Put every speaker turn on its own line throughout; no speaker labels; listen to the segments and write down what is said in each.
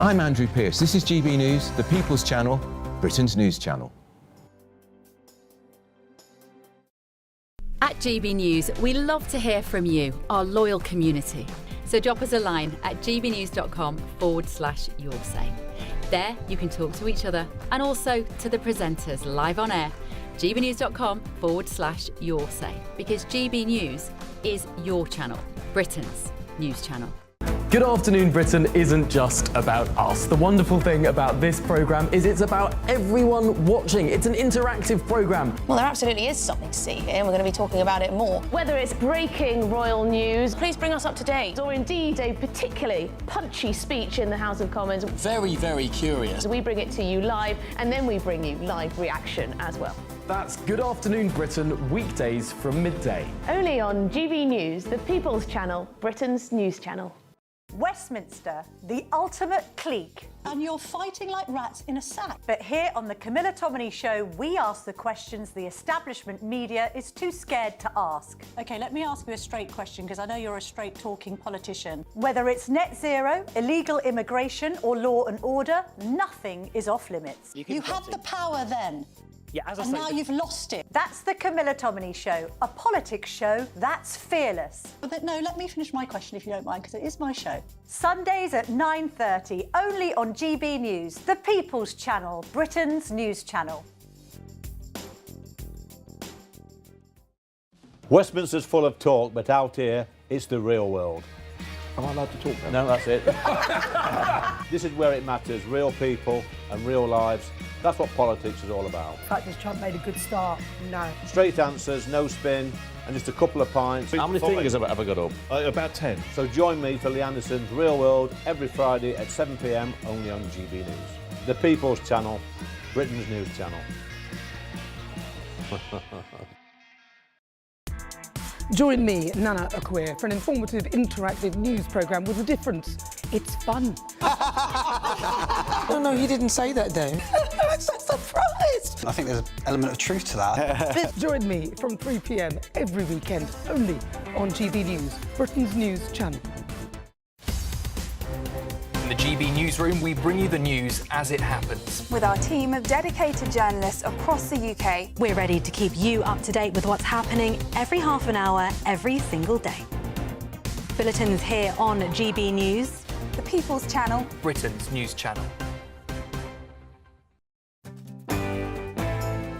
I'm Andrew Pearce. This is GB News, the People's Channel, Britain's news channel.
At GB News, we love to hear from you, our loyal community. So drop us a line at gbnews.com/yoursay. There you can talk to each other and also to the presenters live on air. gbnews.com/yoursay, because GB News is your channel, Britain's news channel.
Good Afternoon Britain isn't just about us. The wonderful thing about this programme is it's about everyone watching. It's an interactive programme.
Well, there absolutely is something to see here, and we're going to be talking about it more.
Whether it's breaking royal news, please bring us up to date, or indeed a particularly punchy speech in the House of Commons.
Very, very curious.
We bring it to you live, and then we bring you live reaction as well.
That's Good Afternoon Britain, weekdays from midday.
Only on GB News, the People's Channel, Britain's news channel.
Westminster, the ultimate clique.
And you're fighting like rats in a sack.
But here on the Camilla Tominey Show, we ask the questions the establishment media is too scared to ask.
OK, let me ask you a straight question, because I know you're a straight-talking politician.
Whether it's net zero, illegal immigration or law and order, nothing is off limits.
You had the power then.
Yeah, as I
and now you've lost it.
That's the Camilla Tominey Show, a politics show that's fearless.
But no, let me finish my question if you don't mind, because it is my show.
Sundays at 9:30, only on GB News, the People's Channel, Britain's news channel.
Westminster's full of talk, but out here, it's the real world.
Am I allowed to talk now?
No, that's it. This is where it matters, real people and real lives. That's what politics is all about.
The fact that Trump made a good start, no.
Straight answers, no spin, and just a couple of pints.
How many fingers have I got up?
About 10. So join me for Lee Anderson's Real World every Friday at 7 p.m, only on GB News. The People's Channel, Britain's news channel.
Join me, Nana Akwe, for an informative, interactive news programme with a difference. It's fun.
No, he didn't say that, Dave.
I'm so surprised.
I think there's an element of truth to that.
Join me from 3 p.m. every weekend, only on GB News, Britain's news channel.
In the GB Newsroom, we bring you the news as it happens.
With our team of dedicated journalists across the UK,
we're ready to keep you up to date with what's happening every half an hour, every single day. Bulletins here on GB News,
the People's Channel,
Britain's news channel.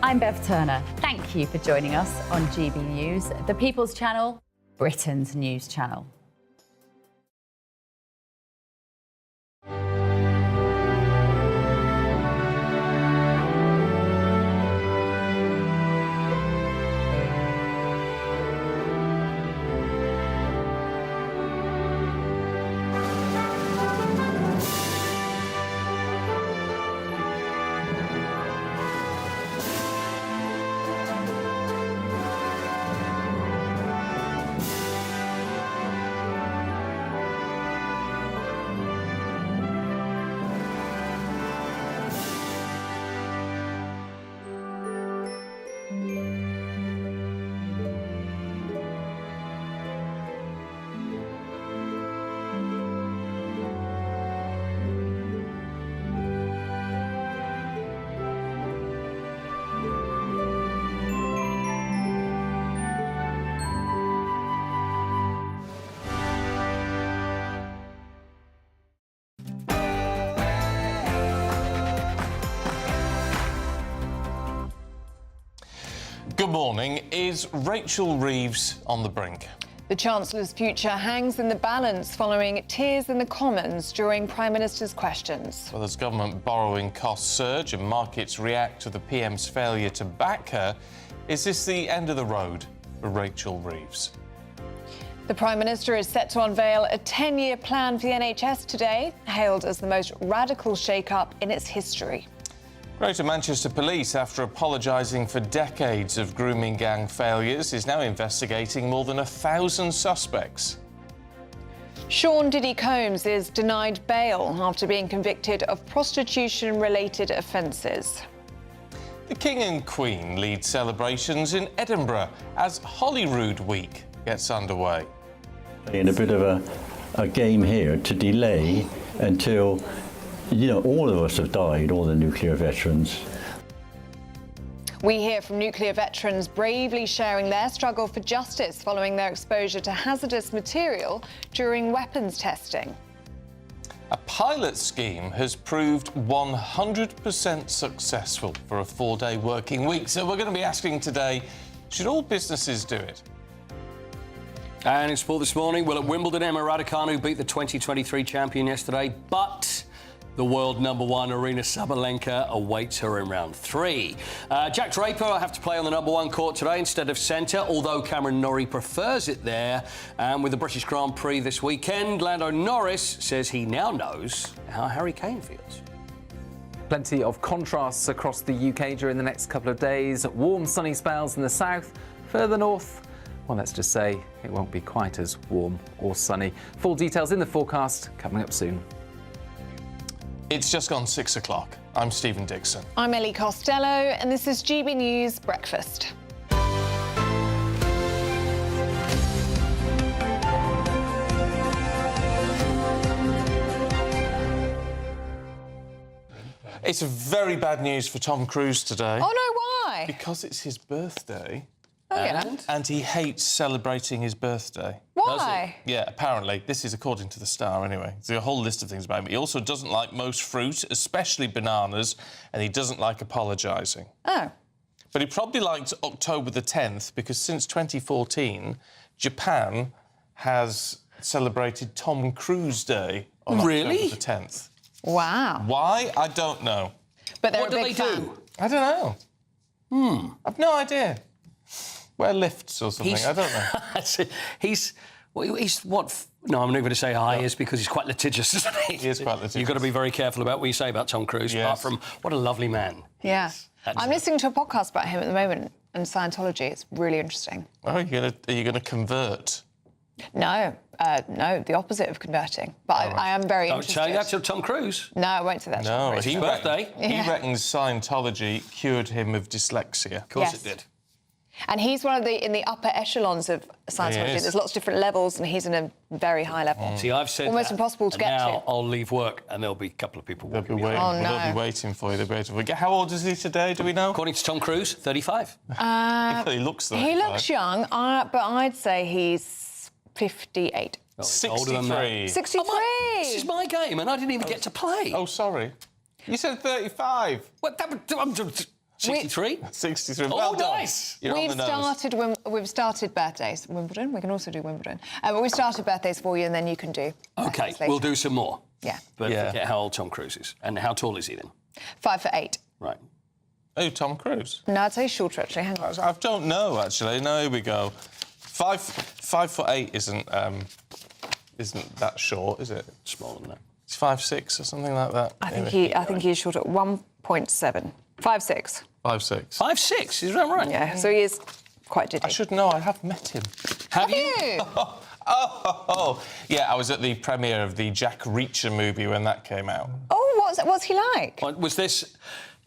I'm Bev Turner. Thank you for joining us on GB News, the People's Channel, Britain's news channel.
Good morning. Is Rachel Reeves on the brink?
The Chancellor's future hangs in the balance following tears in the Commons during Prime Minister's questions.
Well, as government borrowing costs surge and markets react to the PM's failure to back her, is this the end of the road for Rachel Reeves?
The Prime Minister is set to unveil a 10-year plan for the NHS today, hailed as the most radical shake-up in its history.
Greater Manchester Police, after apologising for decades of grooming gang failures, is now investigating more than 1,000 suspects.
Sean Diddy Combs is denied bail after being convicted of prostitution-related offences.
The King and Queen lead celebrations in Edinburgh as Holyrood Week gets underway.
In a bit of a game here to delay until You know, all of us have died, all the nuclear veterans.
We hear from nuclear veterans bravely sharing their struggle for justice following their exposure to hazardous material during weapons testing.
A pilot scheme has proved 100% successful for a 4-day working week. So we're going to be asking today, should all businesses do it?
And in sport this morning, well, at Wimbledon, Emma Raducanu beat the 2023 champion yesterday, but the world #1 Aryna Sabalenka awaits her in round 3. Jack Draper will have to play on the #1 court today instead of centre, although Cameron Norrie prefers it there. And with the British Grand Prix this weekend, Lando Norris says he now knows how Harry Kane feels.
Plenty of contrasts across the UK during the next couple of days. Warm, sunny spells in the south. Further north, well, let's just say it won't be quite as warm or sunny. Full details in the forecast coming up soon.
It's just gone 6 o'clock. I'm Stephen Dixon.
I'm Ellie Costello, and this is GB News Breakfast.
It's very bad news for Tom Cruise today.
Oh, no, why?
Because it's his birthday.
Oh, yeah.
And he hates celebrating his birthday.
Why?
Yeah, apparently. This is according to The Star, anyway. There's a whole list of things about him. He also doesn't like most fruit, especially bananas, and he doesn't like apologising.
Oh.
But he probably liked October the 10th, because since 2014, Japan has celebrated Tom Cruise Day on
Really?
October the 10th.
Wow.
Why? I don't know.
But they're
What
a
do
big
they
fan.
do?
I don't know. I've no idea. Wear lifts or something, I don't know.
he's what? No, I'm not going to say how he is because he's quite litigious, isn't he?
He is quite litigious.
You've got to be very careful about what you say about Tom Cruise,
Yes.
apart from what a lovely man.
Yeah.
That's
I'm
it.
listening to a podcast about him at the moment and Scientology. It's really interesting.
Oh, are you gonna convert?
No, no, the opposite of converting. But I am very
Don't
interested.
say that to Tom Cruise.
No, I won't say that to Tom
No,
Cruise.
he,
birthday.
he reckons Scientology cured him of dyslexia.
Of course
Yes.
it did.
And he's one of in the upper echelons of Scientology.
He is.
There's lots of different levels, and he's in a very high level.
See, I've said
Almost
that,
impossible to
and
get
now
to.
I'll leave work and there'll be a couple of people walking behind.
Oh, no.
They'll be waiting for you. They'll be waiting for you. How old is he today? Do we know?
According to Tom Cruise, 35.
He looks like
He looks young, but I'd say he's 58.
Oh, older than that.
63!
This is my game, and I didn't even get to play.
Oh, sorry. You said 35.
What? I'm 63.
63.
Oh,
Well done.
nice.
You're on the nose.
We've started birthdays. Wimbledon. We can also do Wimbledon. But we've started birthdays for you, and then you can do.
OK,
birthdays later.
we'll do some more.
Yeah.
But
Yeah.
forget how old Tom Cruise is. And how tall is he then?
5'8".
Right.
Oh, Tom Cruise.
No, I'd say shorter actually. Hang on.
I don't know, actually. No, here we go. 5'8" isn't that short, is it?
Smaller than that.
It's 5'6" or something like that.
I think he's short at 1.7. 5'6".
5'6".
5'6", is that right?
Yeah, so he is quite diddy.
I should know. I have met him.
Have you?
Oh, yeah. I was at the premiere of the Jack Reacher movie when that came out.
Oh, what's he like?
Was this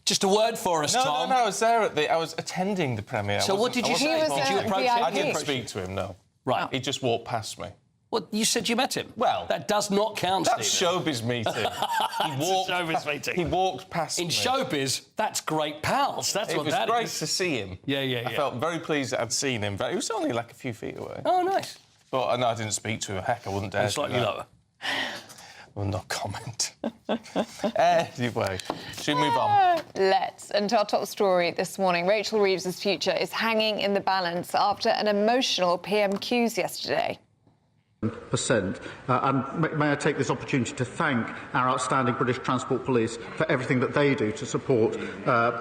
just a word for us, Tom?
No. I was there I was attending the premiere.
So what did you say?
Did you approach
I
him?
didn't speak to him. No.
Right.
He just walked past me.
Well, you said you met him.
Well,
that does not count,
That's
Stephen.
showbiz meeting.
Showbiz meeting.
He walked past
In
me.
showbiz, that's great pals. That's
It
what
was
that
great
is.
to see him.
Yeah.
I felt very pleased that I'd seen him, but he was only like a few feet away.
Oh, nice.
But no, I didn't speak to him. Heck, I wouldn't dare.
And slightly lower.
Well, no comment. Anyway, should we move on?
Let's. And to our top story this morning, Rachel Reeves' future is hanging in the balance after an emotional PMQs yesterday.
And may I take this opportunity to thank our outstanding British Transport Police for everything that they do to support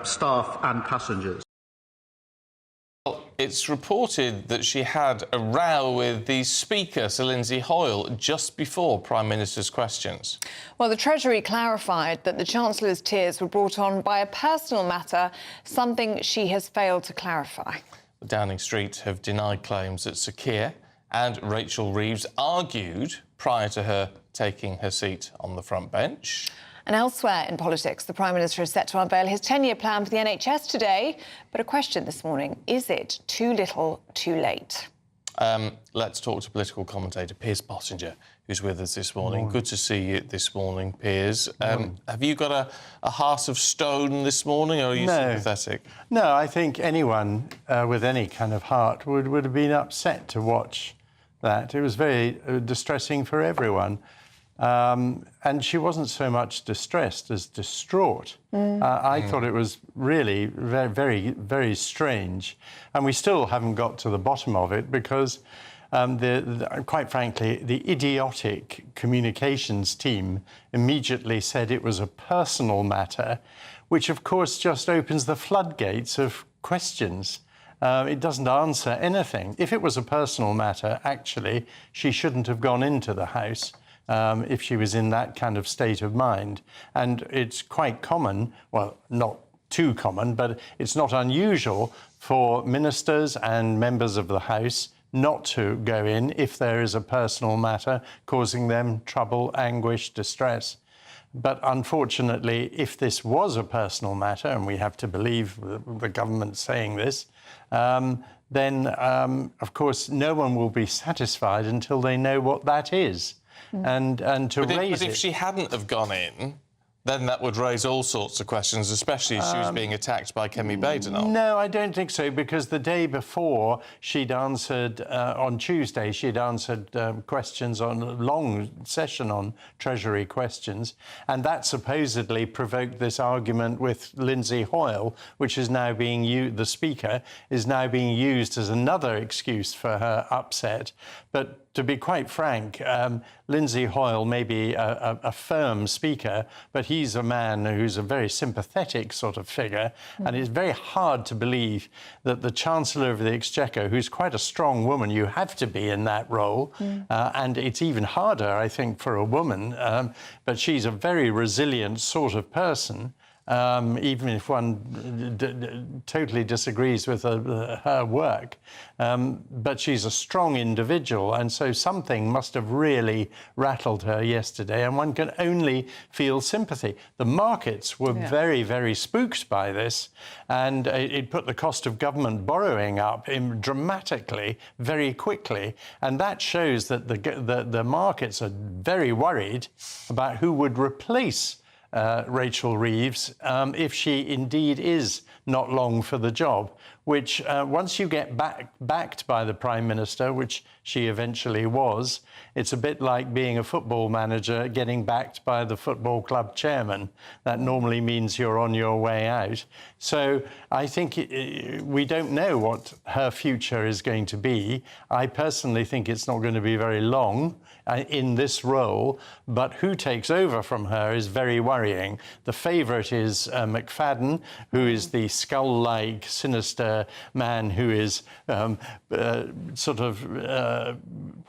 staff and passengers.
Well, it's reported that she had a row with the Speaker, Sir Lindsay Hoyle, just before Prime Minister's questions.
Well, the Treasury clarified that the Chancellor's tears were brought on by a personal matter, something she has failed to clarify.
Downing Street have denied claims that Sir Keir and Rachel Reeves argued prior to her taking her seat on the front bench.
And elsewhere in politics, the Prime Minister is set to unveil his 10-year plan for the NHS today. But a question this morning, is it too little, too late?
Let's talk to political commentator Piers Pottinger, who's with us this morning. Good to see you this morning, Piers. Have you got a heart of stone this morning, or are you sympathetic?
No, I think anyone with any kind of heart would have been upset to watch that. It was very distressing for everyone. And she wasn't so much distressed as distraught. I thought it was really very, very, very strange. And we still haven't got to the bottom of it because, quite frankly, the idiotic communications team immediately said it was a personal matter, which, of course, just opens the floodgates of questions. It doesn't answer anything. If it was a personal matter, actually, she shouldn't have gone into the House. If she was in that kind of state of mind. And it's quite common, well, not too common, but it's not unusual for ministers and members of the House not to go in if there is a personal matter causing them trouble, anguish, distress. But unfortunately, if this was a personal matter, and we have to believe the government saying this, then, of course, no one will be satisfied until they know what that is. And to raise it...
But if she hadn't have gone in, then that would raise all sorts of questions, especially if she was being attacked by Kemi Badenoch.
No, I don't think so, because the day before she'd answered, on Tuesday, she'd answered questions on a long session on Treasury questions, and that supposedly provoked this argument with Lindsay Hoyle, which is now being used, the Speaker, is now being used as another excuse for her upset. But to be quite frank, Lindsay Hoyle may be a firm speaker, but he's a man who's a very sympathetic sort of figure, and it's very hard to believe that the Chancellor of the Exchequer, who's quite a strong woman, you have to be in that role, and it's even harder, I think, for a woman, but she's a very resilient sort of person. Even if one totally disagrees with her work. But she's a strong individual, and so something must have really rattled her yesterday, and one can only feel sympathy. The markets were very, very spooked by this, and it put the cost of government borrowing up dramatically, very quickly, and that shows that the markets are very worried about who would replace Rachel Reeves, if she indeed is not long for the job, which once you get backed by the Prime Minister, which she eventually was, it's a bit like being a football manager getting backed by the football club chairman. That normally means you're on your way out. So I think we don't know what her future is going to be. I personally think it's not going to be very long in this role, but who takes over from her is very worrying. The favourite is McFadden, who is the skull-like, sinister man who is sort of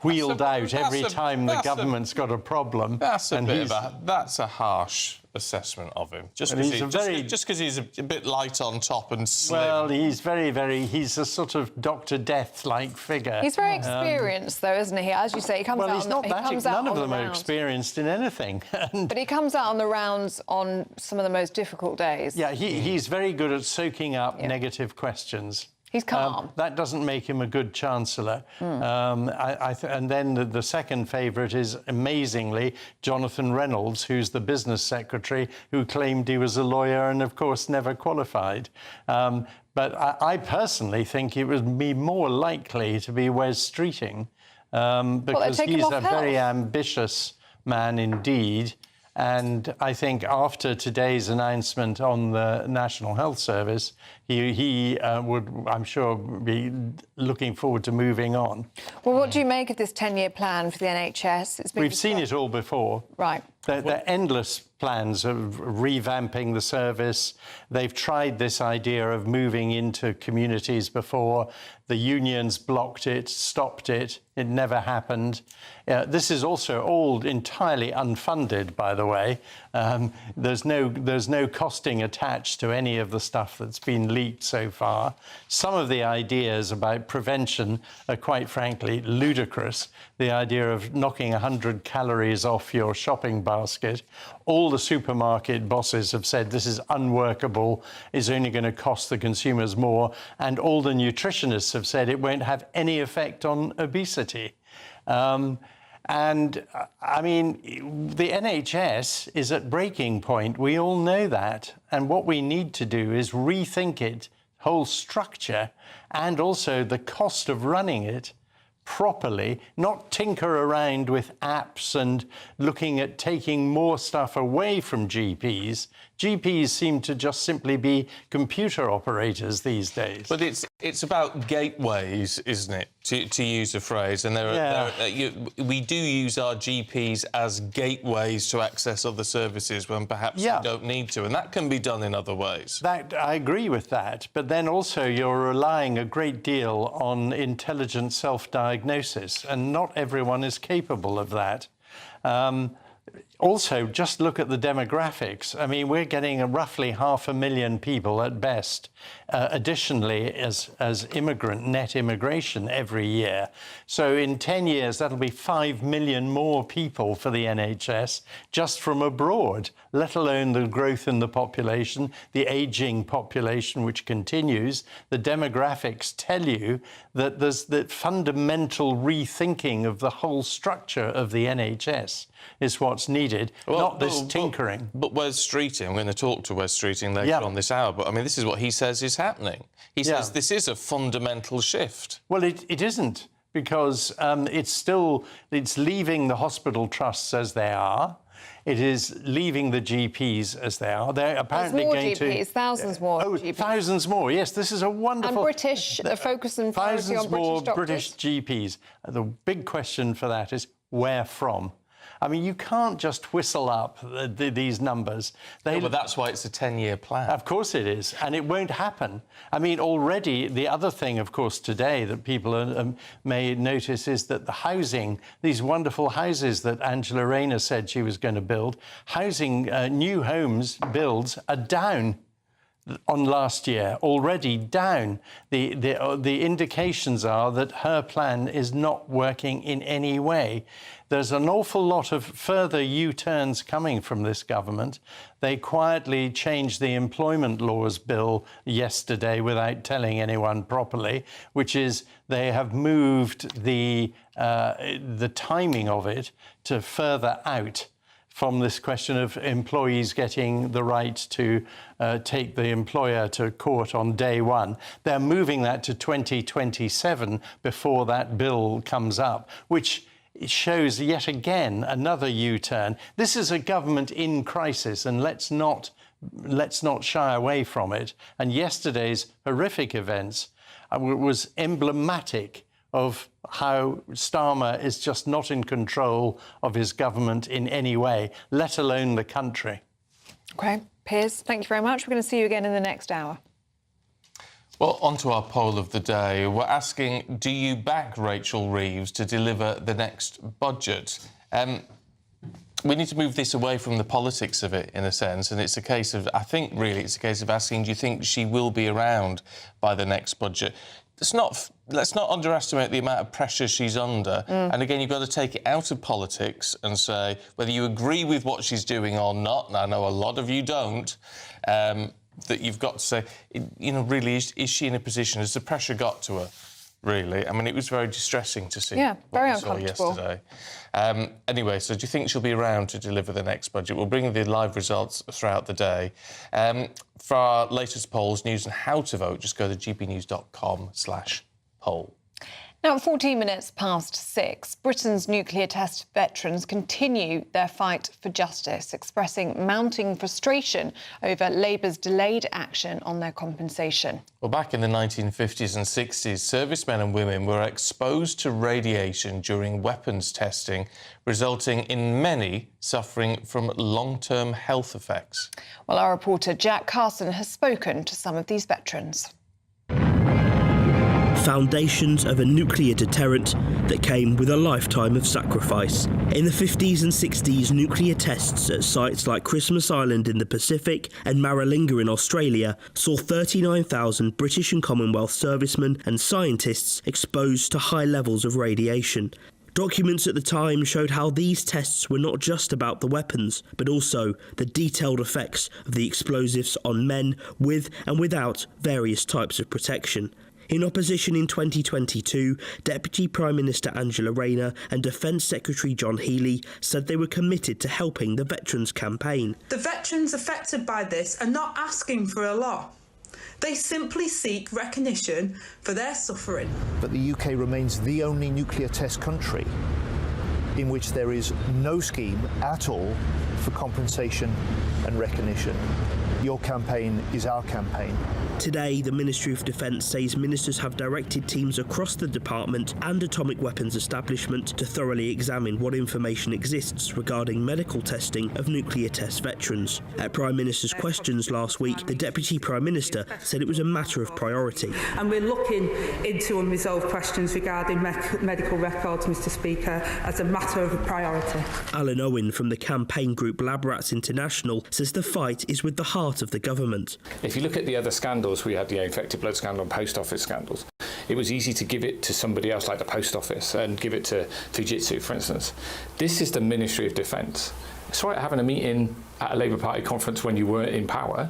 wheeled out every time the government's got a problem.
That's a harsh assessment of him. Just because he's a bit light on top and slim.
Well, he's he's a sort of Dr. Death-like figure.
He's very experienced, though, isn't he? As you say, he comes out.
Well, he's not that. None of them are
rounds.
experienced in anything.
But he comes out on the rounds on some of the most difficult days.
Yeah, he's very good at soaking up negative questions.
He's calm.
That doesn't make him a good chancellor. And then the second favourite is, amazingly, Jonathan Reynolds, who's the business secretary, who claimed he was a lawyer and, of course, never qualified. But I personally think it would be more likely to be Wes Streeting, because he's a very ambitious man indeed. And I think after today's announcement on the National Health Service, he would, I'm sure, be looking forward to moving on.
Well, what do you make of this 10-year plan for the NHS?
We've seen it all before.
Right.
There are endless plans of revamping the service. They've tried this idea of moving into communities before. The unions blocked it, stopped it. It never happened. This is also all entirely unfunded, by the way. There's no costing attached to any of the stuff that's been leaked so far. Some of the ideas about prevention are, quite frankly, ludicrous. The idea of knocking 100 calories off your shopping basket. All the supermarket bosses have said this is unworkable, is only going to cost the consumers more, and all the nutritionists have said it won't have any effect on obesity. And I mean, the NHS is at breaking point. We all know that. And what we need to do is rethink it, whole structure, and also the cost of running it properly, not tinker around with apps and looking at taking more stuff away from GPs. GPs seem to just simply be computer operators these days.
But it's about gateways, isn't it, to use a phrase? And we do use our GPs as gateways to access other services when perhaps we don't need to, and that can be done in other ways.
I agree with that, but then also you're relying a great deal on intelligent self-diagnosis, and not everyone is capable of that. Also, just look at the demographics. I mean, we're getting roughly 500,000 people at best, additionally as net immigration every year. So in 10 years, that'll be 5 million more people for the NHS just from abroad, let alone the growth in the population, the ageing population, which continues. The demographics tell you that there's the fundamental rethinking of the whole structure of the NHS is what's needed, not this tinkering.
But Wes Streeting, I'm going to talk to Wes Streeting later on this hour, but I mean, this is what he says is happening. He says this is a fundamental shift.
Well, it isn't, because it's leaving the hospital trusts as they are. It is leaving the GPs as they are. They're apparently going to...
GPs, thousands more GPs.
Thousands more, yes. This is a wonderful...
And British, the focus and priority on British doctors.
British GPs. The big question for that is, where from? I mean, you can't just whistle up these numbers.
But that's why it's a 10-year plan.
Of course it is, and it won't happen. I mean, already, the other thing, of course, today that people may notice is that the housing, these wonderful houses that Angela Rayner said she was going to build, new homes builds are down on last year, already down. The indications are that her plan is not working in any way. There's an awful lot of further U-turns coming from this government. They quietly changed the employment laws bill yesterday without telling anyone properly, which is they have moved the timing of it to further out from this question of employees getting the right to take the employer to court on day one. They're moving that to 2027 before that bill comes up, which shows yet again another U-turn. This is a government in crisis, and let's not shy away from it. And yesterday's horrific events was emblematic of how Starmer is just not in control of his government in any way, let alone the country.
OK, Piers, thank you very much. We're going to see you again in the next hour.
Well, on to our poll of the day. We're asking, do you back Rachel Reeves to deliver the next budget? We need to move this away from the politics of it, in a sense, and it's a case of, I think, really, it's a case of asking, do you think she will be around by the next budget? Let's not underestimate the amount of pressure she's under. And again, you've got to take it out of politics and say whether you agree with what she's doing or not, and I know a lot of you don't, that you've got to say, you know, really, is she in a position, has the pressure got to her, really? I mean, it was very distressing to see
very
what we saw yesterday. Anyway, so do you think she'll be around to deliver the next budget? We'll bring the live results throughout the day. For our latest polls, news and how to vote, just go to gbnews.com/poll.
Now, 14 minutes past 6, Britain's nuclear test veterans continue their fight for justice, expressing mounting frustration over Labour's delayed action on their compensation.
Well, back in the 1950s and 60s, servicemen and women were exposed to radiation during weapons testing, resulting in many suffering from long-term health effects.
Well, our reporter Jack Carson has spoken to some of these veterans.
Foundations of a nuclear deterrent that came with a lifetime of sacrifice. In the 50s and 60s, nuclear tests at sites like Christmas Island in the Pacific and Maralinga in Australia saw 39,000 British and Commonwealth servicemen and scientists exposed to high levels of radiation. Documents at the time showed how these tests were not just about the weapons, but also the detailed effects of the explosives on men with and without various types of protection. In opposition in 2022, Deputy Prime Minister Angela Rayner and Defence Secretary John Healey said they were committed to helping the Veterans Campaign.
The veterans affected by this are not asking for a lot. They simply seek recognition for their suffering.
But the UK remains the only nuclear test country in which there is no scheme at all for compensation and recognition. Your campaign is our campaign.
Today, the Ministry of Defence says ministers have directed teams across the department and atomic weapons establishment to thoroughly examine what information exists regarding medical testing of nuclear test veterans. At Prime Minister's questions last week, the Deputy Prime Minister said it was a matter of priority.
And we're looking into unresolved questions regarding medical records, Mr Speaker, as a matter of priority.
Alan Owen from the campaign group Lab Rats International says the fight is with the heart of the government.
If you look at the other scandals, we had the infected blood scandal and post office scandals. It was easy to give it to somebody else like the post office and give it to Fujitsu, for instance. This is the Ministry of Defence. It's right having a meeting at a Labour Party conference when you weren't in power.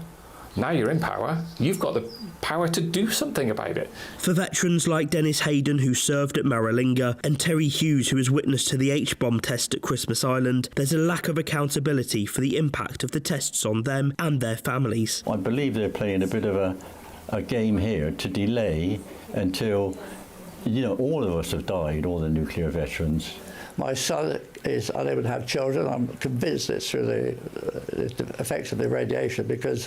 Now you're in power, you've got the power to do something about it.
For veterans like Dennis Hayden, who served at Maralinga, and Terry Hughes, who was witness to the H-bomb test at Christmas Island, there's a lack of accountability for the impact of the tests on them and their families.
I believe they're playing a bit of a game here to delay until, all of us have died, all the nuclear veterans.
My son is unable to have children. I'm convinced it's through the effects of the radiation because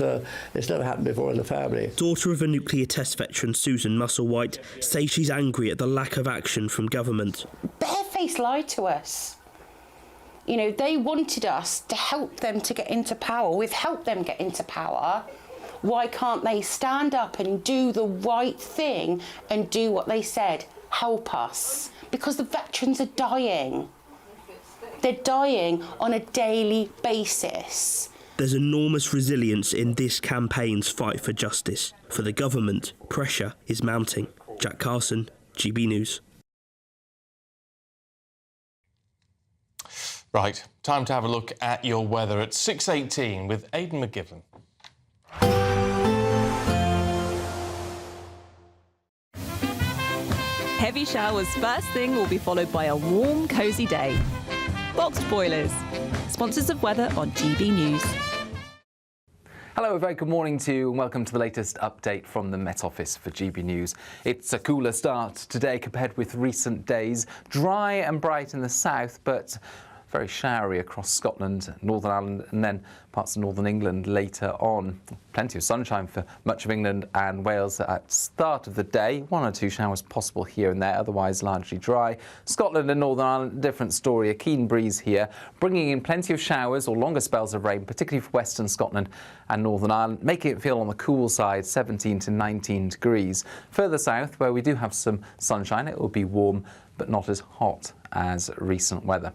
it's never happened before in the family.
Daughter of a nuclear test veteran, Susan Musselwhite, says she's angry at the lack of action from government.
Barefaced lied to us. They wanted us to help them to get into power. We've helped them get into power. Why can't they stand up and do the right thing and do what they said? Help us. Because the veterans are dying. They're dying on a daily basis.
There's enormous resilience in this campaign's fight for justice. For the government, pressure is mounting. Jack Carson, GB News.
Right, time to have a look at your weather at 6:18 with Aidan McGivern.
Heavy showers first thing will be followed by a warm, cosy day. Boxed boilers, sponsors of weather on GB News.
Hello, a very good morning to you and welcome to the latest update from the Met Office for GB News. It's a cooler start today compared with recent days. Dry and bright in the south, but very showery across Scotland, Northern Ireland and then parts of Northern England later on. Plenty of sunshine for much of England and Wales at start of the day. 1 or 2 showers possible here and there, otherwise largely dry. Scotland and Northern Ireland, different story. A keen breeze here, bringing in plenty of showers or longer spells of rain, particularly for Western Scotland and Northern Ireland, making it feel on the cool side, 17 to 19 degrees. Further south, where we do have some sunshine, it will be warm, but not as hot as recent weather.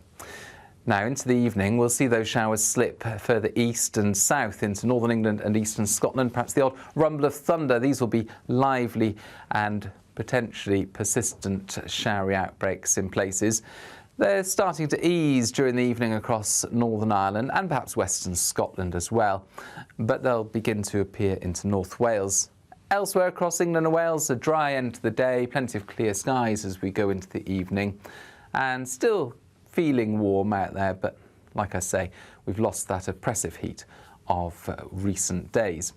Now, into the evening, we'll see those showers slip further east and south into northern England and eastern Scotland. Perhaps the odd rumble of thunder. These will be lively and potentially persistent showery outbreaks in places. They're starting to ease during the evening across Northern Ireland and perhaps western Scotland as well, but they'll begin to appear into North Wales. Elsewhere across England and Wales, a dry end to the day, plenty of clear skies as we go into the evening, and still feeling warm out there, but like I say, we've lost that oppressive heat of recent days.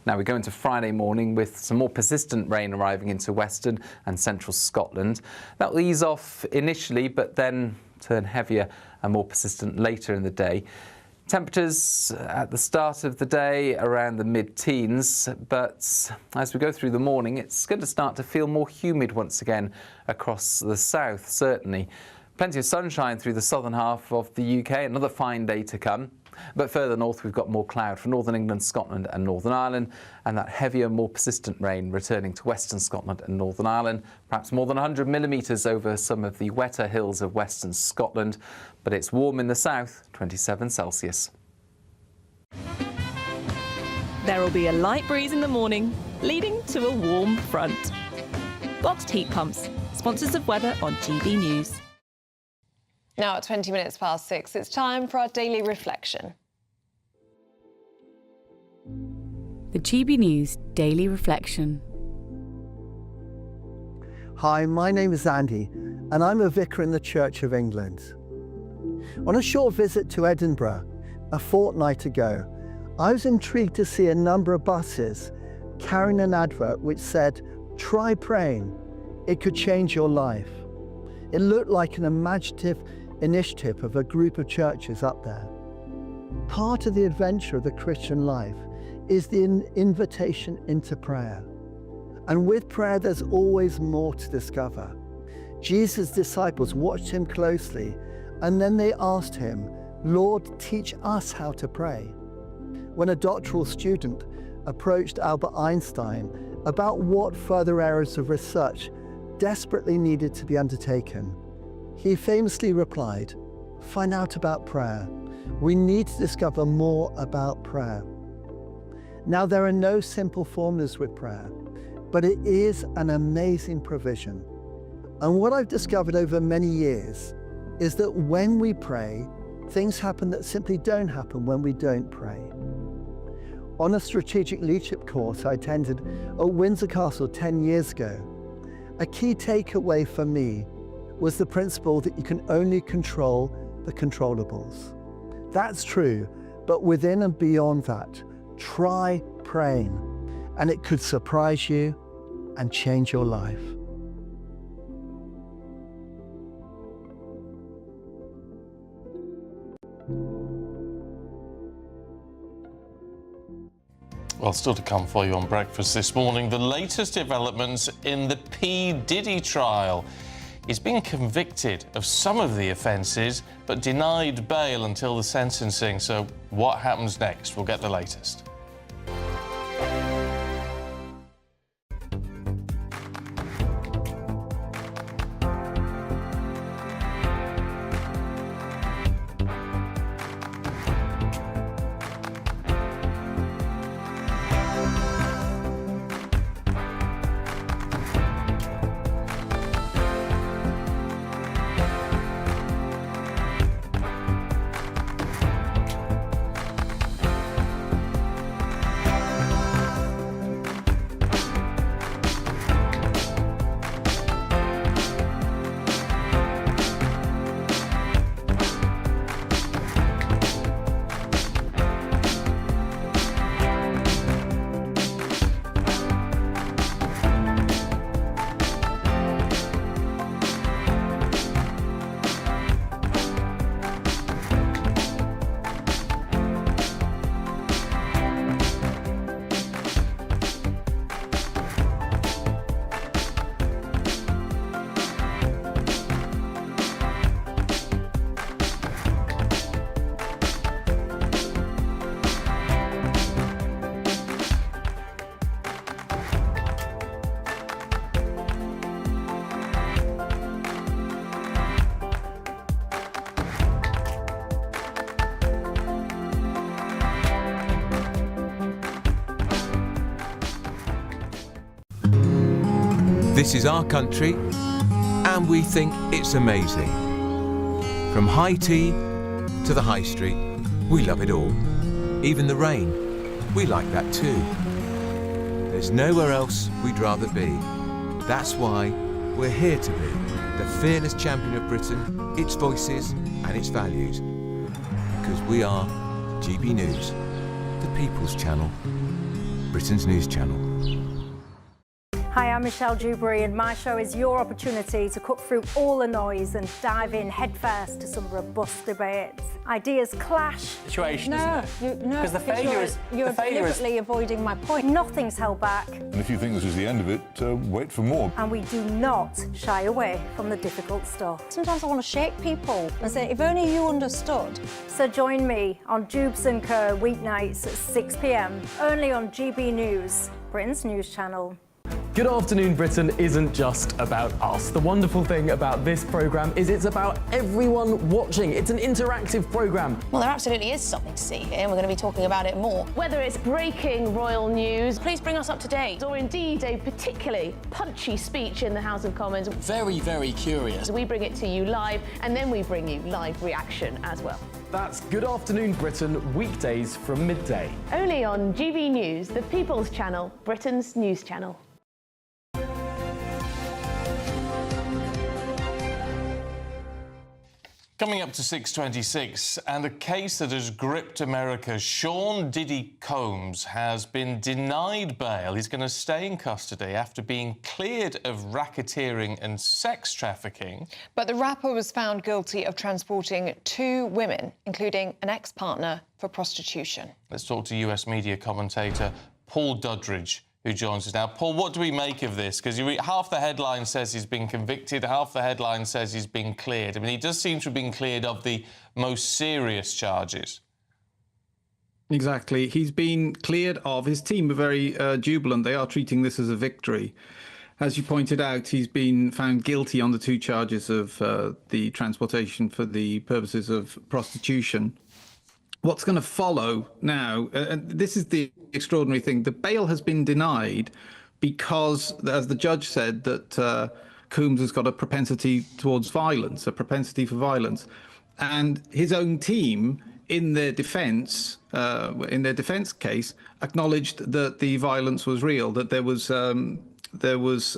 Now we go into Friday morning with some more persistent rain arriving into western and central Scotland. That will ease off initially, but then turn heavier and more persistent later in the day. Temperatures at the start of the day around the mid-teens, but as we go through the morning, it's going to start to feel more humid once again across the south, certainly. Plenty of sunshine through the southern half of the UK, another fine day to come. But further north, we've got more cloud for northern England, Scotland and Northern Ireland, and that heavier, more persistent rain returning to western Scotland and Northern Ireland. Perhaps more than 100 millimetres over some of the wetter hills of western Scotland. But it's warm in the south, 27 Celsius.
There will be a light breeze in the morning, leading to a warm front. Boxed heat pumps, sponsors of weather on GB News.
Now at 20 minutes past 6, it's time for our daily reflection.
The GB News Daily Reflection.
Hi, my name is Andy, and I'm a vicar in the Church of England. On a short visit to Edinburgh a fortnight ago, I was intrigued to see a number of buses carrying an advert which said, "Try praying, it could change your life." It looked like an imaginative initiative of a group of churches up there. Part of the adventure of the Christian life is the invitation into prayer. And with prayer, there's always more to discover. Jesus' disciples watched him closely, and then they asked him, "Lord, teach us how to pray." When a doctoral student approached Albert Einstein about what further areas of research desperately needed to be undertaken, he famously replied, "Find out about prayer. We need to discover more about prayer." Now, there are no simple formulas with prayer, but it is an amazing provision. And what I've discovered over many years is that when we pray, things happen that simply don't happen when we don't pray. On a strategic leadership course I attended at Windsor Castle 10 years ago, a key takeaway for me was the principle that you can only control the controllables. That's true, but within and beyond that, try praying, and it could surprise you and change your life.
Well, still to come for you on breakfast this morning, the latest developments in the P. Diddy trial. He's been convicted of some of the offences, but denied bail until the sentencing. So what happens next? We'll get the latest.
This is our country, and we think it's amazing. From high tea to the high street, we love it all. Even the rain, we like that too. There's nowhere else we'd rather be. That's why we're here to be the fearless champion of Britain, its voices and its values. Because we are GB News, the People's Channel, Britain's news channel.
Hi, I'm Michelle Dewberry, and my show is your opportunity to cut through all the noise and dive in headfirst to some robust debates. Ideas clash.
Situation,
no,
isn't it?
No,
because the failure is
you're deliberately avoiding my point. Nothing's held back.
And if you think this is the end of it, wait for more.
And we do not shy away from the difficult stuff. Sometimes I want to shake people and say, if only you understood. So join me on Dubes & Co. weeknights at 6 p.m, only on GB News, Britain's news channel.
Good Afternoon Britain isn't just about us. The wonderful thing about this programme is it's about everyone watching. It's an interactive programme.
Well, there absolutely is something to see here, and we're going to be talking about it more. Whether it's breaking royal news, please bring us up to date, or indeed a particularly punchy speech in the House of Commons.
Very, very curious.
We bring it to you live, and then we bring you live reaction as well.
That's Good Afternoon Britain, weekdays from midday.
Only on GB News, the People's Channel, Britain's news channel.
Coming up to 6:26, and a case that has gripped America. Sean Diddy Combs has been denied bail. He's going to stay in custody after being cleared of racketeering and sex trafficking.
But the rapper was found guilty of transporting 2 women, including an ex-partner, for prostitution.
Let's talk to US media commentator Paul Duddridge, who joins us now. Paul, what do we make of this? Because half the headline says he's been convicted, half the headline says he's been cleared. I mean, he does seem to have been cleared of the most serious charges.
Exactly. He's been cleared of. His team are very jubilant. They are treating this as a victory. As you pointed out, he's been found guilty on the 2 charges of the transportation for the purposes of prostitution. What's going to follow now, and this is the extraordinary thing, the bail has been denied because, as the judge said, that Combs has got a propensity towards violence, a propensity for violence. And his own team, in their defence case, acknowledged that the violence was real, that there was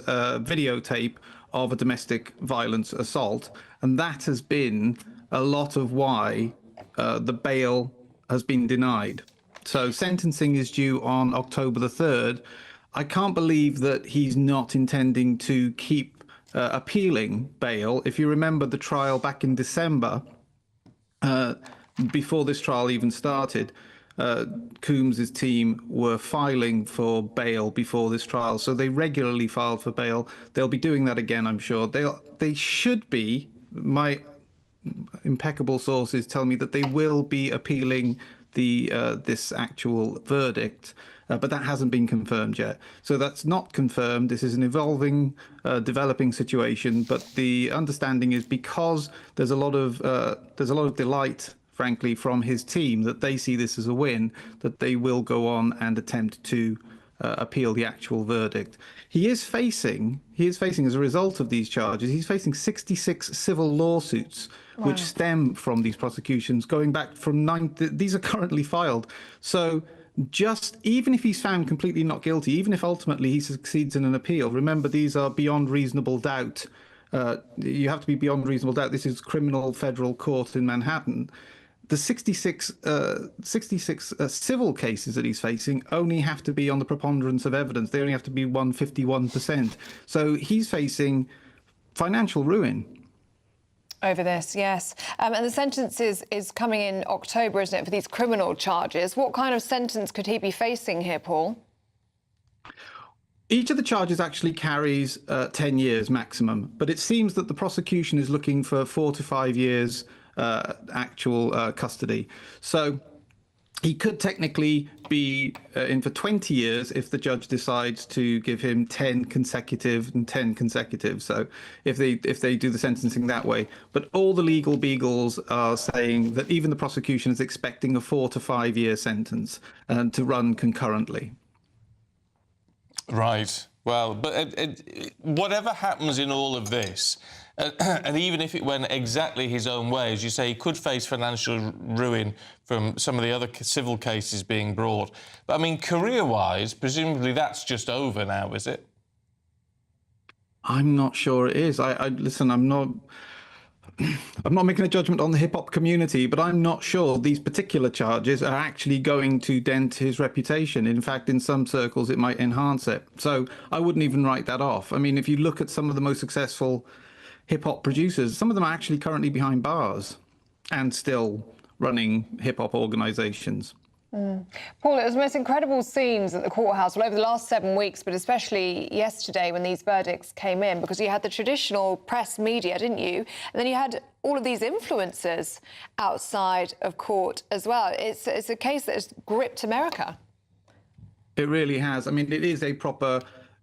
videotape of a domestic violence assault, and that has been a lot of why the bail has been denied. So sentencing is due on October the 3rd. I can't believe that he's not intending to keep appealing bail. If you remember the trial back in December, before this trial even started, Combs's team were filing for bail before this trial. So they regularly filed for bail. They'll be doing that again, I'm sure. They should be. My impeccable sources tell me that they will be appealing this actual verdict, but that hasn't been confirmed yet. So that's not confirmed. This is an evolving, developing situation. But the understanding is because there's a lot of delight, frankly, from his team, that they see this as a win, that they will go on and attempt to appeal the actual verdict. He is facing, as a result of these charges, he's facing 66 civil lawsuits, which stem from these prosecutions going back from these are currently filed. So just even if he's found completely not guilty, even if ultimately he succeeds in an appeal, remember these are beyond reasonable doubt. You have to be beyond reasonable doubt. This is criminal federal court in Manhattan. The 66 civil cases that he's facing only have to be on the preponderance of evidence. They only have to be 151%. So he's facing financial ruin.
Over this, yes. And the sentence is coming in October, isn't it, for these criminal charges? What kind of sentence could he be facing here, Paul?
Each of the charges actually carries 10 years maximum, but it seems that the prosecution is looking for 4 to 5 years actual custody. So he could technically be in for 20 years if the judge decides to give him 10 consecutive and 10 consecutive. So if they do the sentencing that way. But all the legal beagles are saying that even the prosecution is expecting a 4 to 5 year sentence to run concurrently.
Right. Well, but whatever happens in all of this, and even if it went exactly his own way, as you say, he could face financial ruin from some of the other civil cases being brought. But, I mean, career-wise, presumably that's just over now, is it?
I'm not sure it is. Listen, I'm not making a judgment on the hip-hop community, but I'm not sure these particular charges are actually going to dent his reputation. In fact, in some circles, it might enhance it. So I wouldn't even write that off. I mean, if you look at some of the most successful hip-hop producers, some of them are actually currently behind bars and still running hip-hop organizations.
Paul, it was the most incredible scenes at the courthouse all over the last 7 weeks, but especially yesterday when these verdicts came in, because you had the traditional press media, didn't you? And then you had all of these influencers outside of court as well. It's a case that has gripped America.
It really has. I mean, it is a proper...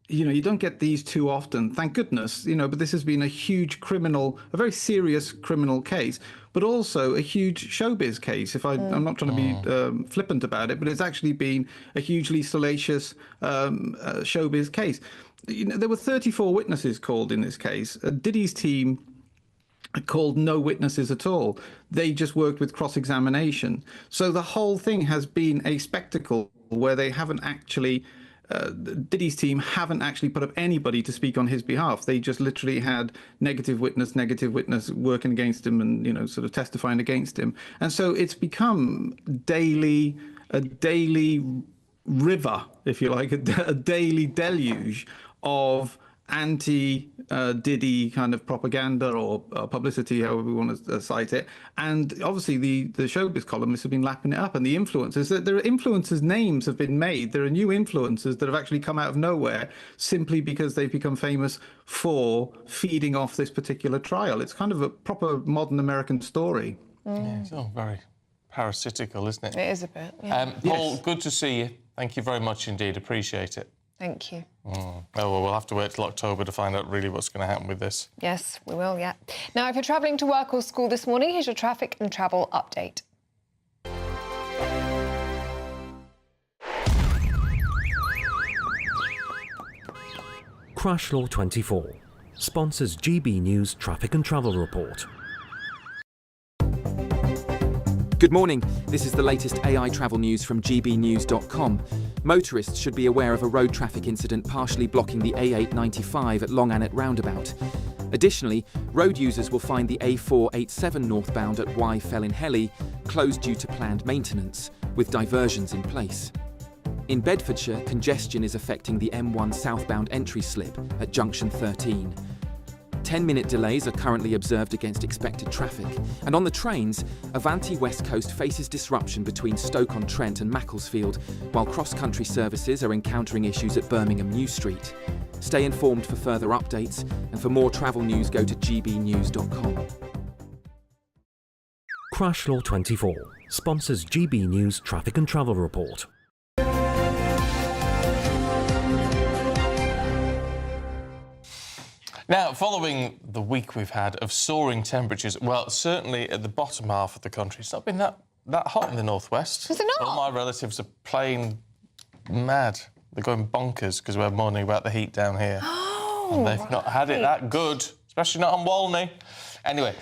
you don't get these too often, thank goodness, but this has been a huge a very serious criminal case, but also a huge showbiz case. I'm not trying to be flippant about it, but it's actually been a hugely salacious showbiz case. There were 34 witnesses called in this case. Diddy's team called no witnesses at all. They just worked with cross-examination. So the whole thing has been a spectacle where they haven't actually Diddy's team haven't actually put up anybody to speak on his behalf. They just literally had negative witness working against him and, you know, sort of testifying against him. And so it's become a daily river, if you like, a daily deluge of anti-Diddy kind of propaganda or publicity, however we want to cite it. And obviously the showbiz columnists have been lapping it up, and the influencers, there are influencers' names have been made. There are new influencers that have actually come out of nowhere simply because they've become famous for feeding off this particular trial. It's kind of a proper modern American story.
Yeah, it's all very parasitical, isn't it?
It is a bit, yeah.
Paul, good to see you. Thank you very much indeed. Appreciate it.
Thank you.
Oh, well, we'll have to wait till October to find out really what's going to happen with this.
Yes, we will, yeah. Now, if you're travelling to work or school this morning, here's your traffic and travel update.
Crash Law 24 sponsors GB News Traffic and Travel Report.
Good morning. This is the latest AI travel news from gbnews.com. Motorists should be aware of a road traffic incident partially blocking the A895 at Long Annet roundabout. Additionally, road users will find the A487 northbound at Y Fellinhelly closed due to planned maintenance, with diversions in place. In Bedfordshire, congestion is affecting the M1 southbound entry slip at junction 13. 10-minute delays are currently observed against expected traffic. And on the trains, Avanti West Coast faces disruption between Stoke-on-Trent and Macclesfield, while cross-country services are encountering issues at Birmingham New Street. Stay informed for further updates, and for more travel news, go to gbnews.com.
Crash Law 24 sponsors GB News Traffic and Travel Report.
Now, following the week we've had of soaring temperatures, well, certainly at the bottom half of the country, it's not been that hot in the northwest.
Is it not?
All my relatives are playing mad. They're going bonkers because we're moaning about the heat down here.
Oh,
and they've not had it that good, especially not on Walney. Anyway,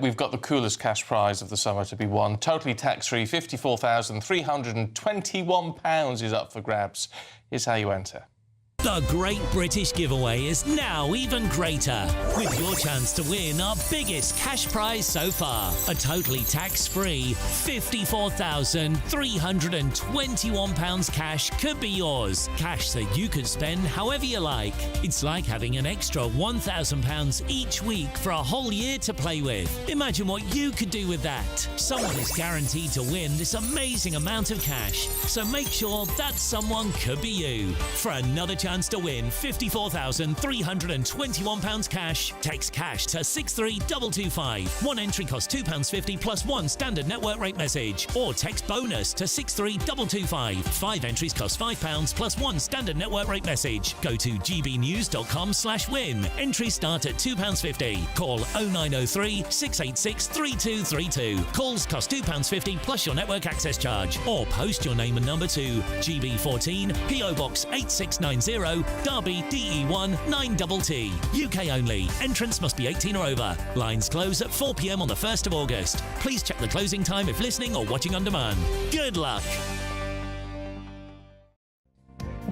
we've got the coolest cash prize of the summer to be won. Totally tax-free, £54,321 is up for grabs. Here's how you enter.
The Great British Giveaway is now even greater, with your chance to win our biggest cash prize so far. A totally tax-free £54,321 cash could be yours. Cash that you could spend however you like. It's like having an extra £1,000 each week for a whole year to play with. Imagine what you could do with that. Someone is guaranteed to win this amazing amount of cash, so make sure that someone could be you. For another chance to win £54,321 cash, text cash to 63225. One entry costs £2.50 plus one standard network rate message, or text bonus to 63225. 5 entries cost £5 plus one standard network rate message. Go to gbnews.com/win. Entries start at £2.50. Call 0903 686 3232. Calls cost £2.50 plus your network access charge, or post your name and number to GB14 PO Box 8690 Derby DE1 9TT. UK only. Entrance must be 18 or over. Lines close at 4 p.m. on the 1st of August. Please check the closing time if listening or watching on demand. Good luck.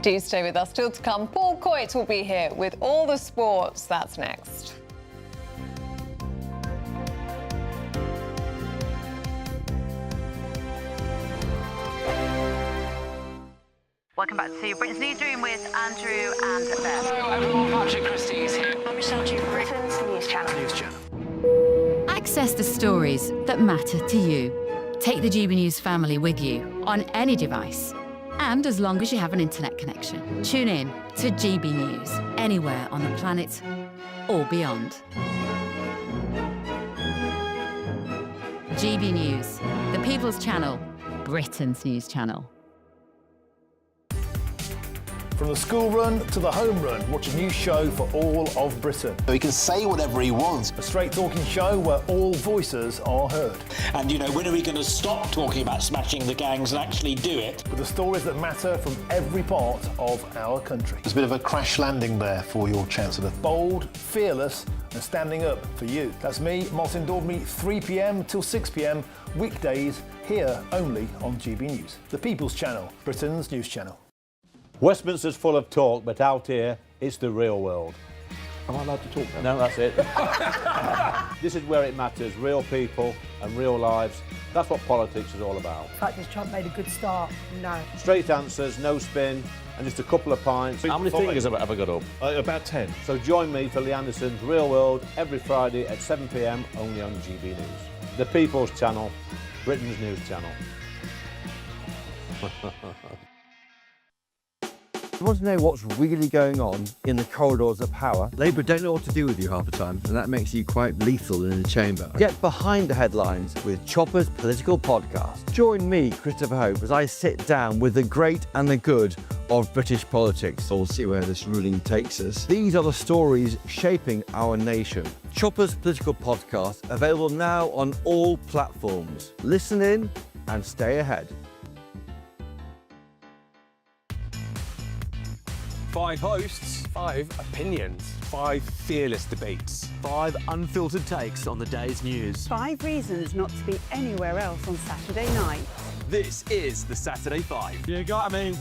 Do stay with us. Still to come, Paul Coit will be here with all the sports. That's next.
Welcome back to Britain's Newsroom with Andrew and Beth.
Hello everyone, Patrick Christie's here.
I'm Michelle Duke, Britain's News Channel.
Access the stories that matter to you. Take the GB News family with you on any device. And as long as you have an internet connection, tune in to GB News anywhere on the planet or beyond. GB News, the People's Channel, Britain's News Channel.
From the school run to the home run, watch a new show for all of Britain.
He can say whatever he wants.
A straight-talking show where all voices are heard.
And, you know, when are we going to stop talking about smashing the gangs and actually do it?
With the stories that matter from every part of our country.
There's a bit of a crash landing there for your Chancellor.
Bold, fearless and standing up for you. That's me, Martin Daubney, 3 p.m. till 6 p.m, weekdays, here only on GB News. The People's Channel, Britain's news channel.
Westminster's full of talk, but out here, it's the real world.
Am I allowed to talk now?
No, that's it. This is where it matters, real people and real lives. That's what politics is all about.
In fact, has Trump made a good start? No.
Straight answers, no spin, and just a couple of pints. How many fingers have I got up?
About 10.
So join me for Lee Anderson's Real World every Friday at 7 p.m. only on GB News. The People's Channel, Britain's news channel.
You want to know what's really going on in the corridors of power?
Labour don't know what to do with you half the time, and that makes you quite lethal in the chamber.
Get behind the headlines with Chopper's Political Podcast. Join me, Christopher Hope, as I sit down with the great and the good of British politics.
We'll see where this ruling takes us.
These are the stories shaping our nation. Chopper's Political Podcast, available now on all platforms. Listen in and stay ahead.
5 hosts, 5 opinions, 5 fearless debates,
5 unfiltered takes on the day's news.
5 reasons not to be anywhere else on Saturday night.
This is the Saturday 5.
You got me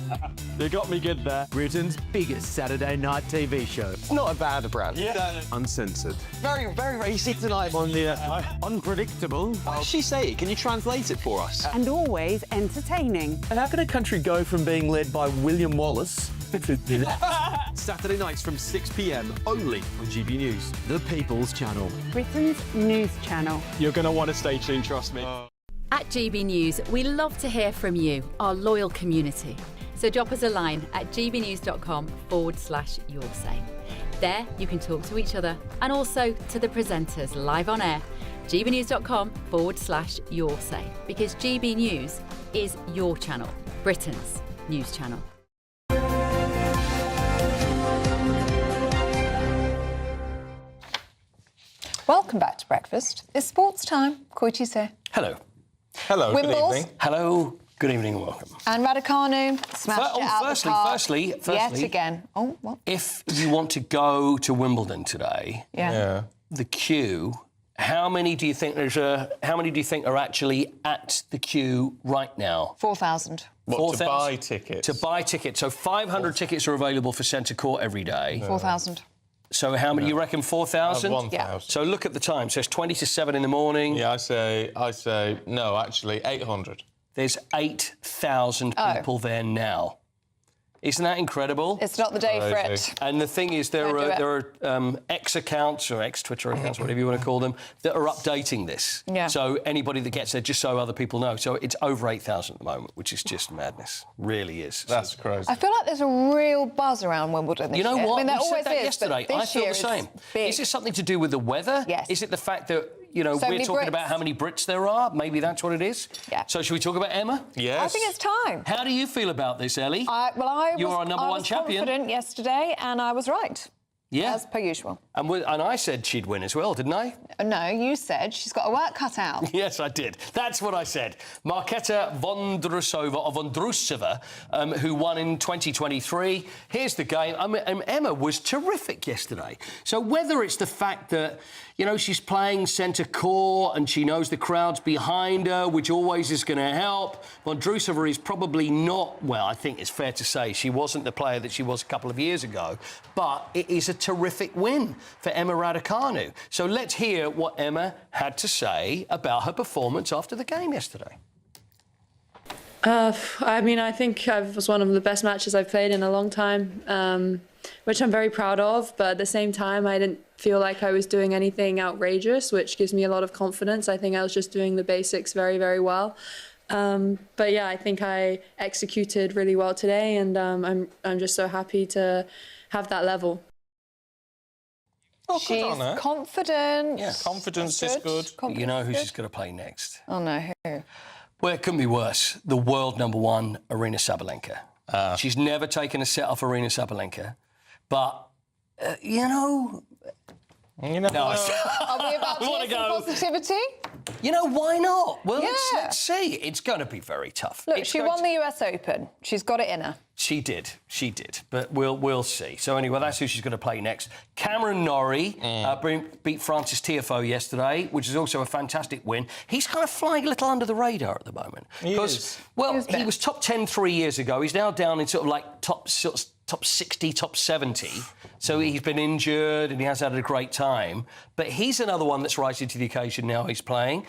good there.
Britain's biggest Saturday night TV show.
It's not a bad brand.
Yeah.
Uncensored.
Very, very racy tonight on the unpredictable.
What did she say? Can you translate it for us?
And always entertaining.
And how can a country go from being led by William Wallace Saturday nights from 6 p.m. only on GB News, the People's Channel.
Britain's news channel.
You're going to want to stay tuned, trust me.
At GB News, we love to hear from you, our loyal community. So drop us a line at gbnews.com/yoursay. There you can talk to each other and also to the presenters live on air. gbnews.com/yoursay, because GB News is your channel, Britain's news channel.
Welcome back to breakfast. It's sports time. Coitie's here.
Hello.
Hello,
Wimbles.
good evening.
Hello, good evening and welcome.
And Raducanu smashed it out the park
Firstly,
yet again. Oh, what?
If you want to go to Wimbledon today, the queue. How many do you think How many do you think are actually at the queue right now?
4,000.
What, to buy tickets?
To buy tickets. So 500 tickets are available for centre court every day.
4,000.
So how many? You reckon 4,000?
1,000.
Yeah. So look at the time. So it's 20 to 7 in the morning.
Yeah, I say no. Actually, 800.
There's 8,000 people there now. Isn't that incredible?
It's not the day for it.
And the thing is, there are X accounts or X Twitter accounts, whatever you want to call them, that are updating this.
Yeah.
So anybody that gets there, just so other people know. So it's over 8,000 at the moment, which is just madness. Really is.
That's crazy.
I feel like there's a real buzz around Wimbledon this
You know
year.
what?
I mean, there
we
always
said that
is,
yesterday.
but
I
this
feel
year
the same.
it's big.
Is it something to do with the weather?
Yes.
Is it the fact that,
So
we're
many
talking
Brits.
about how many Brits there are? Maybe that's what it is?
Yeah.
So should we talk about Emma?
Yes.
I think it's time.
How do you feel about this, Ellie?
You're
our number one champion.
Confident yesterday, and I was right.
Yeah.
As per usual.
And I said she'd win as well, didn't I?
No, you said she's got her work cut out.
Yes, I did. That's what I said. Marketa Vondrousova, who won in 2023. Here's the game. Emma was terrific yesterday. So whether it's the fact that, she's playing centre court and she knows the crowd's behind her, which always is going to help. Vondrousova is probably not, well, I think it's fair to say she wasn't the player that she was a couple of years ago, but it is a terrific win for Emma Raducanu. So let's hear what Emma had to say about her performance after the game yesterday.
I think it was one of the best matches I've played in a long time, which I'm very proud of. But at the same time, I didn't feel like I was doing anything outrageous, which gives me a lot of confidence. I think I was just doing the basics very, very well. But yeah, I think I executed really well today, and I'm just so happy to have that level.
Oh,
She's confident.
Yeah, confidence is good. You know who she's going to play next?
Oh, no, who?
Well, it couldn't be worse. The world number one, Aryna Sabalenka. She's never taken a set off Aryna Sabalenka. But,
You know.
No,
Are we about to get some positivity?
You know, why not? Well,
Yeah.
let's see. It's going to be very tough.
Look, she won the US Open. She's got it in her.
She did. But we'll see. So anyway, that's who she's going to play next. Cameron Norrie beat Francis Tiafoe yesterday, which is also a fantastic win. He's kind of flying a little under the radar at the moment.
He is.
Well, he was top 10 3 years ago. He's now down in sort of like top 60, top 70. So he's been injured and he has had a great time. But he's another one that's rising to the occasion now he's playing.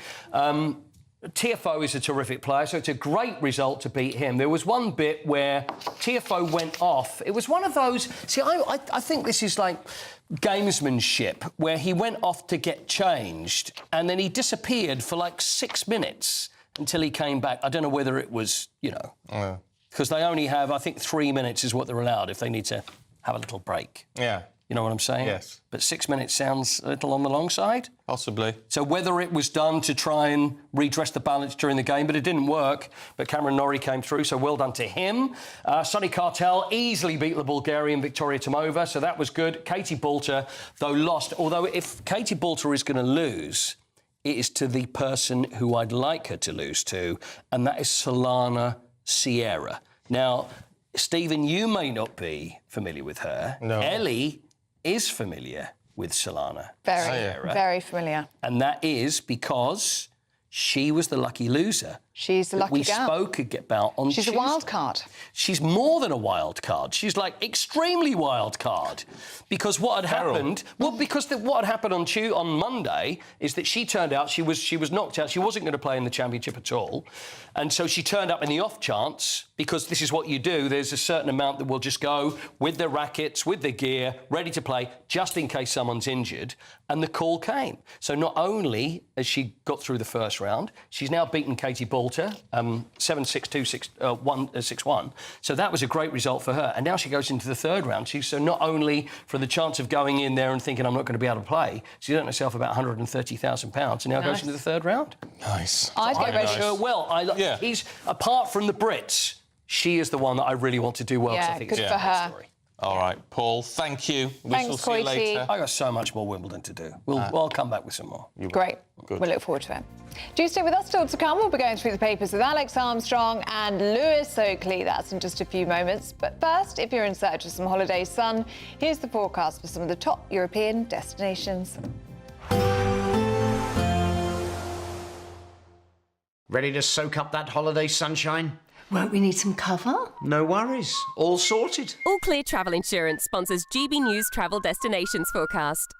Tiafoe is a terrific player, so it's a great result to beat him. There was one bit where Tiafoe went off. It was one of those... See, I think this is like gamesmanship, where he went off to get changed and then he disappeared for like 6 minutes until he came back. I don't know whether it was, you know... Because they only have, I think, 3 minutes is what they're allowed if they need to have a little break.
Yeah.
You know what I'm saying?
Yes.
But 6 minutes sounds a little on the long side.
Possibly.
So whether it was done to try and redress the balance during the game, but it didn't work. But Cameron Norrie came through, so well done to him. Sonny Cartel easily beat the Bulgarian Victoria Tomova, so that was good. Katie Boulter, though, lost. Although if Katie Boulter is going to lose, it is to the person who I'd like her to lose to, and that is Solana Sierra. Now, Stephen, you may not be familiar with her.
No.
Ellie is familiar with Solana Sierra.
Very familiar.
And that is because she was the lucky loser.
She's the lucky girl.
We spoke about on
She's
Tuesday.
a wild card.
She's more than a wild card. She's like extremely wild card. Because what had happened... Well, because what had happened on Monday is that she turned out she was knocked out. She wasn't going to play in the championship at all. And so she turned up in the off chance, because this is what you do. There's a certain amount that will just go with their rackets, with their gear, ready to play, just in case someone's injured. And the call came. So not only has she got through the first round, she's now beaten Katie Boulter, 7-6-2, 6-1. So that was a great result for her. And now she goes into the third round. So not only for the chance of going in there and thinking I'm not going to be able to play, she's earned herself about £130,000 and now goes into the third round.
Nice.
I'd get ready her well. He's, apart from the Brits, she is the one that I really want to do well.
Yeah,
I think
good
it's
for
a great
her.
story.
All right, Paul, thank you.
Thanks,
We shall see you later.
I got so much more Wimbledon to do. I'll come back with some more.
Great.
Good.
We'll look forward to it. Do stay with us still to come. We'll be going through the papers with Alex Armstrong and Lewis Oakley. That's in just a few moments. But first, if you're in search of some holiday sun, here's the forecast for some of the top European destinations.
Ready to soak up that holiday sunshine?
Won't we need some cover?
No worries. All sorted.
All Clear Travel Insurance sponsors GB News Travel Destinations forecast.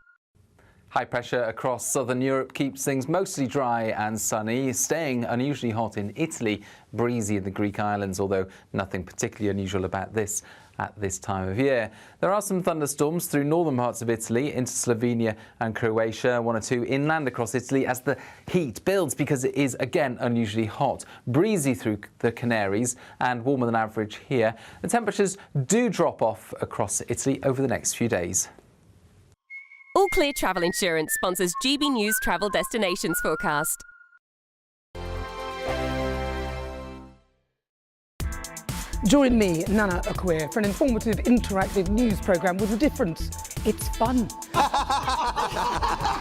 High pressure across southern Europe keeps things mostly dry and sunny, staying unusually hot in Italy, breezy in the Greek islands, although nothing particularly unusual about this at this time of year. There are some thunderstorms through northern parts of Italy into Slovenia and Croatia, 1 or 2 inland across Italy as the heat builds because it is again unusually hot. Breezy through the Canaries and warmer than average here. The temperatures do drop off across Italy over the next few days.
All Clear Travel Insurance sponsors GB News Travel Destinations forecast.
Join me, Nana Akweer, for an informative, interactive news programme with a difference. It's fun.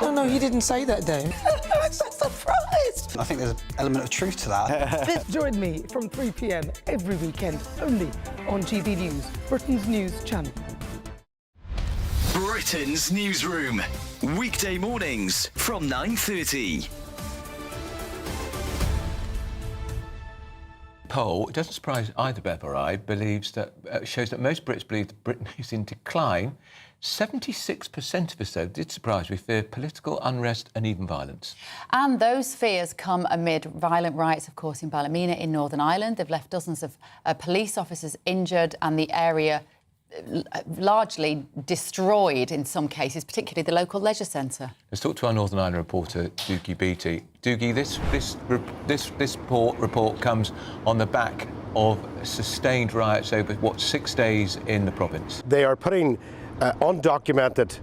No, he didn't say that, Dave.
I'm so surprised.
I think there's an element of truth to that.
Join me from 3 p.m. every weekend, only on GB News, Britain's news channel.
Britain's Newsroom, weekday mornings from 9:30.
Poll, it doesn't surprise either Bev or I, shows that most Brits believe that Britain is in decline. 76% of us, though, did surprise me, fear political unrest and even violence.
And those fears come amid violent riots, of course, in Ballymena in Northern Ireland. They've left dozens of police officers injured and the area largely destroyed in some cases, particularly the local leisure centre.
Let's talk to our Northern Ireland reporter, Doogie Beattie. Doogie, this report comes on the back of sustained riots over, 6 days in the province?
They are putting undocumented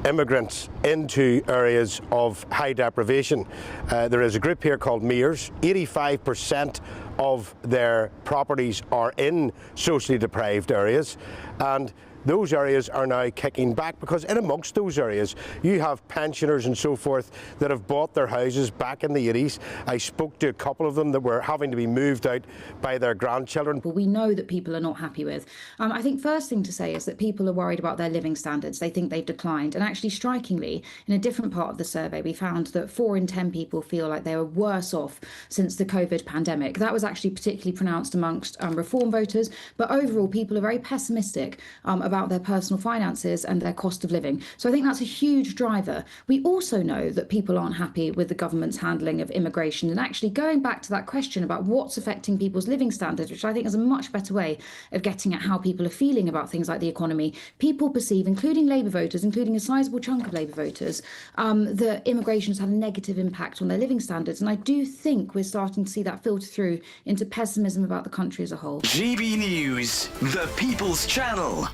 immigrants into areas of high deprivation. There is a group here called MERS. 85% of their properties are in socially deprived areas, and those areas are now kicking back because in amongst those areas you have pensioners and so forth that have bought their houses back in the 80s. I spoke to a couple of them that were having to be moved out by their grandchildren.
Well, we know that people are not happy with. I think first thing to say is that people are worried about their living standards. They think they've declined. And actually, strikingly, in a different part of the survey, we found that 4 in 10 people feel like they were worse off since the COVID pandemic. That was actually particularly pronounced amongst reform voters. But overall, people are very pessimistic about their personal finances and their cost of living. So I think that's a huge driver. We also know that people aren't happy with the government's handling of immigration. And actually, going back to that question about what's affecting people's living standards, which I think is a much better way of getting at how people are feeling about things like the economy, people perceive, including Labour voters, including a sizable chunk of Labour voters, that immigration has had a negative impact on their living standards. And I do think we're starting to see that filter through into pessimism about the country as a whole.
GB News, the People's Channel.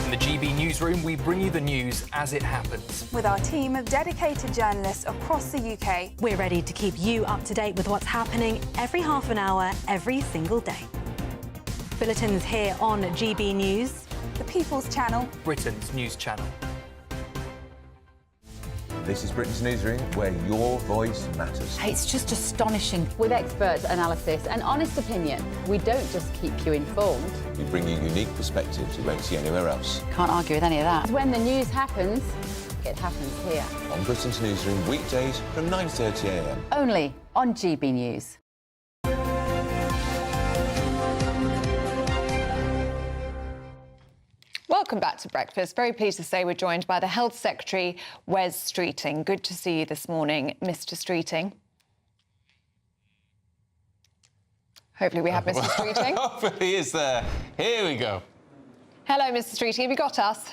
In the GB Newsroom, we bring you the news as it happens.
With our team of dedicated journalists across the UK, we're ready to keep you up to date with what's happening every half an hour, every single day. Bulletins here on GB News, the People's Channel,
Britain's news channel.
This is Britain's Newsroom, where your voice matters.
It's just astonishing. With expert analysis and honest opinion, we don't just keep you informed.
We bring you unique perspectives you won't see anywhere else.
Can't argue with any of that. When the news happens, it happens here.
On Britain's Newsroom, weekdays from 9:30 a.m.
Only on GB News.
Welcome back to Breakfast. Very pleased to say we're joined by the Health Secretary, Wes Streeting. Good to see you this morning, Mr. Streeting. Hopefully we have Mr. Streeting.
Hopefully he is there. Here we go.
Hello, Mr. Streeting. Have you got us?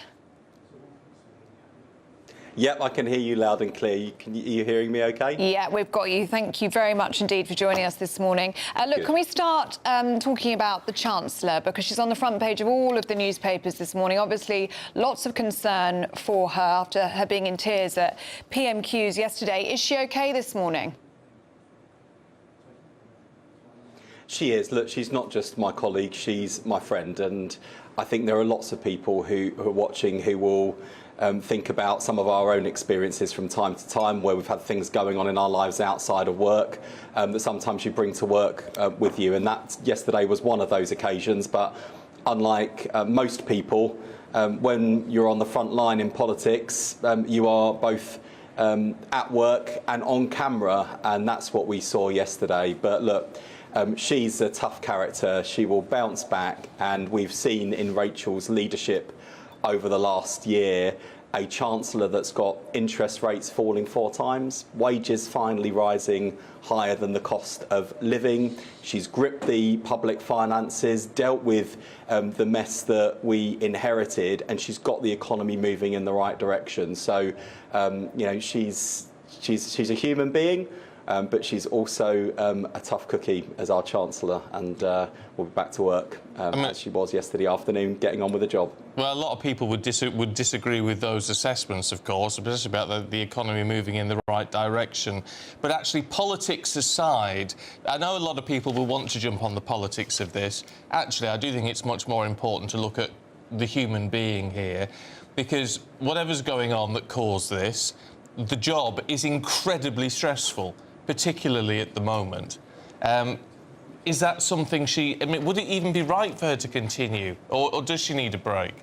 Yep, I can hear you loud and clear. Are you hearing me okay?
Yeah, we've got you. Thank you very much indeed for joining us this morning. Look,
Good.
Can we start talking about the Chancellor, because she's on the front page of all of the newspapers this morning. Obviously, lots of concern for her after her being in tears at PMQs yesterday. Is she okay this morning?
She is. Look, she's not just my colleague, she's my friend. And I think there are lots of people who are watching who will think about some of our own experiences from time to time where we've had things going on in our lives outside of work that sometimes you bring to work with you. And that yesterday was one of those occasions. But unlike most people, when you're on the front line in politics, you are both at work and on camera. And that's what we saw yesterday. But look, she's a tough character. She will bounce back. And we've seen in Rachel's leadership over the last year a Chancellor that's got interest rates falling 4 times, wages finally rising higher than the cost of living. She's gripped the public finances, dealt with the mess that we inherited, and she's got the economy moving in the right direction. So, you know, she's a human being. But she's also a tough cookie as our Chancellor, and we'll be back to work as she was yesterday afternoon, getting on with the job.
Well, a lot of people would disagree with those assessments, of course, especially about the economy moving in the right direction. But actually, politics aside, I know a lot of people will want to jump on the politics of this. Actually, I do think it's much more important to look at the human being here, because whatever's going on that caused this, the job is incredibly stressful, particularly at the moment. Is that something I mean, would it even be right for her to continue, or does she need a break?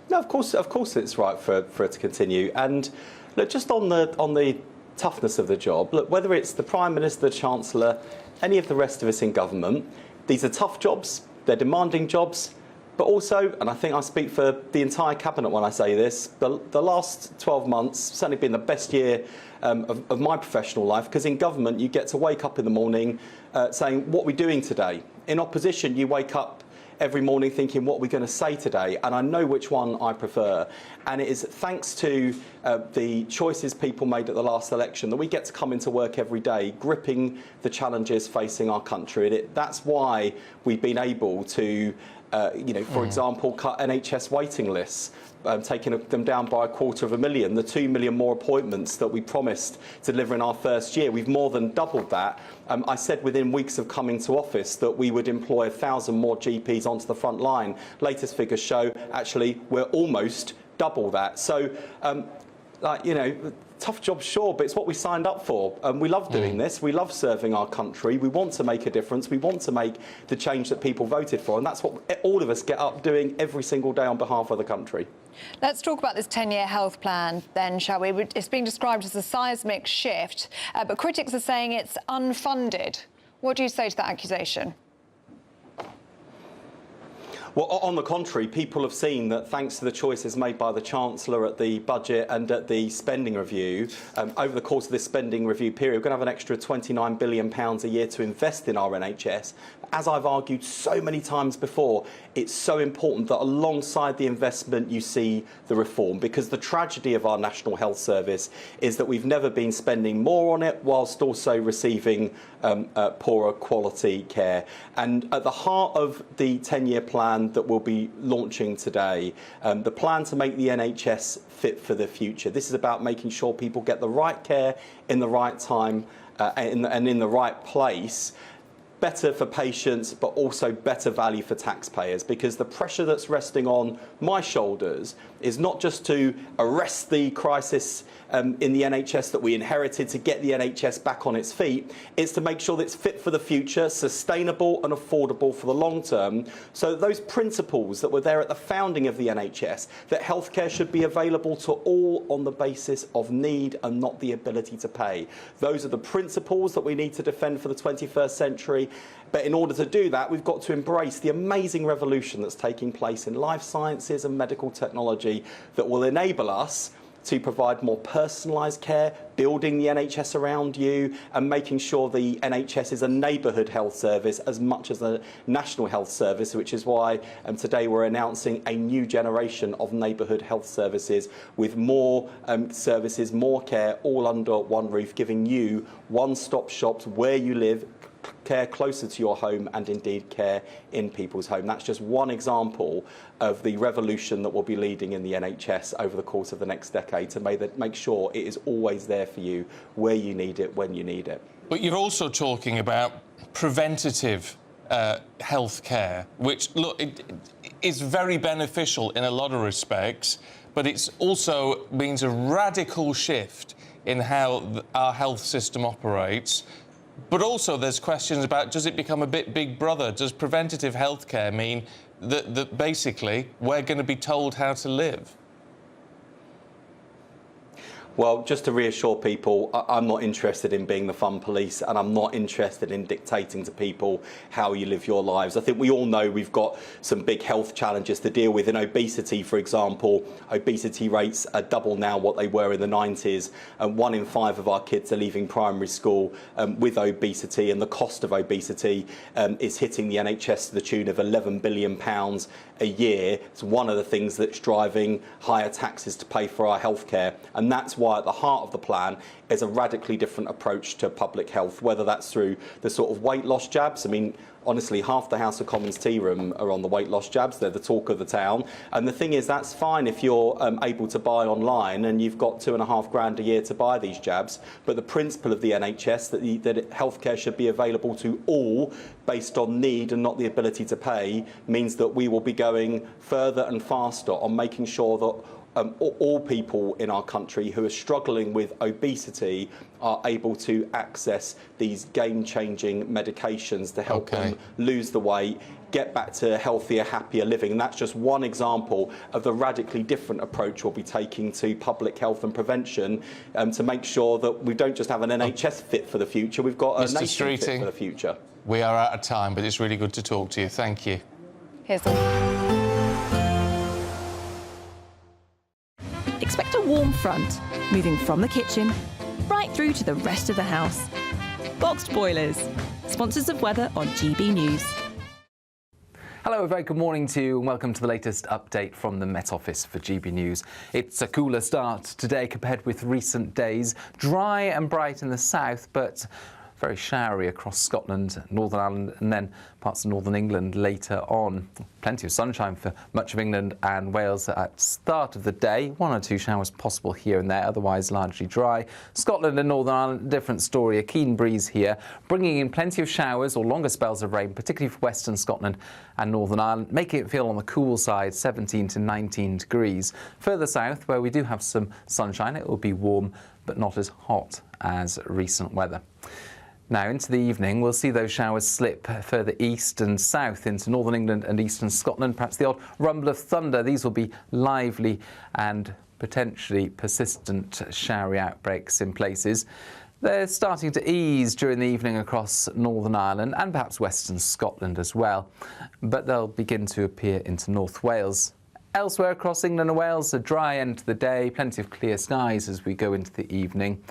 No, of course it's right for her to continue. And look, just on the toughness of the job, look, whether it's the Prime Minister, the Chancellor, any of the rest of us in government, these are tough jobs, they're demanding jobs. But also, and I think I speak for the entire Cabinet when I say this, the last 12 months certainly been the best year of my professional life, because in government you get to wake up in the morning saying, what are we doing today? In opposition, you wake up every morning thinking, what are we going to say today? And I know which one I prefer. And it is thanks to the choices people made at the last election, that we get to come into work every day, gripping the challenges facing our country. And that's why we've been able to, for example, cut NHS waiting lists, taking them down by 250,000, the 2 million more appointments that we promised to deliver in our first year. We've more than doubled that. I said within weeks of coming to office that we would employ 1,000 more GPs onto the front line. Latest figures show actually we're almost double that. So, tough job, sure, but it's what we signed up for. We love doing this. We love serving our country. We want to make a difference. We want to make the change that people voted for. And that's what all of us get up doing every single day on behalf of the country.
Let's talk about this 10-year health plan then, shall we? It's being described as a seismic shift, but critics are saying it's unfunded. What do you say to that accusation?
Well, on the contrary, people have seen that thanks to the choices made by the Chancellor at the budget and at the spending review, over the course of this spending review period, we're going to have an extra £29 billion a year to invest in our NHS. As I've argued so many times before, it's so important that alongside the investment you see the reform, because the tragedy of our National Health Service is that we've never been spending more on it whilst also receiving poorer quality care. And at the heart of the 10-year plan that we'll be launching today, the plan to make the NHS fit for the future. This is about making sure people get the right care in the right time and in the right place. Better for patients, but also better value for taxpayers, because the pressure that's resting on my shoulders is not just to arrest the crisis in the NHS that we inherited, to get the NHS back on its feet. It's to make sure that it's fit for the future, sustainable and affordable for the long term. So those principles that were there at the founding of the NHS, that healthcare should be available to all on the basis of need and not the ability to pay. Those are the principles that we need to defend for the 21st century. But in order to do that, we've got to embrace the amazing revolution that's taking place in life sciences and medical technology that will enable us to provide more personalised care, building the NHS around you, and making sure the NHS is a neighbourhood health service as much as a national health service, which is why today we're announcing a new generation of neighbourhood health services with more services, more care, all under one roof, giving you one-stop shops where you live, care closer to your home, and indeed care in people's home. That's just one example of the revolution that we'll be leading in the NHS over the course of the next decade to make sure it is always there for you, where you need it, when you need it.
But you're also talking about preventative health care, which, look, it is very beneficial in a lot of respects, but it also means a radical shift in how our health system operates. But also there's questions about, does it become a bit Big Brother? Does preventative healthcare mean that basically we're going to be told how to live?
Well, just to reassure people, I'm not interested in being the fun police, and I'm not interested in dictating to people how you live your lives. I think we all know we've got some big health challenges to deal with. In obesity, for example, obesity rates are double now what they were in the 90s, and 1 in 5 of our kids are leaving primary school with obesity, and the cost of obesity is hitting the NHS to the tune of £11 billion a year. It's one of the things that's driving higher taxes to pay for our healthcare, and that's why at the heart of the plan is a radically different approach to public health, whether that's through the sort of weight loss jabs. I mean, honestly, half the House of Commons tea room are on the weight loss jabs. They're the talk of the town. And the thing is, that's fine if you're able to buy online and you've got £2,500 a year to buy these jabs. But the principle of the NHS, that healthcare should be available to all based on need and not the ability to pay, means that we will be going further and faster on making sure that all people in our country who are struggling with obesity are able to access these game-changing medications to help them lose the weight, get back to healthier, happier living. And that's just one example of the radically different approach we'll be taking to public health and prevention to make sure that we don't just have an NHS fit for the future, we've got a nation fit for the future.
We are out of time, but it's really good to talk to you. Thank you.
Here's the...
Expect a warm front, moving from the kitchen right through to the rest of the house. Boxed Boilers, sponsors of weather on GB News.
Hello, a very good morning to you and welcome to the latest update from the Met Office for GB News. It's a cooler start today compared with recent days. Dry and bright in the south, but very showery across Scotland, Northern Ireland and then parts of Northern England later on. Plenty of sunshine for much of England and Wales at the start of the day. 1 or 2 showers possible here and there, otherwise largely dry. Scotland and Northern Ireland, different story. A keen breeze here, bringing in plenty of showers or longer spells of rain, particularly for Western Scotland and Northern Ireland, making it feel on the cool side, 17 to 19 degrees. Further south, where we do have some sunshine, it will be warm, but not as hot as recent weather. Now, into the evening, we'll see those showers slip further east and south into northern England and eastern Scotland. Perhaps the odd rumble of thunder. These will be lively and potentially persistent showery outbreaks in places. They're starting to ease during the evening across Northern Ireland and perhaps western Scotland as well, but they'll begin to appear into North Wales. Elsewhere across England and Wales, a dry end to the day, plenty of clear skies as we go into the evening,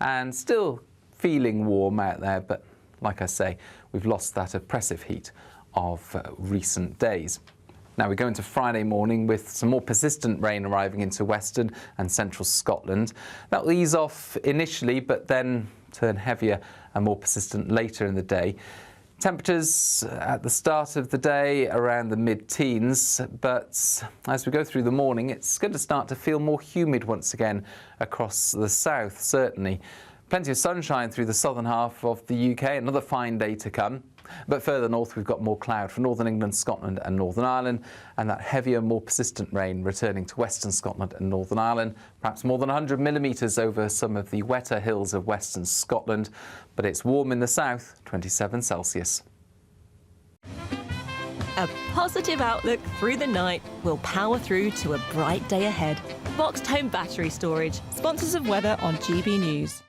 and still feeling warm out there, but like I say, we've lost that oppressive heat of recent days. Now we go into Friday morning with some more persistent rain arriving into western and central Scotland. That will ease off initially, but then turn heavier and more persistent later in the day. Temperatures at the start of the day around the mid-teens, but as we go through the morning, it's going to start to feel more humid once again across the south, certainly. Plenty of sunshine through the southern half of the UK, another fine day to come. But further north, we've got more cloud for northern England, Scotland and Northern Ireland, and that heavier, more persistent rain returning to western Scotland and Northern Ireland. Perhaps more than 100 millimetres over some of the wetter hills of western Scotland. But it's warm in the south, 27 Celsius.
A positive outlook through the night will power through to a bright day ahead. Boxed Home Battery Storage, sponsors of weather on GB News.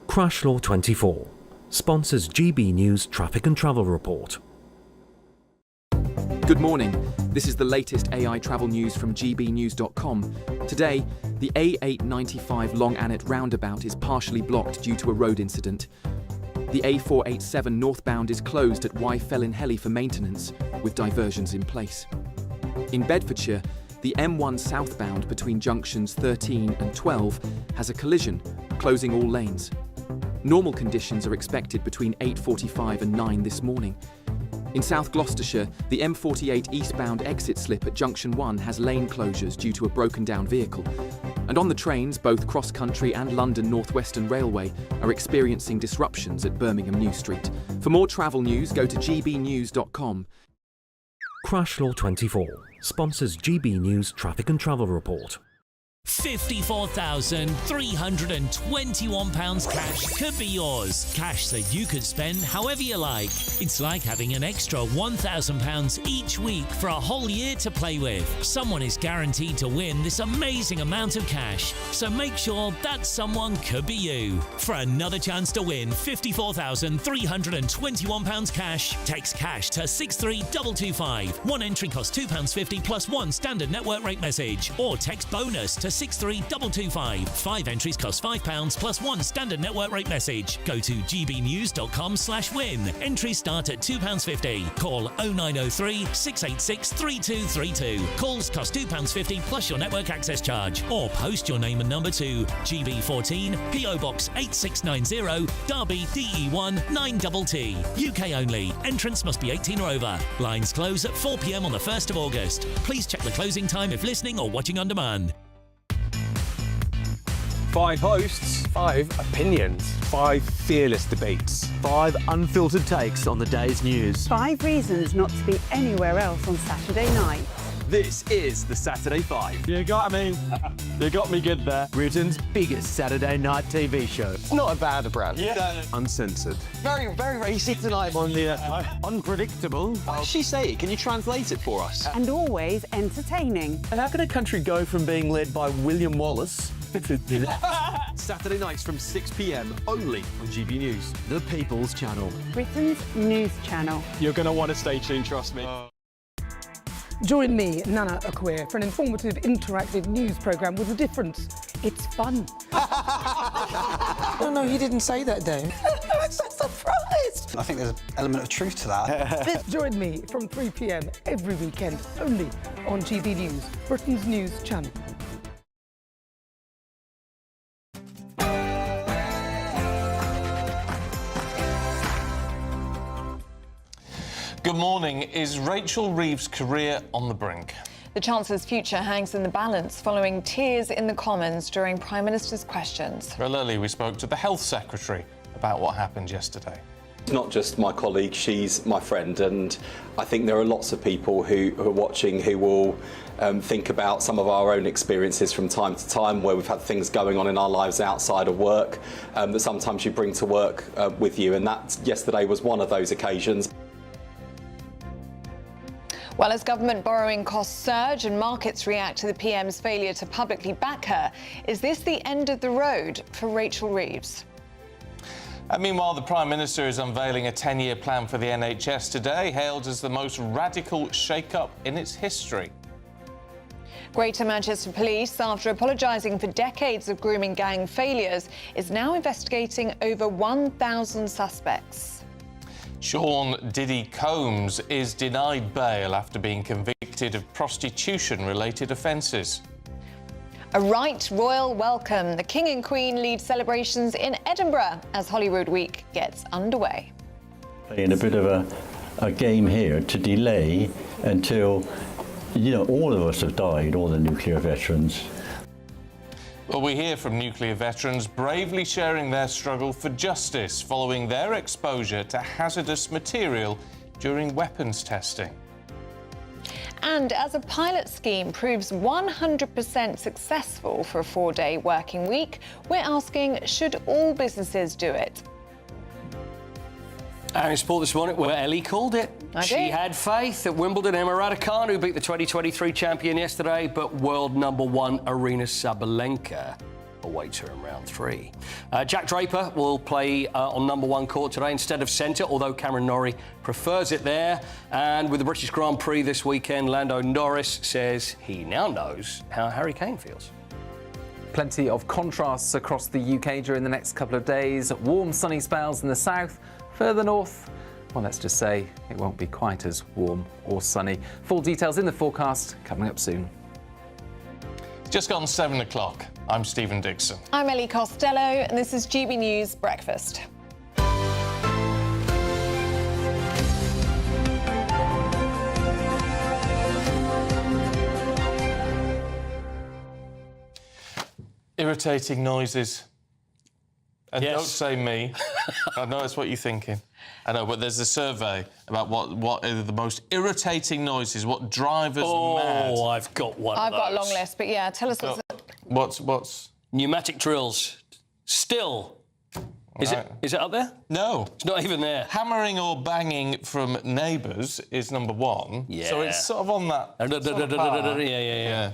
Crash Law 24 sponsors GB News Traffic and Travel Report.
Good morning. This is the latest AI travel news from gbnews.com. Today, the A895 Long Annet roundabout is partially blocked due to a road incident. The A487 northbound is closed at Ellie for maintenance, with diversions in place. In Bedfordshire, the M1 southbound between junctions 13 and 12 has a collision, closing all lanes. Normal conditions are expected between 8:45 and 9 this morning. In South Gloucestershire, the M48 eastbound exit slip at Junction 1 has lane closures due to a broken down vehicle. And on the trains, both Cross Country and London North Western Railway are experiencing disruptions at Birmingham New Street. For more travel news, go to gbnews.com.
Crash Law 24 sponsors GB News Traffic and Travel Report.
£54,321 cash could be yours. Cash that you could spend however you like. It's like having an extra £1,000 each week for a whole year to play with. Someone is guaranteed to win this amazing amount of cash, so make sure that someone could be you. For another chance to win £54,321 cash, text cash to 63225. One entry costs £2.50 plus one standard network rate message, or text bonus to 63225. 5 entries cost £5 plus one standard network rate message. Go to gbnews.com/win. Entries start at £2.50. Call 0903 686 3232. Calls cost £2.50 plus your network access charge. Or post your name and number to GB14 PO Box 8690 Derby DE1 9TT. UK only. Entrance must be 18 or over. Lines close at 4 p.m. on the 1st of August. Please check the closing time if listening or watching on demand.
5 hosts, 5 opinions, 5 fearless debates, 5 unfiltered takes on the day's news.
5 reasons not to be anywhere else on Saturday night.
This is the Saturday 5. You got me. You got me good there. Britain's biggest Saturday night TV show. It's not a bad brand. Yeah. Uncensored.
Very, very racy tonight.
On the unpredictable.
What did she say? Can you translate it for us?
And always entertaining.
And how can a country go from being led by William Wallace Saturday nights from 6 p.m. only on GB News, the People's Channel.
Britain's news channel.
You're going to want to stay tuned, trust me.
Join me, Nana Akwe, for an informative, interactive news programme with a difference. It's fun.
No, he didn't say that, Dave. I think there's an element of truth to that.
Join me from 3 p.m. every weekend, only on GB News, Britain's news channel.
Good morning. Is Rachel Reeves' career on the brink?
The Chancellor's future hangs in the balance following tears in the Commons during Prime Minister's questions.
Well, earlier we spoke to the Health Secretary about what happened yesterday.
She's not just my colleague, she's my friend, and I think there are lots of people who are watching who will think about some of our own experiences from time to time where we've had things going on in our lives outside of work that sometimes you bring to work with you, and that yesterday was one of those occasions.
Well, as government borrowing costs surge and markets react to the PM's failure to publicly back her, is this the end of the road for Rachel Reeves?
And meanwhile, the Prime Minister is unveiling a 10-year plan for the NHS today, hailed as the most radical shake-up in its history.
Greater Manchester Police, after apologising for decades of grooming gang failures, is now investigating over 1,000 suspects.
Sean Diddy Combs is denied bail after being convicted of prostitution-related offences.
A right royal welcome. The King and Queen lead celebrations in Edinburgh as Hollywood Week gets underway.
Playing a bit of a game here to delay until, all of us have died, all the nuclear veterans.
Well, we hear from nuclear veterans bravely sharing their struggle for justice following their exposure to hazardous material during weapons testing.
And as a pilot scheme proves 100% successful for a 4-day working week, we're asking, should all businesses do it?
And in sport this morning, well, Ellie called it. She had faith at Wimbledon. Emma Raducanu, who beat the 2023 champion yesterday, but world #1 Arina Sabalenka awaits her in round 3. Jack Draper will play on #1 court today instead of centre, although Cameron Norrie prefers it there. And with the British Grand Prix this weekend, Lando Norris says he now knows how Harry Kane feels.
Plenty of contrasts across the UK during the next couple of days. Warm, sunny spells in the south. Further north, well, let's just say it won't be quite as warm or sunny. Full details in the forecast coming up soon.
Just gone 7 o'clock. I'm Stephen Dixon.
I'm Ellie Costello, and this is GB News Breakfast.
Irritating noises. And
yes.
Don't say me. I know that's what you're thinking. I know, but there's a survey about what are the most irritating noises, what drive us mad.
Oh, I've got one
I've
of
got a
those.
long list, but yeah, tell us
What's...
Pneumatic drills. Still. Is it up there?
No.
It's not even there.
Hammering or banging from neighbours is #1.
Yeah.
So it's sort of on that...
Yeah.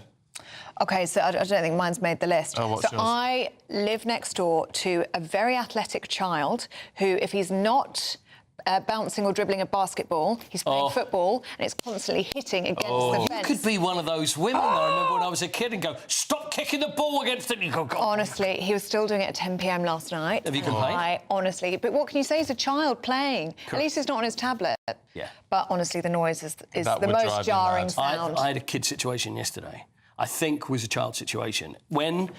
OK, so I don't think mine's made the list.
Oh, what's
so
yours?
I live next door to a very athletic child who, if he's not bouncing or dribbling a basketball, he's playing football and it's constantly hitting against the fence.
You could be one of those women, I remember when I was a kid, and go, stop kicking the ball against it. You go, God.
Honestly, he was still doing it at 10 p.m. last night.
Have you complained?
Honestly, but what can you say? He's a child playing.
Correct.
At least he's not on his tablet.
Yeah.
But honestly, the noise is
That
the
would drive
most
me
jarring
mad.
sound.
I had a kid situation yesterday. I think was a child situation. When,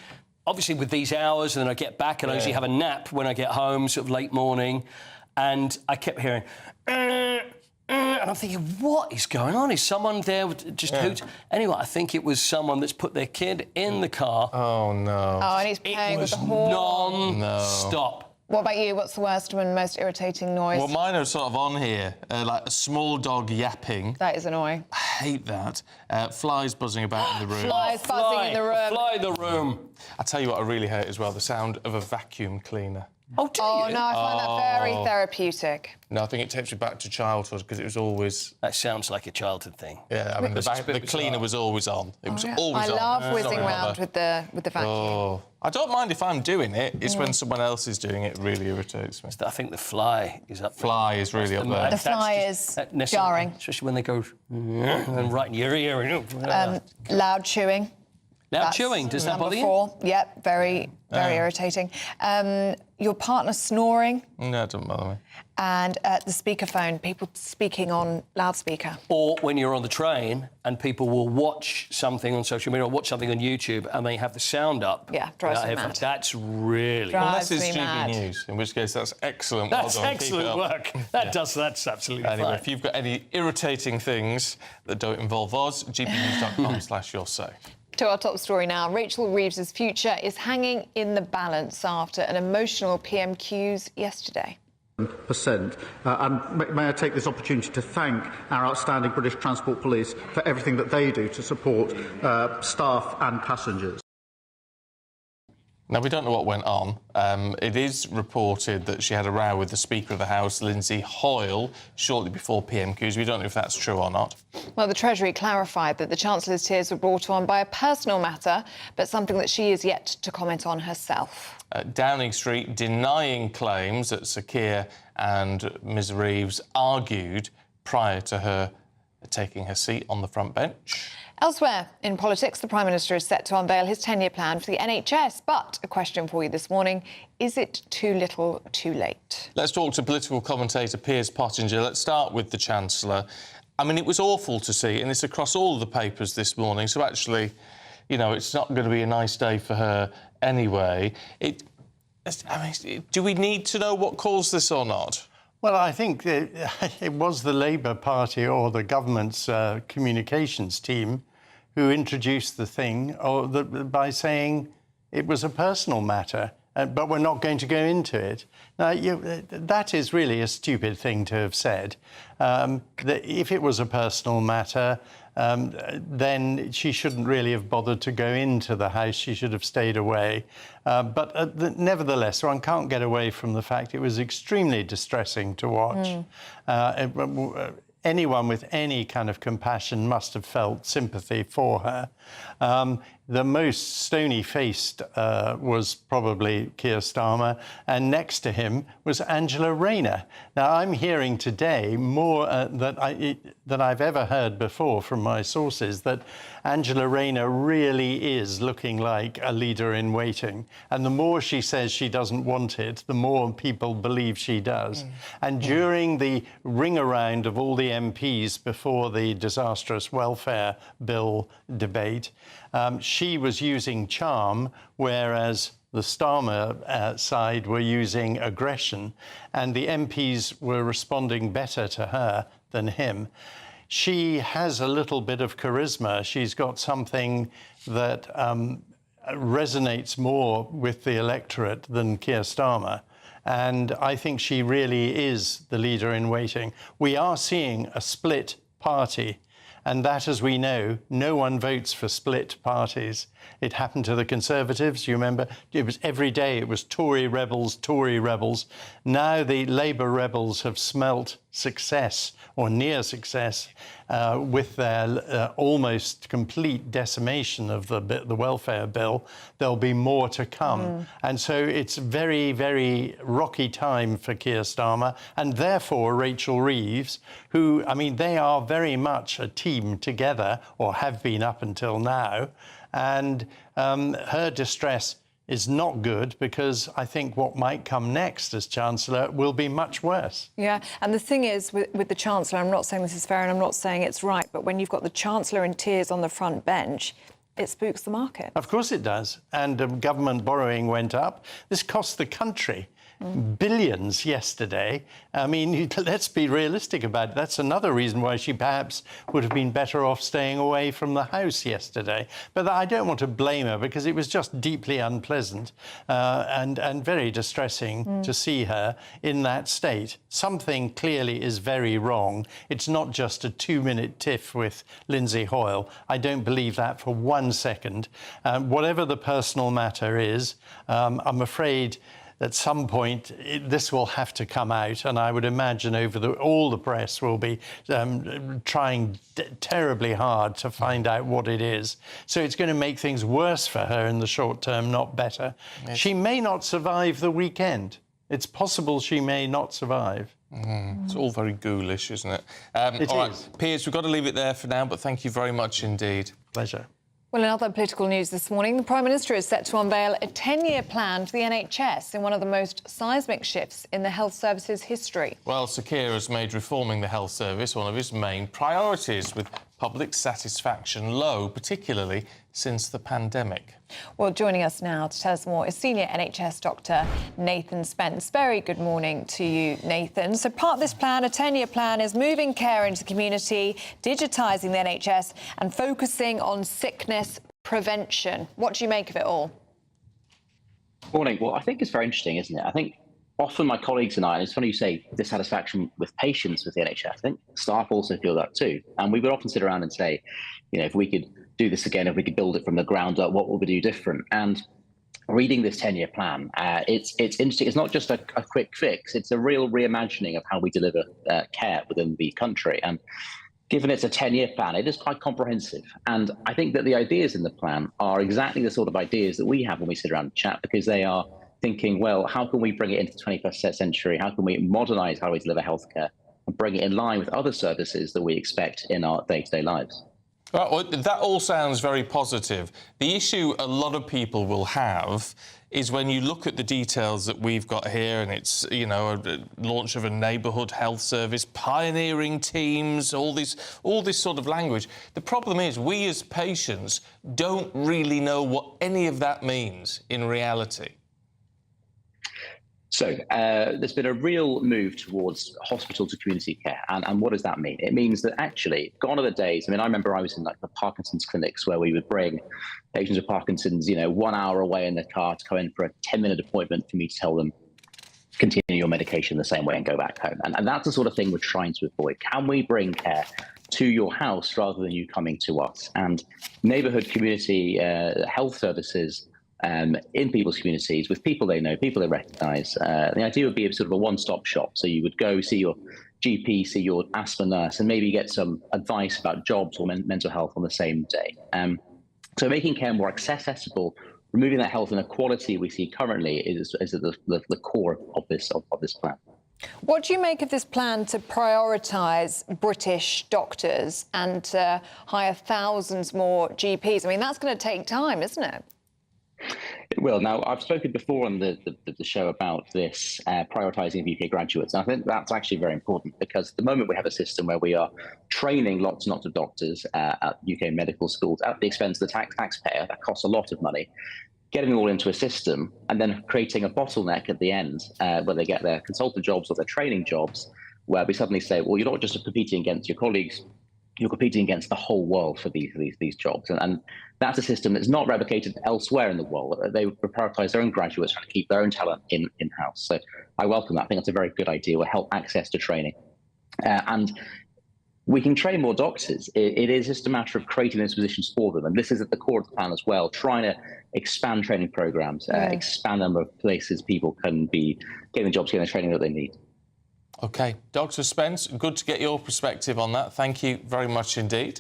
obviously with these hours, and then I get back and I usually have a nap when I get home, sort of late morning, and I kept hearing, and I'm thinking, what is going on? Is someone there with just hoot? Anyway, I think it was someone that's put their kid in the car.
Oh, no.
Oh, and he's playing
It
with
was
the horn.
non-stop.
What about you? What's the worst and most irritating noise?
Well, mine are sort of on here, like a small dog yapping.
That is annoying.
I hate that. Flies buzzing about in the room.
Flies buzzing in the room.
Fly in the room.
I tell you what I really hate as well, the sound of a vacuum cleaner.
Oh, do
Oh,
you?
no, I find that very therapeutic.
No, I think it takes me back to childhood because it was always...
That sounds like a childhood thing.
Yeah, I mean, the cleaner was always on. It was always
I
on.
love whizzing round with the vacuum.
Oh, I don't mind if I'm doing it. It's when someone else is doing it really irritates me.
I think the fly is up there.
Fly is really up there.
The fly is jarring.
Especially when they go and right in your ear.
Loud chewing.
Now, chewing, does that bother you?
Number 4, yep, very irritating. Your partner snoring.
No, it doesn't bother me.
And the speakerphone, people speaking on loudspeaker.
Or when you're on the train and people will watch something on social media or watch something on YouTube and they have the sound up.
Yeah, drives me mad.
That's really...
Drives
Unless it's
me
GB
mad.
News, in which case that's excellent.
That's
Well done.
excellent
Keep it up.
work. That's absolutely
Anyway,
fine.
if you've got any irritating things that don't involve us, gbnews.com/your say.
To our top story now, Rachel Reeves' future is hanging in the balance after an emotional PMQs yesterday.
And may I take this opportunity to thank our outstanding British Transport Police for everything that they do to support staff and passengers.
Now, we don't know what went on. It is reported that she had a row with the Speaker of the House, Lindsay Hoyle, shortly before PMQs. We don't know if that's true or not.
Well, the Treasury clarified that the Chancellor's tears were brought on by a personal matter, but something that she is yet to comment on herself.
Downing Street denying claims that Sir Keir and Ms Reeves argued prior to her taking her seat on the front bench.
Elsewhere in politics, the Prime Minister is set to unveil his 10-year plan for the NHS. But a question for you this morning, is it too little, too late?
Let's talk to political commentator Piers Pottinger. Let's start with the Chancellor. I mean, it was awful to see, and it's across all of the papers this morning, so actually, you know, it's not going to be a nice day for her anyway. Do we need to know what caused this or not?
Well, I think it was the Labour Party or the government's communications team who introduced the thing by saying it was a personal matter, but we're not going to go into it. Now, that is really a stupid thing to have said. That if it was a personal matter, then she shouldn't really have bothered to go into the House. She should have stayed away. But nevertheless, one can't get away from the fact it was extremely distressing to watch. Anyone with any kind of compassion must have felt sympathy for her. The most stony-faced was probably Keir Starmer, and next to him was Angela Rayner. Now, I'm hearing today more than I've ever heard before from my sources, that Angela Rayner really is looking like a leader in waiting. And the more she says she doesn't want it, the more people believe she does. And during the ring-around of all the MPs before the disastrous welfare bill debate, she was using charm, whereas the Starmer side were using aggression, and the MPs were responding better to her than him. She has a little bit of charisma. She's got something that resonates more with the electorate than Keir Starmer. And I think she really is the leader in waiting. We are seeing a split party. And that, as we know, no one votes for split parties. It happened to the Conservatives. You remember, it was every day it was Tory rebels, Tory rebels. Now the Labour rebels have smelt success, or near success, with their almost complete decimation of the welfare bill. There'll be more to come. And so it's very, very rocky time for Keir Starmer, and therefore Rachel Reeves, who, I mean, they are very much a team together, or have been up until now, and her distress is not good, because I think what might come next as Chancellor will be much worse.
Yeah, and the thing is, with the Chancellor, I'm not saying this is fair and I'm not saying it's right, but when you've got the Chancellor in tears on the front bench, it spooks the market.
Of course it does. And government borrowing went up. This cost the country billions yesterday. I mean, let's be realistic about it. That's another reason why she perhaps would have been better off staying away from the House yesterday. But I don't want to blame her, because it was just deeply unpleasant and very distressing to see her in that state. Something clearly is very wrong. It's not just a 2-minute tiff with Lindsay Hoyle. I don't believe that for 1 second. Whatever the personal matter is, I'm afraid at some point this will have to come out, and I would imagine all the press will be trying terribly hard to find out what it is. So it's going to make things worse for her in the short term, not better. Yes. She may not survive the weekend. It's possible she may not survive.
It's all very ghoulish, isn't it?
It
all
is.
Right, Piers, we've got to leave it there for now, but thank you very much indeed.
Pleasure.
Well, in other political news this morning, the Prime Minister is set to unveil a 10-year plan for the NHS in one of the most seismic shifts in the health service's history.
Well, Sir Keir has made reforming the health service one of his main priorities, with public satisfaction low, particularly since the pandemic.
Well, joining us now to tell us more is senior NHS doctor Nathan Spence. Very good morning to you, Nathan. So part of this plan, a 10-year plan, is moving care into the community, digitising the NHS and focusing on sickness prevention. What do you make of it all?
Morning. Well, I think it's very interesting, isn't it? I think often my colleagues and I, and it's funny you say dissatisfaction with patients with the NHS, I think staff also feel that too. And we would often sit around and say, you know, if we could do this again, if we could build it from the ground up, what would we do different? And reading this 10-year plan, it's interesting. It's not just a quick fix. It's a real reimagining of how we deliver care within the country. And given it's a 10-year plan, it is quite comprehensive. And I think that the ideas in the plan are exactly the sort of ideas that we have when we sit around and chat, because they are thinking, well, how can we bring it into the 21st century? How can we modernise how we deliver healthcare and bring it in line with other services that we expect in our day-to-day lives?
Right, well, that all sounds very positive. The issue a lot of people will have is when you look at the details that we've got here, and it's, you know, a launch of a neighbourhood health service, pioneering teams, all this sort of language. The problem is we as patients don't really know what any of that means in reality.
So there's been a real move towards hospital to community care. And what does that mean? It means that actually, gone are the days. I mean, I remember I was in like the Parkinson's clinics where we would bring patients with Parkinson's, you know, 1 hour away in their car to come in for a 10-minute appointment for me to tell them, continue your medication the same way and go back home. And that's the sort of thing we're trying to avoid. Can we bring care to your house rather than you coming to us? And neighbourhood community health services in people's communities, with people they know, people they recognise. The idea would be a sort of a one-stop shop. So you would go see your GP, see your asthma nurse, and maybe get some advice about jobs or mental health on the same day. So making care more accessible, removing that health inequality we see currently is at the core of this plan.
What do you make of this plan to prioritise British doctors and to hire thousands more GPs? I mean, that's going to take time, isn't it?
It will. Now, I've spoken before on the show about this prioritising of UK graduates. And I think that's actually very important, because at the moment we have a system where we are training lots and lots of doctors at UK medical schools at the expense of the taxpayer. That costs a lot of money. Getting them all into a system and then creating a bottleneck at the end where they get their consultant jobs or their training jobs, where we suddenly say, well, you're not just competing against your colleagues, you're competing against the whole world for these jobs. And that's a system that's not replicated elsewhere in the world. They would prioritise their own graduates, trying to keep their own talent in-house. So I welcome that. I think that's a very good idea. Will help access to training. And we can train more doctors. It is just a matter of creating those positions for them. And this is at the core of the plan as well, trying to expand training programmes, expand the number of places people can be getting the jobs, getting the training that they need.
OK. Dr Spence, good to get your perspective on that. Thank you very much indeed.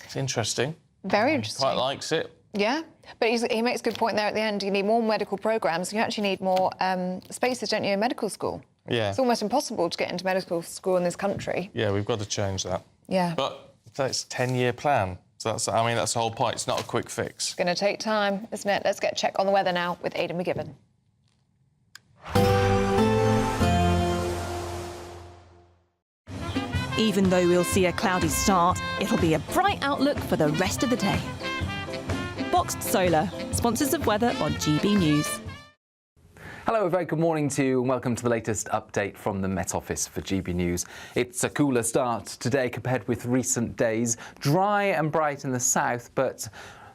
It's interesting.
Very interesting.
Quite likes it.
Yeah, but he makes a good point there at the end. You need more medical programmes. You actually need more spaces, don't you, in medical school?
Yeah.
It's almost impossible to get into medical school in this country.
Yeah, we've got to change that.
Yeah.
But that's a 10-year plan. So that's the whole point. It's not a quick fix.
It's going to take time, isn't it? Let's get a check on the weather now with Aidan McGibbon.
Even though we'll see a cloudy start, it'll be a bright outlook for the rest of the day. Boxed Solar, sponsors of weather on GB News.
Hello, a very good morning to you and welcome to the latest update from the Met Office for GB News. It's a cooler start today compared with recent days. Dry and bright in the south, but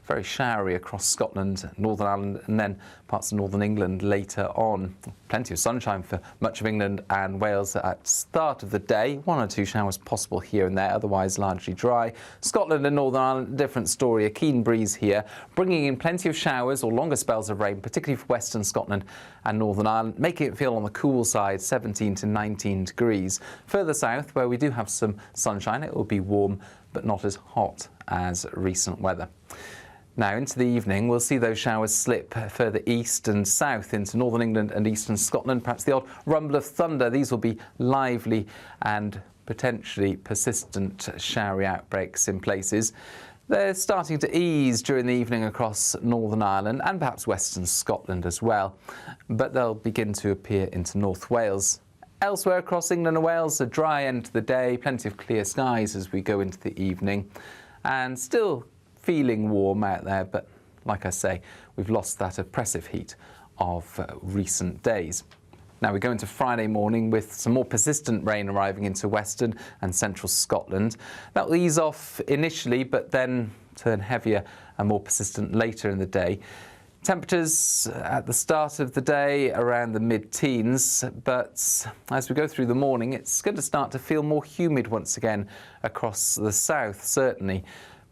very showery across Scotland, Northern Ireland and then parts of northern England later on. Plenty of sunshine for much of England and Wales at the start of the day. 1 or 2 showers possible here and there, otherwise largely dry. Scotland and Northern Ireland, different story. A keen breeze here, bringing in plenty of showers or longer spells of rain, particularly for Western Scotland and Northern Ireland, making it feel on the cool side, 17 to 19 degrees. Further south, where we do have some sunshine, it will be warm but not as hot as recent weather. Now, into the evening, we'll see those showers slip further east and south into northern England and eastern Scotland. Perhaps the odd rumble of thunder. These will be lively and potentially persistent showery outbreaks in places. They're starting to ease during the evening across Northern Ireland and perhaps Western Scotland as well, but they'll begin to appear into North Wales. Elsewhere across England and Wales, a dry end to the day, plenty of clear skies as we go into the evening, and still feeling warm out there, but like I say, we've lost that oppressive heat of recent days. Now we go into Friday morning with some more persistent rain arriving into western and central Scotland. That will ease off initially, but then turn heavier and more persistent later in the day. Temperatures at the start of the day around the mid-teens, but as we go through the morning, it's going to start to feel more humid once again across the south, certainly.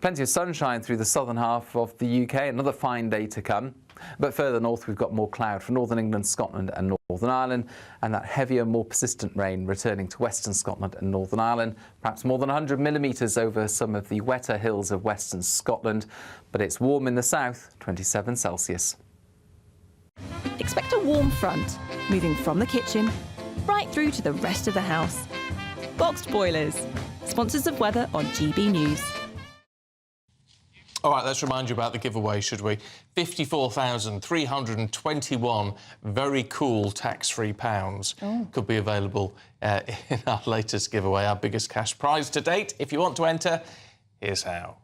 Plenty of sunshine through the southern half of the UK, another fine day to come. But further north, we've got more cloud for northern England, Scotland and Northern Ireland, and that heavier, more persistent rain returning to western Scotland and Northern Ireland. Perhaps more than 100 millimetres over some of the wetter hills of western Scotland, but it's warm in the south, 27 Celsius.
Expect a warm front, moving from the kitchen right through to the rest of the house. Boxed boilers, sponsors of weather on GB News.
All right, let's remind you about the giveaway, should we? 54,321 very cool tax-free pounds could be available in our latest giveaway, our biggest cash prize to date. If you want to enter, here's how.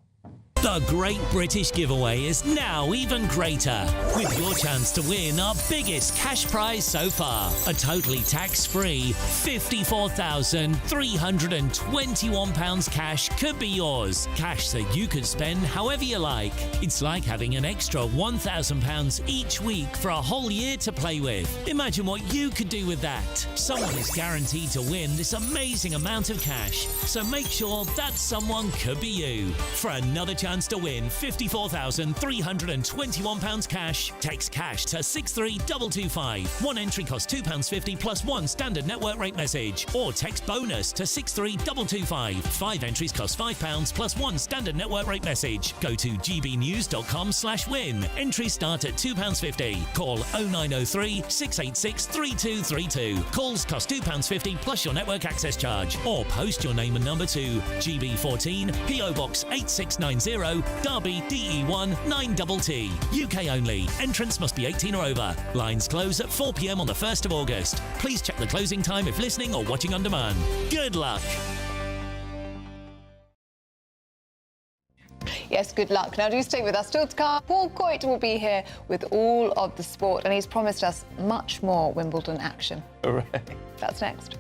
The Great British Giveaway is now even greater, with your chance to win our biggest cash prize so far. A totally tax-free £54,321 cash could be yours. Cash that you could spend however you like. It's like having an extra £1,000 each week for a whole year to play with. Imagine what you could do with that. Someone is guaranteed to win this amazing amount of cash, so make sure that someone could be you. For another chance to win £54,321 cash, text cash to 63225. One entry costs £2.50 plus one standard network rate message, or text bonus to 63225. 5 entries cost £5 plus one standard network rate message. Go to gbnews.com/win. Entries start at £2.50. Call 0903 686 3232. Calls cost £2.50 plus your network access charge, or post your name and number to GB14 PO Box 8690 Derby DE1 9TT. UK only. Entrance must be 18 or over. Lines close at 4 p.m. on the 1st of August. Please check the closing time if listening or watching on demand. Good luck.
Yes, good luck. Now do stay with us still to come. Paul Coit will be here with all of the sport, and he's promised us much more Wimbledon action.
Hooray.
That's next.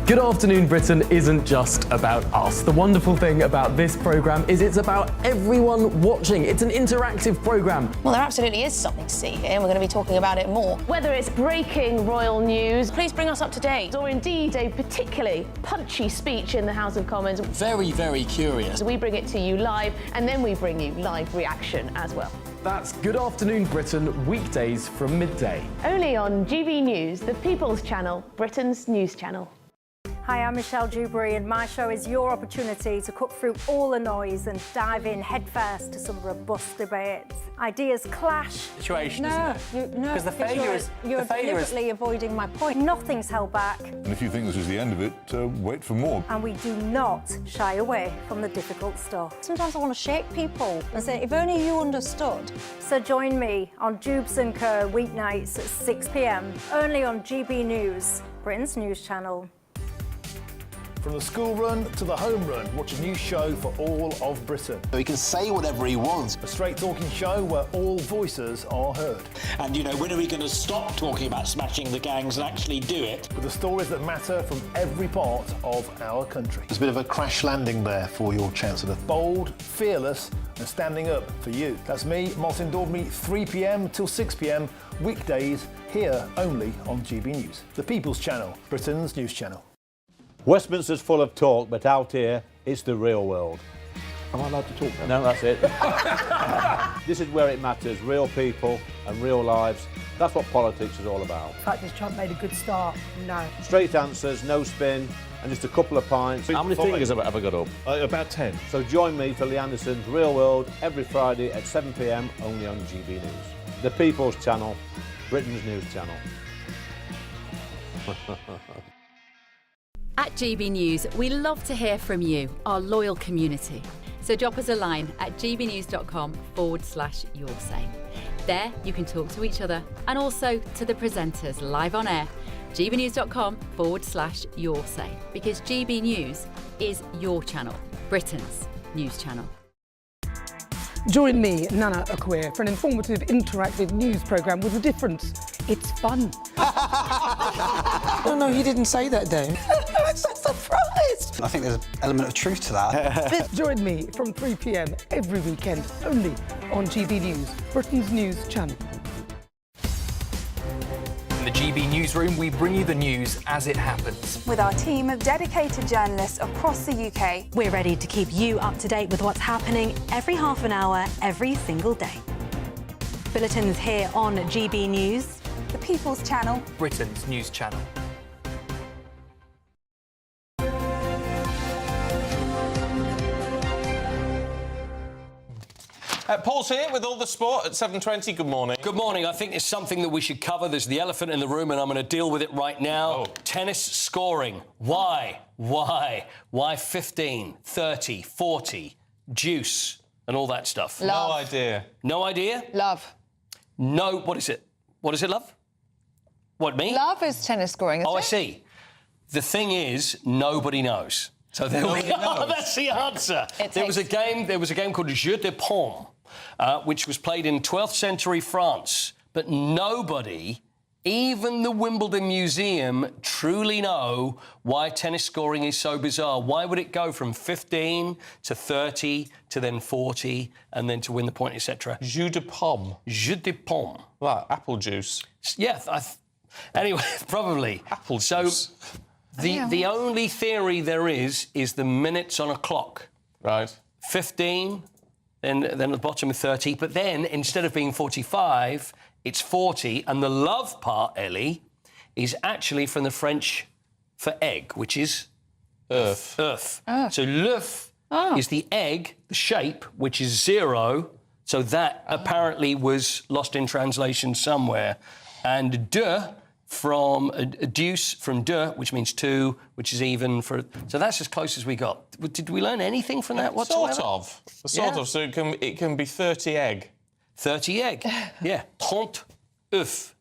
Good Afternoon Britain isn't just about us. The wonderful thing about this programme is it's about everyone watching. It's an interactive programme.
Well, there absolutely is something to see here, and we're going to be talking about it more. Whether it's breaking royal news, please bring us up to date, or indeed a particularly punchy speech in the House of Commons.
Very, very curious.
We bring it to you live, and then we bring you live reaction as well.
That's Good Afternoon Britain, weekdays from midday.
Only on GB News, the People's Channel, Britain's news channel.
Hi, I'm Michelle Dewberry, and my show is your opportunity to cut through all the noise and dive in headfirst to some robust debates. Ideas clash.
Situation,
no,
isn't it?
No,
because the failure is
you're deliberately avoiding my point. Nothing's held back.
And if you think this is the end of it, wait for more.
And we do not shy away from the difficult stuff. Sometimes I want to shake people and say, if only you understood. So join me on Jubes & Co weeknights at 6 p.m, only on GB News, Britain's news channel.
From the school run to the home run, watch a new show for all of Britain.
He can say whatever he wants.
A straight talking show where all voices are heard.
And, you know, when are we going to stop talking about smashing the gangs and actually do it?
With the stories that matter from every part of our country.
There's a bit of a crash landing there for your Chancellor.
Bold, fearless and standing up for you. That's me, Martin Daubney, 3 p.m. till 6 p.m, weekdays, here only on GB News. The People's Channel, Britain's news channel.
Westminster's full of talk, but out here, it's the real world.
Am I allowed to talk now?
No, that's it. This is where it matters, real people and real lives. That's what politics is all about.
The fact is Trump made a good start, no.
Straight answers, no spin, and just a couple of pints. How many fingers have I got up?
About 10.
So join me for Lee Anderson's Real World every Friday at 7 p.m, only on GB News. The People's Channel, Britain's news channel.
At GB News, we love to hear from you, our loyal community. So drop us a line at gbnews.com/yoursay. There you can talk to each other and also to the presenters live on air. gbnews.com/yoursay, because GB News is your channel, Britain's news channel.
Join me, Nana Akweer, for an informative, interactive news programme with a difference. It's fun.
No, he didn't say that, Dave.
I'm so surprised.
I think there's an element of truth to that.
Join me from 3 p.m. every weekend, only on GB News, Britain's news channel.
In the GB Newsroom, we bring you the news as it happens.
With our team of dedicated journalists across the UK, we're ready to keep you up to date with what's happening every half an hour, every single day. Bulletins here on GB News, the People's Channel,
Britain's news channel.
Paul's here with all the sport at 7:20. Good morning.
Good morning. I think there's something that we should cover. There's the elephant in the room, and I'm going to deal with it right now. Tennis scoring. Why? Why 15, 30, 40, deuce, and all that stuff?
Love.
No idea.
No idea?
Love.
No. What is it? What is it, love? What, me?
Love is tennis scoring, isn't
Oh, I
it?
see. The thing is, nobody knows. So there we go. That's the answer. There was a game called Jeu de Paume, which was played in 12th century France, but nobody, even the Wimbledon Museum, truly know why tennis scoring is so bizarre. Why would it go from 15 to 30 to then 40 and then to win the point, etc.?
Jeu de Paume.
Jeu de Paume.
Like apple juice.
Yeah. Anyway, probably.
Apple juice.
So the only theory there is the minutes on a clock.
Right.
15, then at the bottom of 30, but then instead of being 45, it's 40, and the love part, Ellie, is actually from the French for egg, which is
earth.
So l'œuf is the egg, the shape, which is 0, so that apparently was lost in translation somewhere, and de from a deuce from deux, which means 2, which is even for. So that's as close as we got. Did we learn anything from that whatsoever?
Sort of. So it can be 30 egg.
30 egg. Yeah. 30 œufs.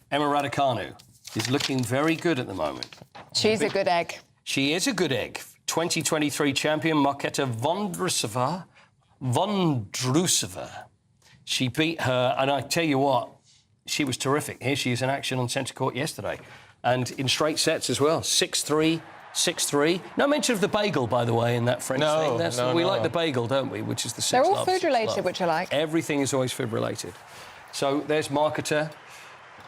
Emma Raducanu is looking very good at the moment.
She's a good egg.
She is a good egg. 2023 champion Marketa Vondrousova. She beat her, and I tell you what, she was terrific. Here she is in action on centre court yesterday. And in straight sets as well. 6-3, 6-3. No mention of the bagel, by the way, in that French thing. We like the bagel, don't we? Which is the 6
They're all
loves,
food-related,
love.
which I like.
Everything is always food-related. So there's Marketa.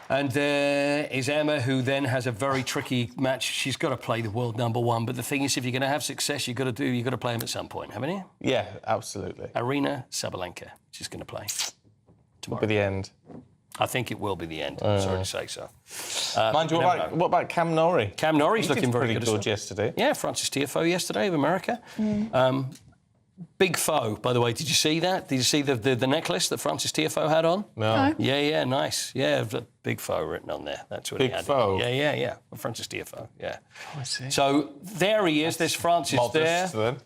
And there is Emma, who then has a very tricky match. She's got to play the world #1. But the thing is, if you're going to have success, you've got to play him at some point, haven't you?
Yeah, absolutely.
Arina Sabalenka. She's going to play tomorrow.
Will be the end.
I think it will be the end. I'm sorry to say so.
Mind you, what about Cam Norrie?
Cam Norrie's looking very
good
well.
yesterday.
Yeah, Francis Tiafoe yesterday of America. Big foe, by the way. Did you see that? Did you see the necklace that Francis Tiafoe had on?
No.
Yeah, nice. Yeah, big foe written on there. That's what he had.
Big foe?
Yeah. Francis Tiafoe, yeah.
I see.
So there he is. There's Francis
Modest,
there.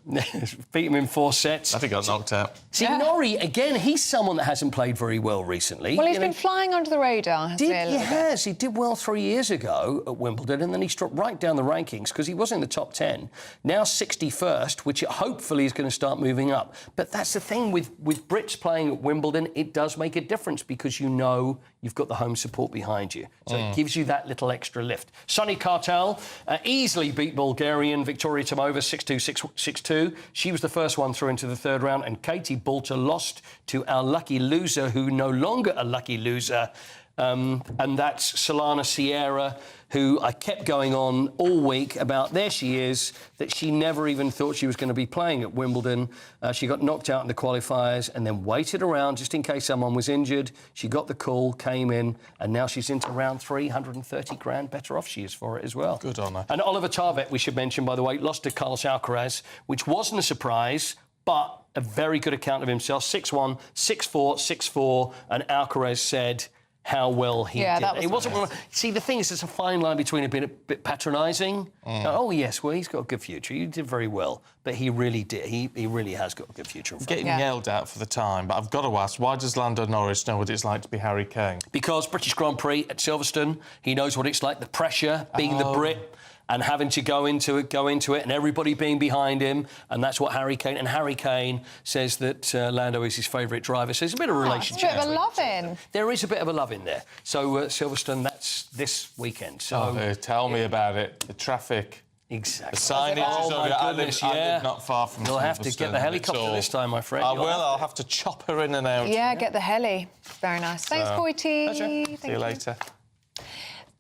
Beat him in 4 sets.
I think I got knocked out.
See, Norrie, again, he's someone that hasn't played very well recently.
Well, he's been flying under the radar, hasn't he?
He has. He did well 3 years ago at Wimbledon, and then he dropped right down the rankings because he wasn't in the top 10. Now 61st, which hopefully is going to start moving up. But that's the thing with Brits playing at Wimbledon, it does make a difference because you know you've got the home support behind you. So it gives you that little extra lift. Sonny Cartel easily beat Bulgarian Victoria Tomova 6-2, 6-2. She was the first one through into the third round, and Katie Boulter lost to our lucky loser, who no longer a lucky loser, and that's Solana Sierra, who I kept going on all week about, there she is, that she never even thought she was going to be playing at Wimbledon. She got knocked out in the qualifiers and then waited around just in case someone was injured. She got the call, came in, and now she's into round 3, 130 grand. Better off she is for it as well.
Good on her.
And Oliver Tarvet, we should mention, by the way, lost to Carlos Alcaraz, which wasn't a surprise, but a very good account of himself. 6-1, 6-4, 6-4, and Alcaraz said, how well he
Yeah,
did.
that was
It wasn't.
nice.
See, the thing is, there's a fine line between being a bit patronising. Oh yes, well he's got a good future. You did very well, but he really did. He really has got a good future. In front
Getting
of him.
yelled at for the time, but I've got to ask, why does Lando Norris know what it's like to be Harry Kane?
Because British Grand Prix at Silverstone, he knows what it's like, the pressure, being the Brit, and having to go into it, and everybody being behind him, and that's what Harry Kane. And Harry Kane says that Lando is his favourite driver. So there's a bit of a relationship.
It's a bit of a love-in.
There is a bit of a love in there. So Silverstone, that's this weekend. So
tell me about it. The traffic.
Exactly.
The signage.
Oh,
is
my
over.
goodness,
I
yeah.
live not far from
You'll have to get the
Silverstone,
helicopter
it's all-
this time, my friend.
I
You'll
will.
have
I'll have to chop her in and out.
Yeah, get the heli. Very nice. Thanks,
So,
Coity.
pleasure.
Thank
See you later.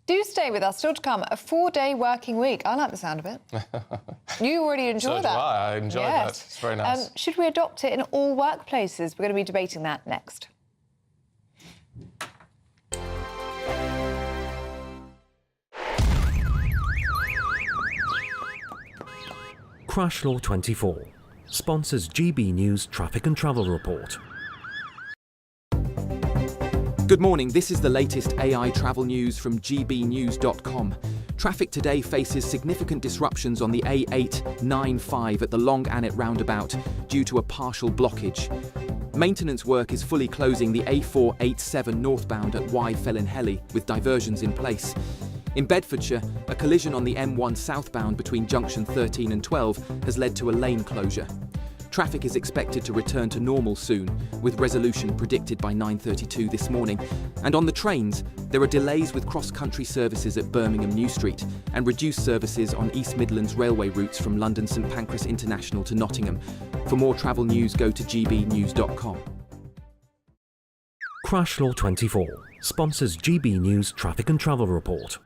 Do stay with us. Still to come, a 4-day working week. I like the sound of it. You already enjoy
So
that.
do I enjoy that. It's very nice.
Should we adopt it in all workplaces? We're going to be debating that next.
Crash Law 24 sponsors GB News Traffic and Travel Report.
Good morning, this is the latest AI travel news from gbnews.com. Traffic today faces significant disruptions on the A895 at the Long Annet roundabout due to a partial blockage. Maintenance work is fully closing the A487 northbound at Y Fellinhelly with diversions in place. In Bedfordshire, a collision on the M1 southbound between junction 13 and 12 has led to a lane closure. Traffic is expected to return to normal soon, with resolution predicted by 9:32 this morning. And on the trains, there are delays with cross-country services at Birmingham New Street and reduced services on East Midlands railway routes from London St Pancras International to Nottingham. For more travel news, go to gbnews.com.
Crash Law 24 sponsors GB News Traffic and Travel Report.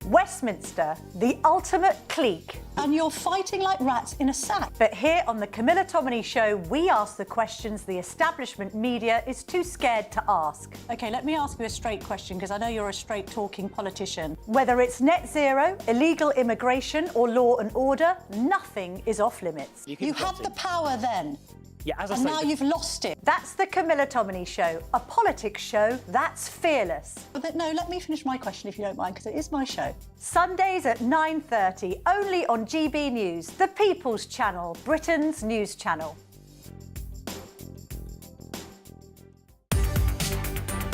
Westminster, the ultimate clique.
And you're fighting like rats in a sack.
But here on the Camilla Tominey Show, we ask the questions the establishment media is too scared to ask.
OK, let me ask you a straight question, because I know you're a straight-talking politician.
Whether it's net zero, illegal immigration or law and order, nothing is off limits.
You had the power then.
Yeah, as I
and
say,
now you've lost it.
That's the Camilla Tominey Show, a politics show that's fearless.
But no, let me finish my question if you don't mind, because it is my show.
Sundays at 9:30, only on GB News, the People's Channel, Britain's news channel.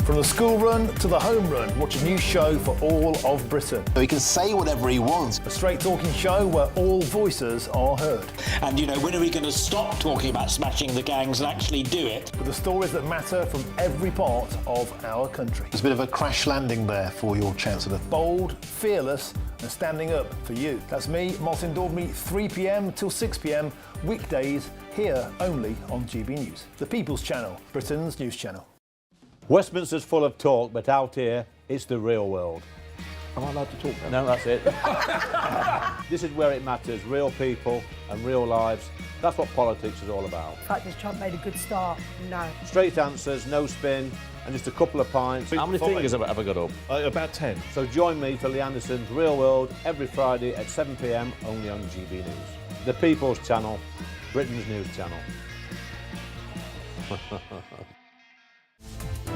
From the school run to the home run, watch a new show for all of Britain.
So he can say whatever he wants.
A straight talking show where all voices are heard.
And, you know, when are we going to stop talking about smashing the gangs and actually do it?
With the stories that matter from every part of our country.
There's a bit of a crash landing there for your Chancellor.
Bold, fearless and standing up for you. That's me, Martin Daubney, 3 p.m. till 6 p.m. weekdays, here only on GB News. The People's Channel, Britain's news channel.
Westminster's full of talk, but out here, it's the real world. Am I allowed to talk now? No, that's it. This is where it matters, real people and real lives. That's what politics is all about.
The fact is Trump made a good start. No.
Straight answers, no spin, and just a couple of pints. How many fingers have I got up?
About 10.
So join me for Lee Anderson's Real World every Friday at 7 p.m. only on GB News. The People's Channel, Britain's news channel.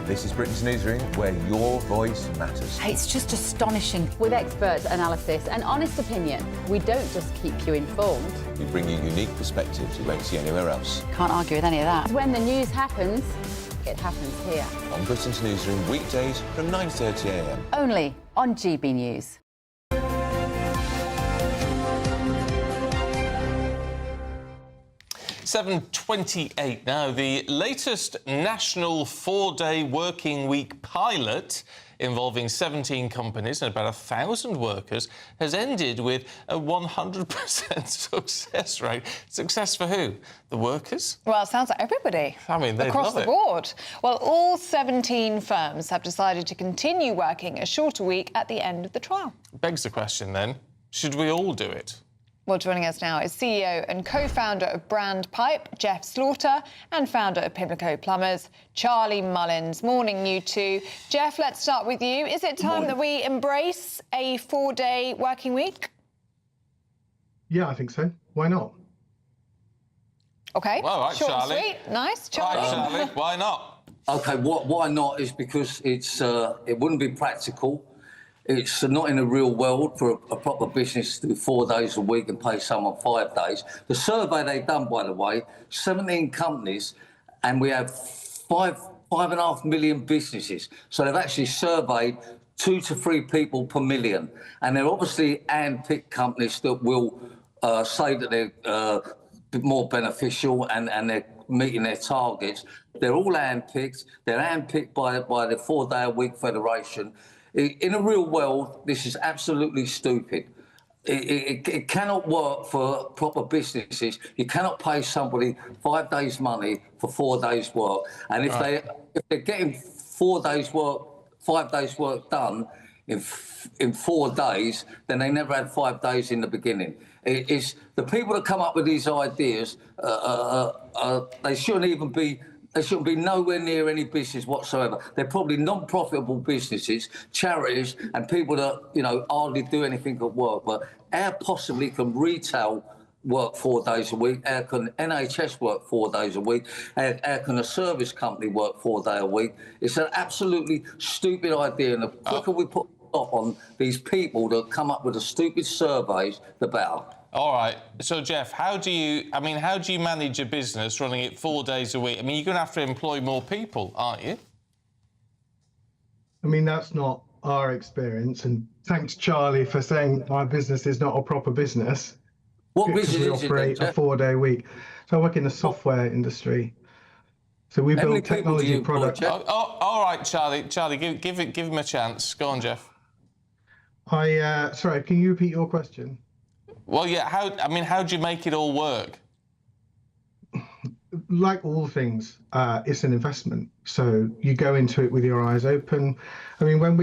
This is Britain's Newsroom, where your voice matters.
It's just astonishing. With expert analysis and honest opinion, we don't just keep you informed.
We bring you unique perspectives you won't see anywhere else.
Can't argue with any of that. When the news happens, it happens here.
On Britain's Newsroom, weekdays from 9:30 a.m.
Only on GB News.
7:28 now. The latest national 4-day working week pilot involving 17 companies and about 1,000 workers has ended with a 100% success rate. Success for who? The workers?
Well, it sounds like everybody.
I mean, they
across
love
the
it.
board. Well, all 17 firms have decided to continue working a shorter week at the end of the trial.
Begs the question then, should we all do it?
Well, joining us now is CEO and co-founder of Brand Pipe, Jeff Slaughter, and founder of Pimlico Plumbers, Charlie Mullins. Morning, you two. Jeff, let's start with you. Is it time that we embrace a 4-day working week?
Yeah, I think so. Why not?
OK.
Well, all right,
short
Charlie.
and sweet. Nice. Charlie?
All right, Charlie. Why not?
Okay, why not is because it wouldn't be practical. It's not in the real world for a proper business to do 4 days a week and pay someone 5 days. The survey they've done, by the way, 17 companies, and we have 5.5 million businesses. So they've actually surveyed 2 to 3 people per million. And they're obviously hand-picked companies that will say that they're more beneficial and they're meeting their targets. They're all hand-picked. They're hand-picked by the 4-day-a-week federation. In the real world, this is absolutely stupid. It cannot work for proper businesses. You cannot pay somebody 5 days' money for 4 days' work. And if they're getting 4 days' work, 5 days' work done in 4 days, then they never had 5 days in the beginning. It's the people that come up with these ideas. They shouldn't even be. They shouldn't be nowhere near any business whatsoever. They're probably non-profitable businesses, charities, and people that hardly do anything at work. But how possibly can retail work 4 days a week? How can NHS work 4 days a week? How can a service company work 4 days a week? It's an absolutely stupid idea, and the quicker we put a stop on these people that come up with the stupid surveys, the better.
All right. So, Jeff, how do you manage a business running it 4 days a week? I mean, you're going to have to employ more people, aren't you?
I mean, that's not our experience. And thanks, Charlie, for saying my business is not a proper business.
What business
we
is it
operate
then,
a 4-day week. So I work in the software industry. So we build technology products.
All right, Charlie, give him a chance. Go on, Jeff.
Sorry, can you repeat your question?
Well, yeah. How do you make it all work?
Like all things, it's an investment. So you go into it with your eyes open. I mean, when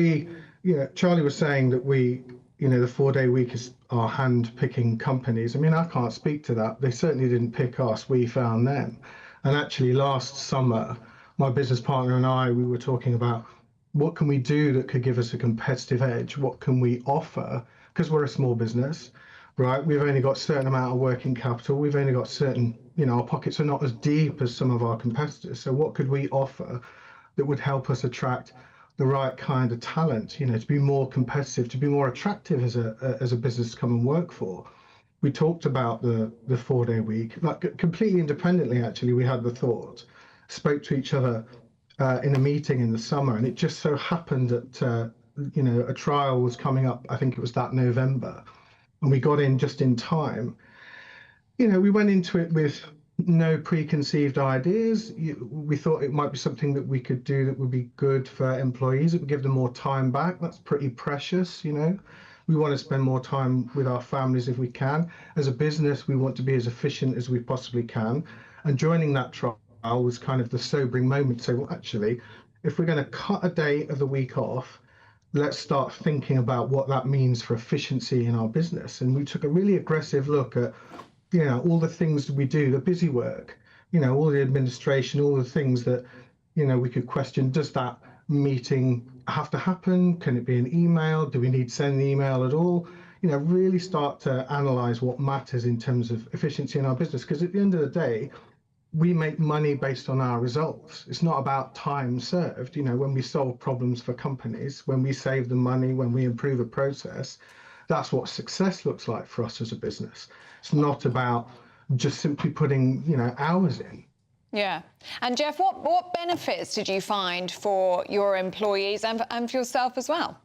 Charlie was saying that the 4-day week is our hand-picking companies. I mean, I can't speak to that. They certainly didn't pick us. We found them. And actually, last summer, my business partner and I, we were talking about what can we do that could give us a competitive edge? What can we offer? Because we're a small business. Right, we've only got a certain amount of working capital. We've only got certain, our pockets are not as deep as some of our competitors. So what could we offer that would help us attract the right kind of talent, to be more competitive, to be more attractive as a business to come and work for? We talked about the 4-day week, like completely independently, actually. We had the thought, spoke to each other in a meeting in the summer, and it just so happened that, a trial was coming up. I think it was that November. And we got in just in time. We went into it with no preconceived ideas. We thought it might be something that we could do that would be good for employees. It would give them more time back. That's pretty precious, We want to spend more time with our families if we can. As a business, we want to be as efficient as we possibly can. And joining that trial was kind of the sobering moment to say, well, actually, if we're going to cut a day of the week off, let's start thinking about what that means for efficiency in our business. And we took a really aggressive look at, all the things that we do, the busy work, all the administration, all the things that, we could question. Does that meeting have to happen? Can it be an email? Do we need to send an email at all? Really start to analyze what matters in terms of efficiency in our business. Because at the end of the day, we make money based on our results. It's not about time served. When we solve problems for companies, when we save them money, when we improve a process, that's what success looks like for us as a business. It's not about just simply putting, hours in.
Yeah. And Jeff, what benefits did you find for your employees and for yourself as well?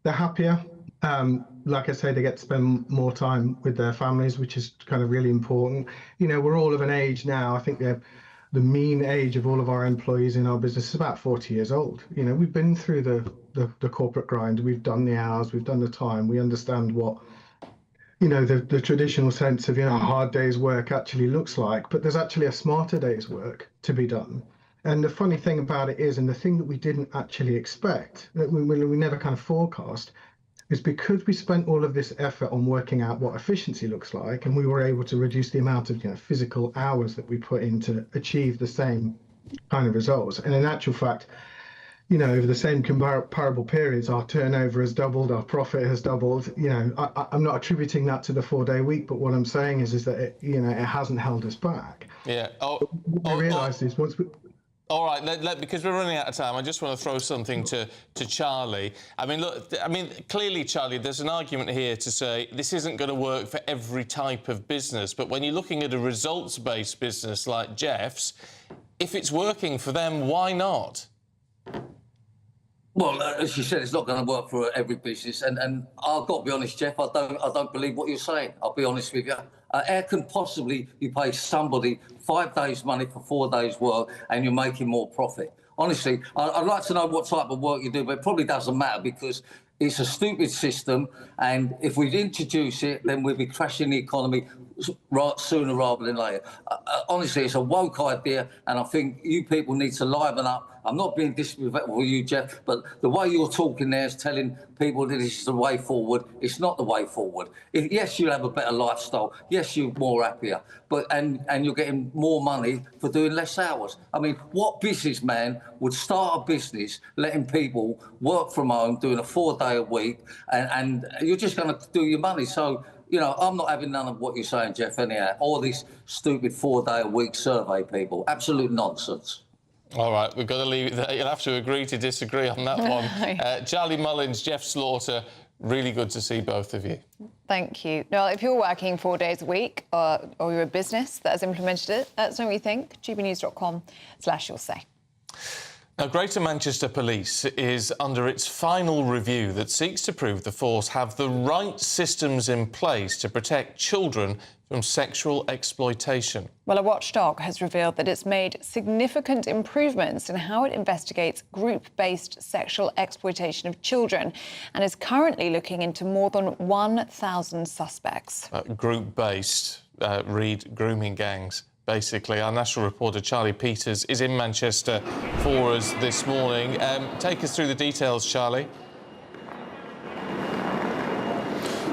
They're happier. Like I say, they get to spend more time with their families, which is kind of really important. We're all of an age now. I think the mean age of all of our employees in our business is about 40 years old. We've been through the corporate grind. We've done the hours, we've done the time. We understand what, the traditional sense of, a hard day's work actually looks like. But there's actually a smarter day's work to be done. And the funny thing about it is, and the thing that we didn't actually expect, that we never kind of forecast, is because we spent all of this effort on working out what efficiency looks like, and we were able to reduce the amount of physical hours that we put in to achieve the same kind of results. And in actual fact, over the same comparable periods, our turnover has doubled, our profit has doubled. I'm not attributing that to the 4-day week, but what I'm saying is that it hasn't held us back.
Yeah.
What we realised is once we
All right, because we're running out of time, I just want to throw something to Charlie. I mean, look, clearly, Charlie, there's an argument here to say this isn't going to work for every type of business, but when you're looking at a results-based business like Jeff's, if it's working for them, why not?
Well, as you said, it's not going to work for every business, and I've got to be honest, Jeff. I don't believe what you're saying. I'll be honest with you. How can possibly you pay somebody 5 days' money for 4 days' work, and you're making more profit? Honestly, I'd like to know what type of work you do, but it probably doesn't matter because it's a stupid system, and if we introduce it, then we'll be crashing the economy sooner rather than later. Honestly, it's a woke idea, and I think you people need to liven up. I'm not being disrespectful with you, Jeff, but the way you're talking there is telling people that this is the way forward. It's not the way forward. Yes, you'll have a better lifestyle. Yes, you're more happier, but and you're getting more money for doing less hours. I mean, what businessman would start a business letting people work from home, doing a 4-day a week, and you're just going to do your money? So, you know, I'm not having none of what you're saying, Jeff, anyhow. All these stupid 4-day-a-week survey people. Absolute nonsense.
All right, we've got to leave it there. You'll have to agree to disagree on that one. Charlie Mullins, Jeff Slaughter, really good to see both of you.
Thank you. Now, if you're working 4 days a week or you're a business that has implemented it, let us know what you think. gbnews.com/you'll say.
Now, Greater Manchester Police is under its final review that seeks to prove the force have the right systems in place to protect children from sexual exploitation.
Well, a watchdog has revealed that it's made significant improvements in how it investigates group-based sexual exploitation of children and is currently looking into more than 1,000 suspects.
Group-based, read grooming gangs. Basically, our national reporter Charlie Peters is in Manchester for us this morning. Take us through the details, Charlie.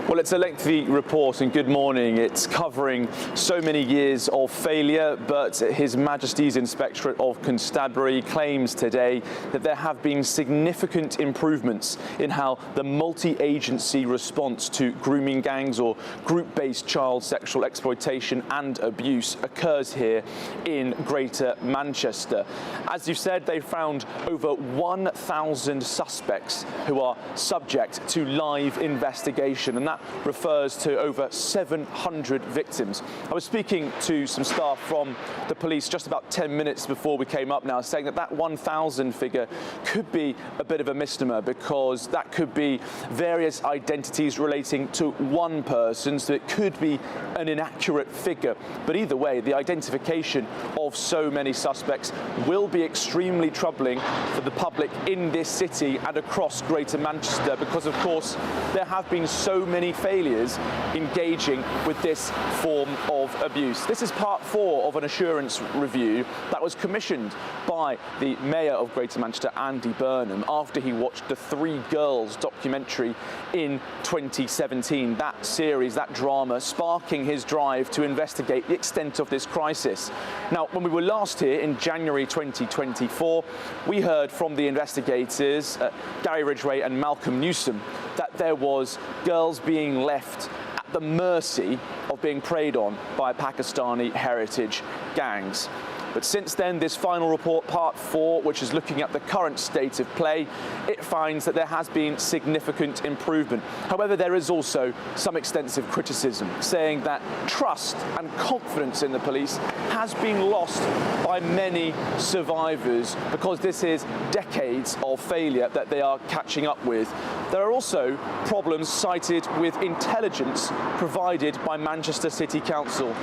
Well, it's a lengthy report, and good morning. It's covering so many years of failure, but His Majesty's Inspectorate of Constabulary claims today that there have been significant improvements in how the multi-agency response to grooming gangs or group-based child sexual exploitation and abuse occurs here in Greater Manchester. As you said, they found over 1,000 suspects who are subject to live investigation, and that refers to over 700 victims. I was speaking to some staff from the police just about 10 minutes before we came up now, saying that that 1,000 figure could be a bit of a misnomer because that could be various identities relating to one person, so it could be an inaccurate figure. But either way, the identification of so many suspects will be extremely troubling for the public in this city and across Greater Manchester because, of course, there have been so many failures engaging with this form of abuse. This is part 4 of an assurance review that was commissioned by the Mayor of Greater Manchester, Andy Burnham, after he watched the 3 Girls documentary in 2017. That series, that drama, sparking his drive to investigate the extent of this crisis. Now, when we were last here in January 2024, we heard from the investigators, Gary Ridgway and Malcolm Newsom, that there was girls being left at the mercy of being preyed on by Pakistani heritage gangs. But since then, this final report, part 4, which is looking at the current state of play, it finds that there has been significant improvement. However, there is also some extensive criticism, saying that trust and confidence in the police has been lost by many survivors because this is decades of failure that they are catching up with. There are also problems cited with intelligence provided by Manchester City Council.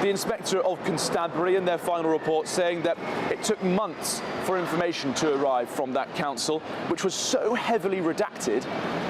The Inspectorate of Constabulary, in their final report, saying that it took months for information to arrive from that council, which was so heavily redacted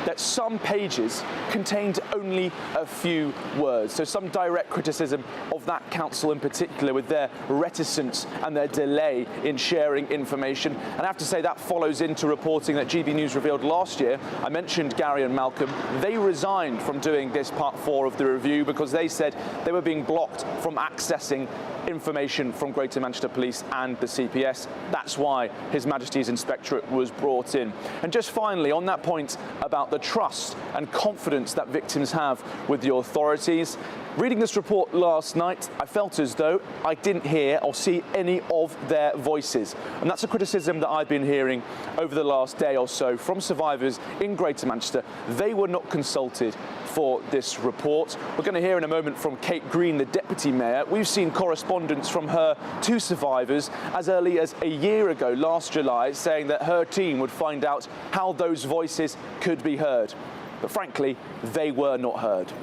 that some pages contained only a few words. So some direct criticism of that council in particular, with their reticence and their delay in sharing information. And I have to say that follows into reporting that GB News revealed last year. I mentioned Gary and Malcolm. They resigned from doing this part 4 of the review because they said they were being blocked from accessing information from Greater Manchester Manchester Police and the CPS. That's why His Majesty's Inspectorate was brought in. And just finally, on that point about the trust and confidence that victims have with the authorities, reading this report last night, I felt as though I didn't hear or see any of their voices. And that's a criticism that I've been hearing over the last day or so from survivors in Greater Manchester. They were not consulted for this report. We're going to hear in a moment from Kate Green, the Deputy Mayor. We've seen correspondence from her to survivors as early as a year ago, last July, saying that her team would find out how those voices could be heard. But frankly, they were not heard.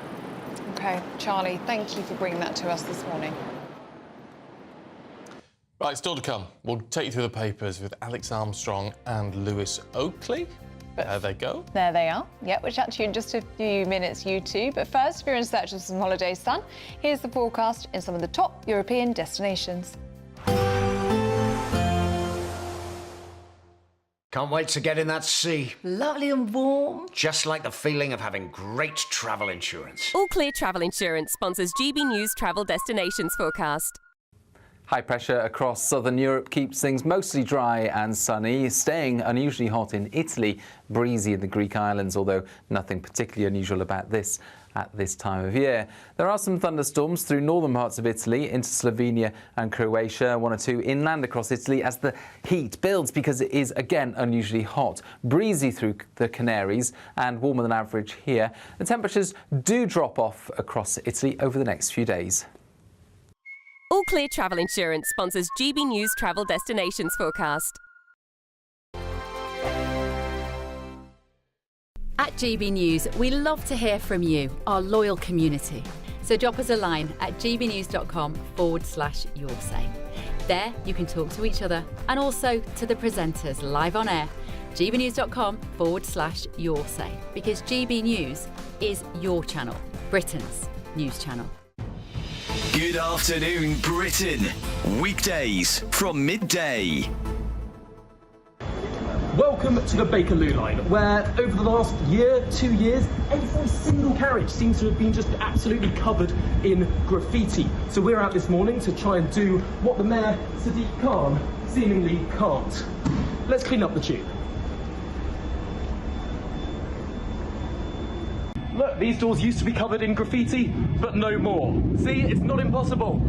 OK, Charlie, thank you for bringing that to us this morning.
Right, still to come. We'll take you through the papers with Alex Armstrong and Lewis Oakley. There they go.
There they are. Yep, we'll chat to you in just a few minutes, you two. But first, if you're in search of some holiday sun, here's the forecast in some of the top European destinations.
Can't wait to get in that sea.
Lovely and warm.
Just like the feeling of having great travel insurance.
All Clear Travel Insurance sponsors GB News Travel Destinations forecast.
High pressure across southern Europe keeps things mostly dry and sunny, staying unusually hot in Italy, breezy in the Greek islands, although nothing particularly unusual about this at this time of year. There are some thunderstorms through northern parts of Italy into Slovenia and Croatia, 1 or 2 inland across Italy as the heat builds because it is again unusually hot. Breezy through the Canaries and warmer than average here. The temperatures do drop off across Italy over the next few days.
All Clear Travel Insurance sponsors GB News Travel Destinations forecast.
At GB News, we love to hear from you, our loyal community. So drop us a line at gbnews.com/yoursay. There you can talk to each other and also to the presenters live on air. gbnews.com/yoursay, because GB News is your channel, Britain's news channel.
Good afternoon, Britain. Weekdays from midday.
Welcome to the Bakerloo line, where over the last year, 2 years, every single carriage seems to have been just absolutely covered in graffiti. So we're out this morning to try and do what the Mayor, Sadiq Khan, seemingly can't. Let's clean up the tube. Look, these doors used to be covered in graffiti, but no more. See, it's not impossible.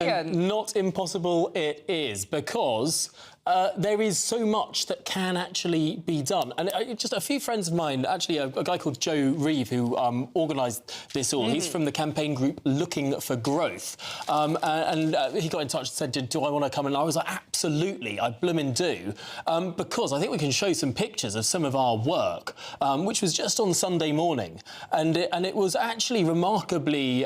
Not impossible it is, because there is so much that can actually be done. And just a few friends of mine, actually a guy called Joe Reeve, who organised this all, he's from the campaign group Looking for Growth. And he got in touch and said, do I want to come? And I was like, absolutely, I bloomin' do. Because I think we can show some pictures of some of our work, which was just on Sunday morning. And it was actually remarkably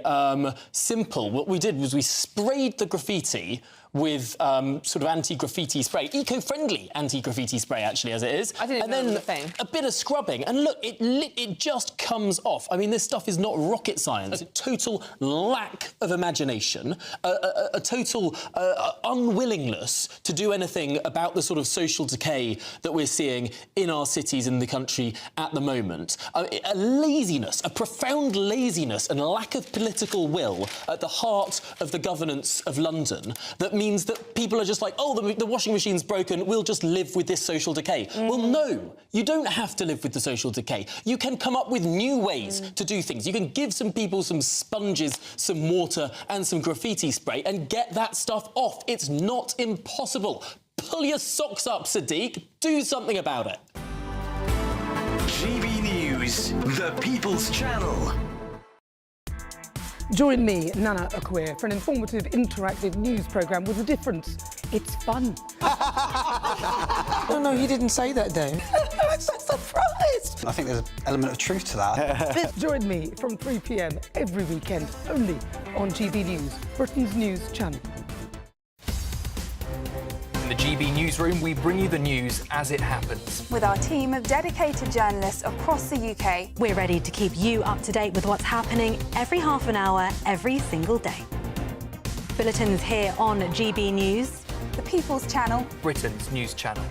simple. What we did was we sprayed the graffiti with sort of anti-graffiti spray, eco-friendly anti-graffiti spray, actually, as it is.
I didn't know it was a thing.
A bit of scrubbing, and look, it just comes off. I mean, this stuff is not rocket science. A total lack of imagination, a total unwillingness to do anything about the sort of social decay that we're seeing in our cities in the country at the moment. A laziness, a profound laziness and a lack of political will at the heart of the governance of London that means that people are just like, oh, the washing machine's broken, we'll just live with this social decay. Well, no, you don't have to live with the social decay. You can come up with new ways to do things. You can give some people some sponges, some water and some graffiti spray and get that stuff off. It's not impossible. Pull your socks up, Sadiq. Do something about it.
GB News, the People's Channel.
Join me, Nana Akweer, for an informative, interactive news programme with a difference. It's fun.
No, he didn't say that, Dave.
I'm so surprised.
I think there's an element of truth to that.
Join me from 3 p.m. every weekend, only on GB News, Britain's news channel.
In the GB Newsroom, we bring you the news as it happens.
With our team of dedicated journalists across the UK, we're ready to keep you up to date with what's happening every half an hour, every single day. Bulletins here on GB News, the People's Channel,
Britain's news channel.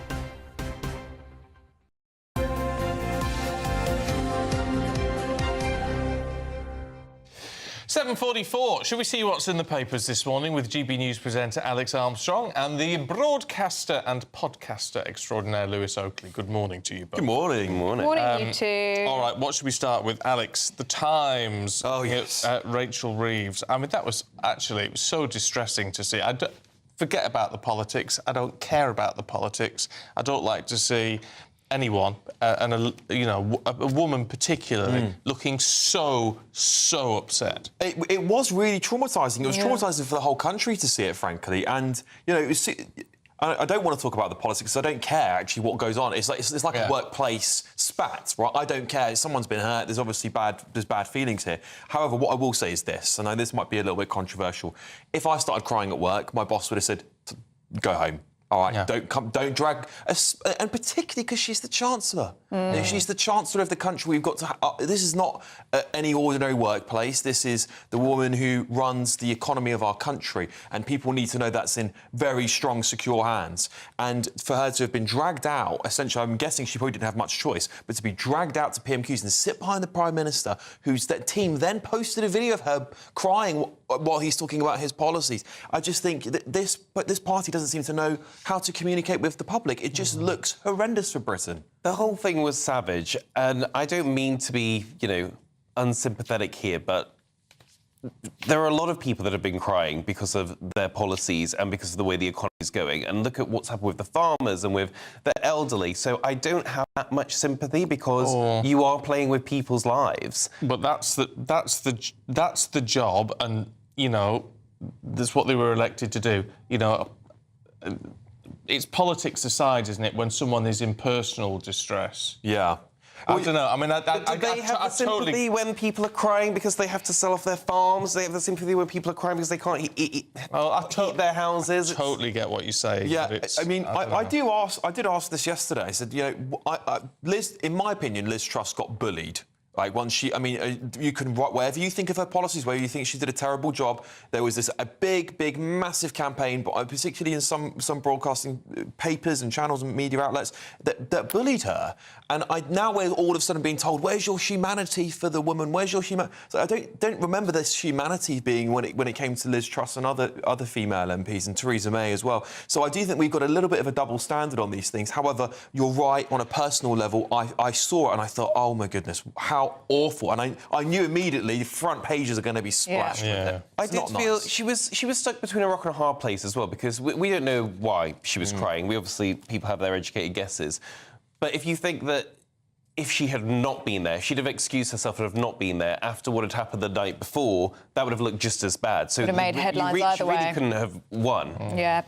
7:44. Should we see what's in the papers this morning with GB News presenter Alex Armstrong and the broadcaster and podcaster extraordinaire Lewis Oakley? Good morning to you both.
Good morning. Good morning.
Morning, you two.
All right, what should we start with? Alex, The Times.
Oh, yes.
Rachel Reeves. I mean, that was actually, it was so distressing to see. Forget about the politics. I don't care about the politics. I don't like to see anyone, a woman particularly, looking so upset.
It was really traumatising. It was traumatising for the whole country to see it, frankly. And, you know, it was... I don't want to talk about the politics, because I don't care, actually, what goes on. It's like a workplace spat, right? I don't care. Someone's been hurt. There's obviously bad feelings here. However, what I will say is this, and this might be a little bit controversial. If I started crying at work, my boss would have said, go home. All right, don't drag... And particularly because she's the Chancellor. She's the Chancellor of the country. We've got to... this is not any ordinary workplace. This is the woman who runs the economy of our country, and people need to know that's in very strong, secure hands. And for her to have been dragged out, essentially, I'm guessing she probably didn't have much choice, but to be dragged out to PMQs and sit behind the Prime Minister, whose team then posted a video of her crying while he's talking about his policies. I just think that this party doesn't seem to know how to communicate with the public. It just looks horrendous for Britain.
The whole thing was savage, and I don't mean to be, unsympathetic here, but there are a lot of people that have been crying because of their policies and because of the way the economy is going. And look at what's happened with the farmers and with the elderly. So I don't have that much sympathy, because you are playing with people's lives.
But that's the job, and that's what they were elected to do. It's politics aside, isn't it, when someone is in personal distress?
Yeah.
I don't know. I mean,
do they have the sympathy when people are crying because they have to sell off their farms? They have the sympathy when people are crying because they can't heat their houses?
I totally get what you say.
Yeah, I mean, I did ask this yesterday. I said, Liz, in my opinion, Liz Truss got bullied. Like, once you can write whatever you think of her policies, whether you think she did a terrible job. There was a big, massive campaign, but particularly in some broadcasting papers and channels and media outlets that bullied her. And now we're all of a sudden being told, where's your humanity for the woman? Where's your humanity? So I don't remember this humanity being when it came to Liz Truss and other female MPs, and Theresa May as well. So I do think we've got a little bit of a double standard on these things. However, you're right, on a personal level, I saw it and I thought, oh my goodness, how awful. And I knew immediately the front pages are going to be splashed with it.
I did feel she was stuck between a rock and a hard place as well, because we don't know why she was crying. People have their educated guesses. But if you think that if she had not been there, she'd have excused herself and have not been there after what had happened the night before, that would have looked just as bad. So
would have made headlines either way.
She really couldn't have won.
Yeah.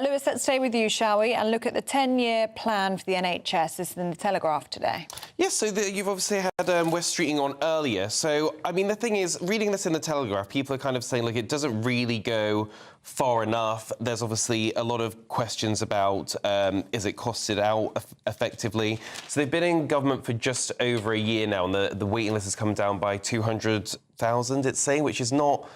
Lewis, let's stay with you, shall we, and look at the 10-year plan for the NHS. This is in the Telegraph today.
Yes, so you've obviously had West Streeting on earlier. So, I mean, the thing is, reading this in the Telegraph, people are kind of saying, like, it doesn't really go far enough. There's obviously a lot of questions about is it costed out effectively. So they've been in government for just over a year now, and the waiting list has come down by 200,000, it's saying, which is not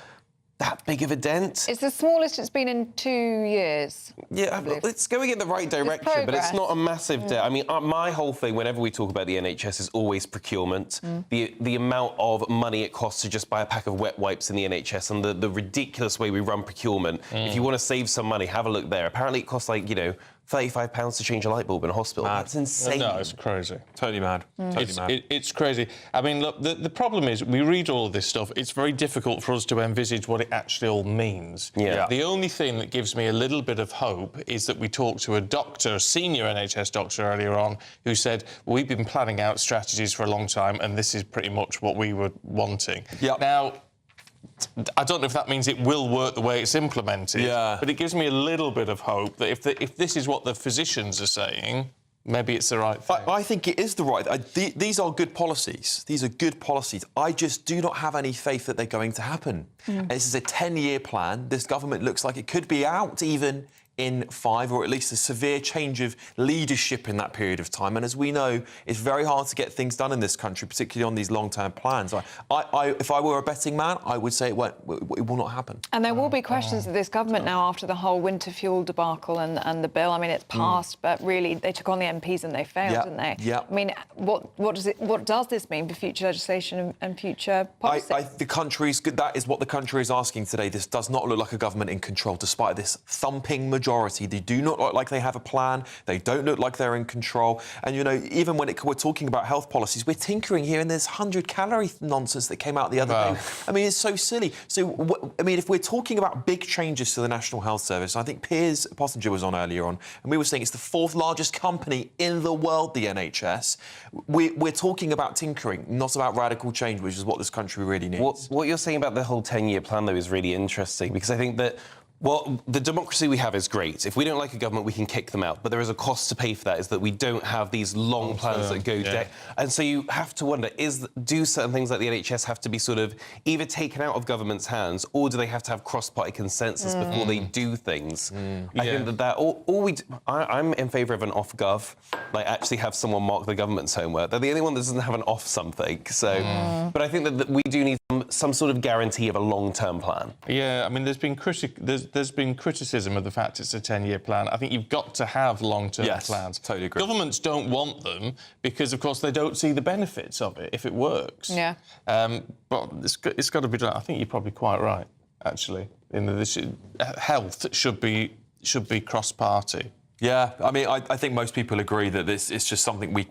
that big of a dent.
It's the smallest it's been in 2 years.
Yeah, it's going in the right direction, but it's not a massive debt. I mean, my whole thing, whenever we talk about the NHS, is always procurement. The amount of money it costs to just buy a pack of wet wipes in the NHS, and the ridiculous way we run procurement. If you want to save some money, have a look there. Apparently it costs, like, £35 to change a light bulb in a hospital. Mad. That's insane.
No, it's crazy.
Totally mad. Totally mad.
It's crazy. I mean, look, the problem is we read all of this stuff. It's very difficult for us to envisage what it actually all means.
Yeah.
The only thing that gives me a little bit of hope is that we talked to a senior NHS doctor earlier on, who said, we've been planning out strategies for a long time, and this is pretty much what we were wanting.
Yep.
Now, I don't know if that means it will work the way it's implemented, but it gives me a little bit of hope that if this is what the physicians are saying, maybe it's the right thing.
I think it is the right... these are good policies. These are good policies. I just do not have any faith that they're going to happen. This is a 10-year plan. This government looks like it could be out even in 5, or at least a severe change of leadership in that period of time. And as we know, it's very hard to get things done in this country, particularly on these long-term plans. If I were a betting man, I would say it will not happen.
And there will be questions of this government now after the whole winter fuel debacle and the bill. I mean, it's passed, but really they took on the MPs and they failed, didn't they?
Yeah.
I mean, what does this mean for future legislation and future policy?
That is what the country is asking today. This does not look like a government in control, despite this thumping majority. They do not look like they have a plan. They don't look like they're in control. And, you know, even when we're talking about health policies, we're tinkering here, and there's 100-calorie nonsense that came out the other day. I mean, it's so silly. So, I mean, if we're talking about big changes to the National Health Service, I think Piers Pottinger was on earlier on, and we were saying it's the 4th largest company in the world, the NHS. We're talking about tinkering, not about radical change, which is what this country really needs.
What you're saying about the whole 10-year plan, though, is really interesting, because I think that the democracy we have is great. If we don't like a government, we can kick them out. But there is a cost to pay for that, is that we don't have these long plans that go... And so you have to wonder, do certain things like the NHS have to be sort of either taken out of government's hands, or do they have to have cross-party consensus before they do things? I think I'm in favour of an off-gov, like actually have someone mark the government's homework. They're the only one that doesn't have an off-something. So, but I think that we do need some sort of guarantee of a long-term plan.
Yeah, I mean, there's been criticism of the fact it's a 10-year plan. I think you've got to have long-term plans.
Totally agree.
Governments don't want them because, of course, they don't see the benefits of it if it works.
Yeah.
But it's got to be done. I think you're probably quite right, actually. Health should be cross-party.
Yeah, I mean, I think most people agree that this is just something we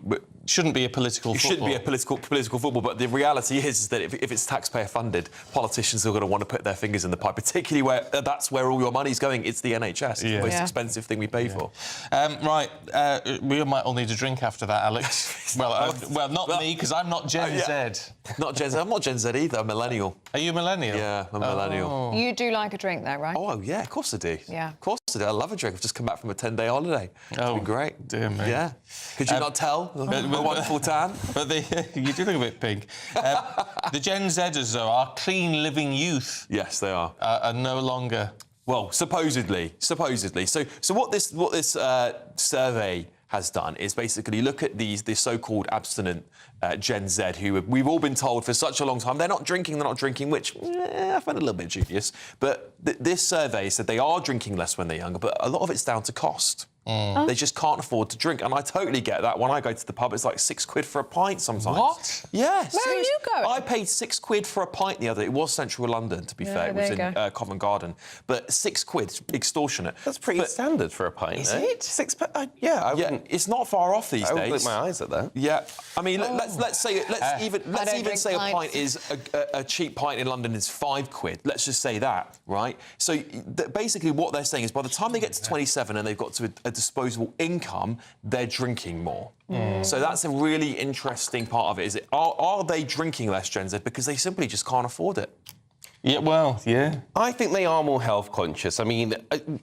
shouldn't be a political football.
It shouldn't be a political football, but the reality is that if it's taxpayer-funded, politicians are going to want to put their fingers in the pie, particularly where that's where all your money's going. It's the NHS. It's the most expensive thing we pay for.
We might all need a drink after that, Alex. well, not me, because I'm not Gen Z.
Not Gen Z. I'm not Gen Z either. I'm millennial.
Are you a millennial?
Yeah, I'm a millennial.
You do like a drink, though, right?
Oh, yeah, of course I do.
Yeah.
Of course I do. I love a drink. I've just come back from a 10-day holiday. It's been great.
Dear me.
Yeah. Could you not tell? A wonderful tan.
But you do look a bit pink. The Gen Zers, though, are clean living youth.
Yes, they are.
Are no longer.
Well, supposedly. So what this survey has done is basically look at the so-called abstinent Gen Z, who we've all been told for such a long time they're not drinking, which I find a little bit dubious. But this survey said they are drinking less when they're younger, but a lot of it's down to cost. They just can't afford to drink, and I totally get that. When I go to the pub, it's like £6 for a pint sometimes.
What?
Yeah.
Where are you going?
I paid £6 for a pint the other day. It was central London, to be fair. It was in Covent Garden. But £6, extortionate.
That's pretty standard for a pint,
Is
eh?
it?
£6?
It's not far off these days.
I would blink my eyes at that.
Yeah. I mean, let's even say a pint is a cheap pint in London is £5. Let's just say that, right? So basically, what they're saying is, by the time they get to 27 and they've got to a disposable income, they're drinking more. So that's a really interesting part of it. Are they drinking less, Gen Z, because they simply just can't afford it?
Yeah, well, yeah.
I think they are more health conscious. I mean,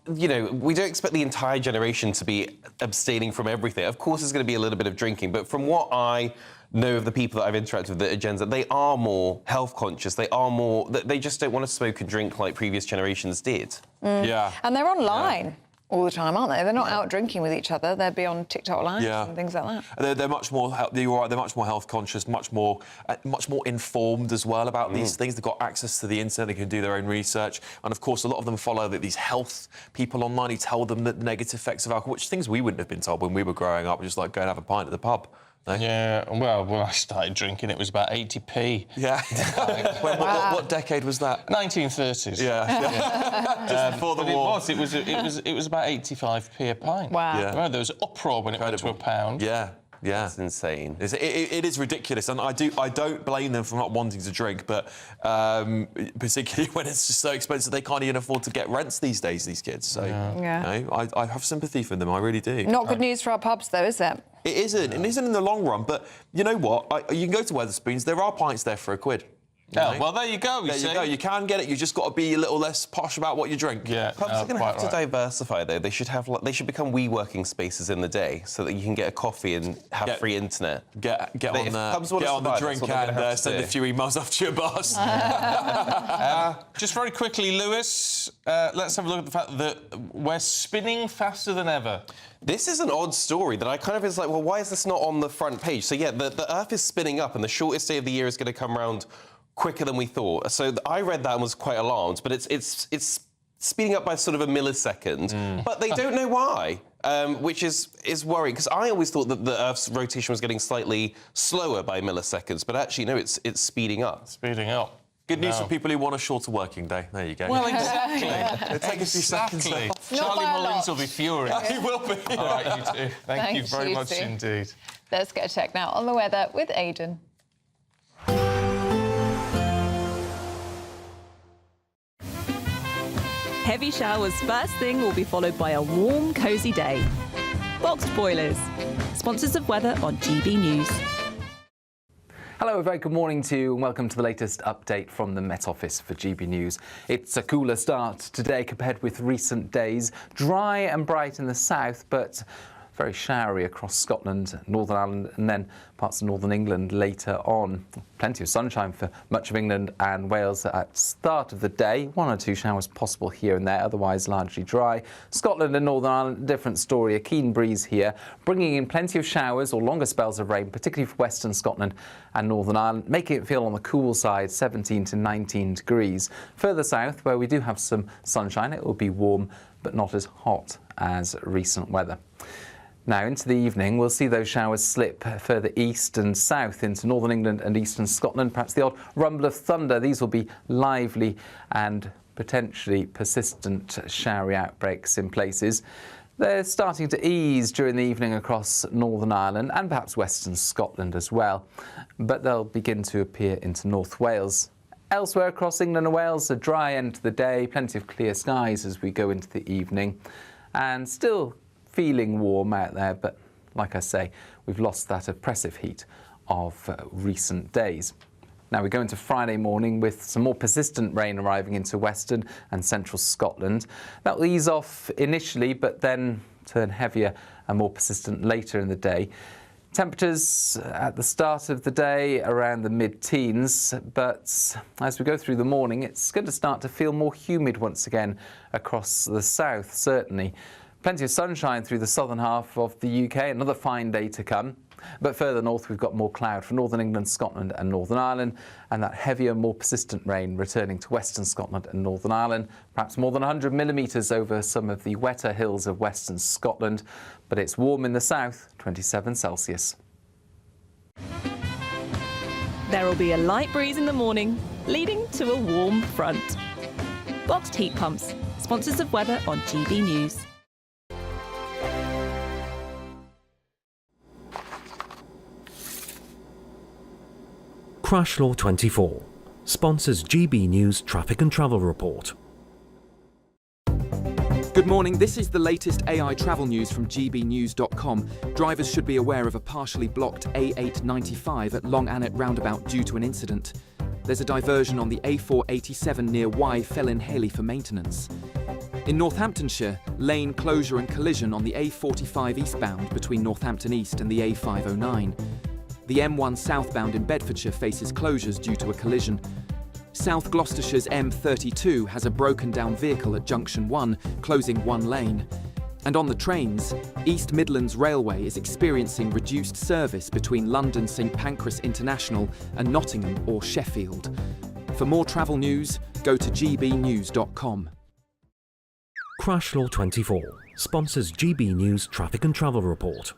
we don't expect the entire generation to be abstaining from everything. Of course, there's going to be a little bit of drinking, but from what I know of the people that I've interacted with that are Gen Z, they are more health conscious. They just don't want to smoke and drink like previous generations did.
Yeah.
And they're online all the time, aren't they? They're not out drinking with each other. They'll be on TikTok Live and things like that.
They're much more. You're right. They're much more health conscious, much more informed as well about these things. They've got access to the internet. They can do their own research, and of course, a lot of them follow these health people online who tell them the negative effects of alcohol, which things we wouldn't have been told when we were growing up. Just like go and have a pint at the pub. No?
Yeah, well, when I started drinking, it was about 80p.
Yeah. What decade was that?
1930s.
Yeah. Just before the war.
It was about 85p a pint.
Wow.
Yeah.
Right, there was uproar when it went to £1.
Yeah. Yeah,
it's insane.
It is ridiculous, and I don't blame them for not wanting to drink, but particularly when it's just so expensive, they can't even afford to get rents these days. These kids, so I have sympathy for them. I really do.
Not good news for our pubs, though, is it?
It isn't. It isn't in the long run. But you know what? You can go to Wetherspoons. There are pints there for £1.
Oh, well, there you go.
There you go. You can get it. You just got to be a little less posh about what you drink.
Yeah,
Pubs are going to have to diversify, though. They should have, they should become working spaces in the day so that you can get a coffee and have free internet.
Get on the drink and send a few emails off to your boss.
Just very quickly, Lewis, let's have a look at the fact that we're spinning faster than ever.
This is an odd story that I kind of is like, well, why is this not on the front page? So, yeah, the Earth is spinning up and the shortest day of the year is going to come around quicker than we thought. So I read that and was quite alarmed, but it's speeding up by sort of a millisecond, but they don't know why, which is worrying, because I always thought that the Earth's rotation was getting slightly slower by milliseconds, but actually, no, it's speeding up.
Speeding up.
Good news for people who want a shorter working day. There you go.
Well, exactly.
Take a few seconds off.
Charlie Mullins will be furious.
He will be.
All right, you too. Thank you very much
Too.
indeed.
Let's get a check now on the weather with Aidan.
Heavy showers first thing will be followed by a warm, cosy day. Boxed Boilers, sponsors of weather on GB News.
Hello, a very good morning to you and welcome to the latest update from the Met Office for GB News. It's a cooler start today compared with recent days. Dry and bright in the south, but very showery across Scotland, Northern Ireland and then parts of Northern England later on. Plenty of sunshine for much of England and Wales at start of the day. 1 or 2 showers possible here and there, otherwise largely dry. Scotland and Northern Ireland, different story. A keen breeze here, bringing in plenty of showers or longer spells of rain, particularly for Western Scotland and Northern Ireland, making it feel on the cool side, 17 to 19 degrees. Further south, where we do have some sunshine, it will be warm, but not as hot as recent weather. Now, into the evening, we'll see those showers slip further east and south into northern England and eastern Scotland. Perhaps the odd rumble of thunder. These will be lively and potentially persistent showery outbreaks in places. They're starting to ease during the evening across Northern Ireland and perhaps western Scotland as well, but they'll begin to appear into North Wales. Elsewhere across England and Wales, a dry end to the day, plenty of clear skies as we go into the evening, and still feeling warm out there, but like I say, we've lost that oppressive heat of recent days. Now we go into Friday morning with some more persistent rain arriving into western and central Scotland. That will ease off initially, but then turn heavier and more persistent later in the day. Temperatures at the start of the day around the mid-teens, but as we go through the morning, it's going to start to feel more humid once again across the south, certainly. Plenty of sunshine through the southern half of the UK, another fine day to come. But further north, we've got more cloud for northern England, Scotland and Northern Ireland, and that heavier, more persistent rain returning to western Scotland and Northern Ireland. Perhaps more than 100 millimetres over some of the wetter hills of western Scotland, but it's warm in the south, 27 Celsius.
There will be a light breeze in the morning, leading to a warm front. Boxed Heat Pumps, sponsors of weather on GB News.
Crash Law 24 sponsors GB News Traffic and Travel Report.
Good morning, this is the latest AI travel news from gbnews.com. Drivers should be aware of a partially blocked A895 at Long Annet roundabout due to an incident. There's a diversion on the A487 near Y Felin-Haley for maintenance. In Northamptonshire, lane closure and collision on the A45 eastbound between Northampton East and the A509. The M1 southbound in Bedfordshire faces closures due to a collision. South Gloucestershire's M32 has a broken down vehicle at Junction 1, closing one lane. And on the trains, East Midlands Railway is experiencing reduced service between London St Pancras International and Nottingham or Sheffield. For more travel news, go to gbnews.com.
Crash Law 24 sponsors GB News Traffic and Travel Report.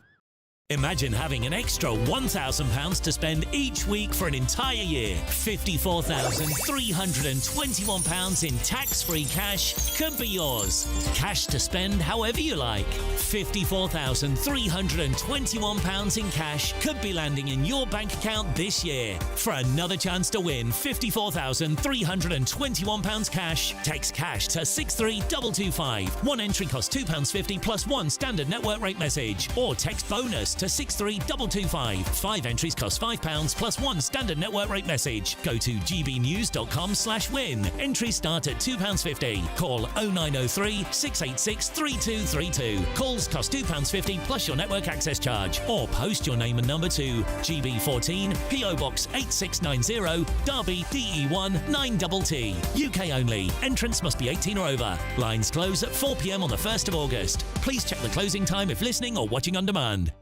Imagine having an extra £1,000 to spend each week for an entire year. £54,321 in tax-free cash could be yours. Cash to spend however you like. £54,321 in cash could be landing in your bank account this year. For another chance to win £54,321 cash, text cash to 63225. One entry costs £2.50 plus one standard network rate message. Or text bonus to 63225. 5 entries cost £5 plus 1 standard network rate message. Go to gbnews.com/win. Entries start at £2.50. Call 0903 686 3232. Calls cost £2.50 plus your network access charge. Or post your name and number to GB14 PO Box 8690 Derby DE1 9TT. UK only. Entrance must be 18 or over. Lines close at 4 p.m. on the 1st of August. Please check the closing time if listening or watching on demand.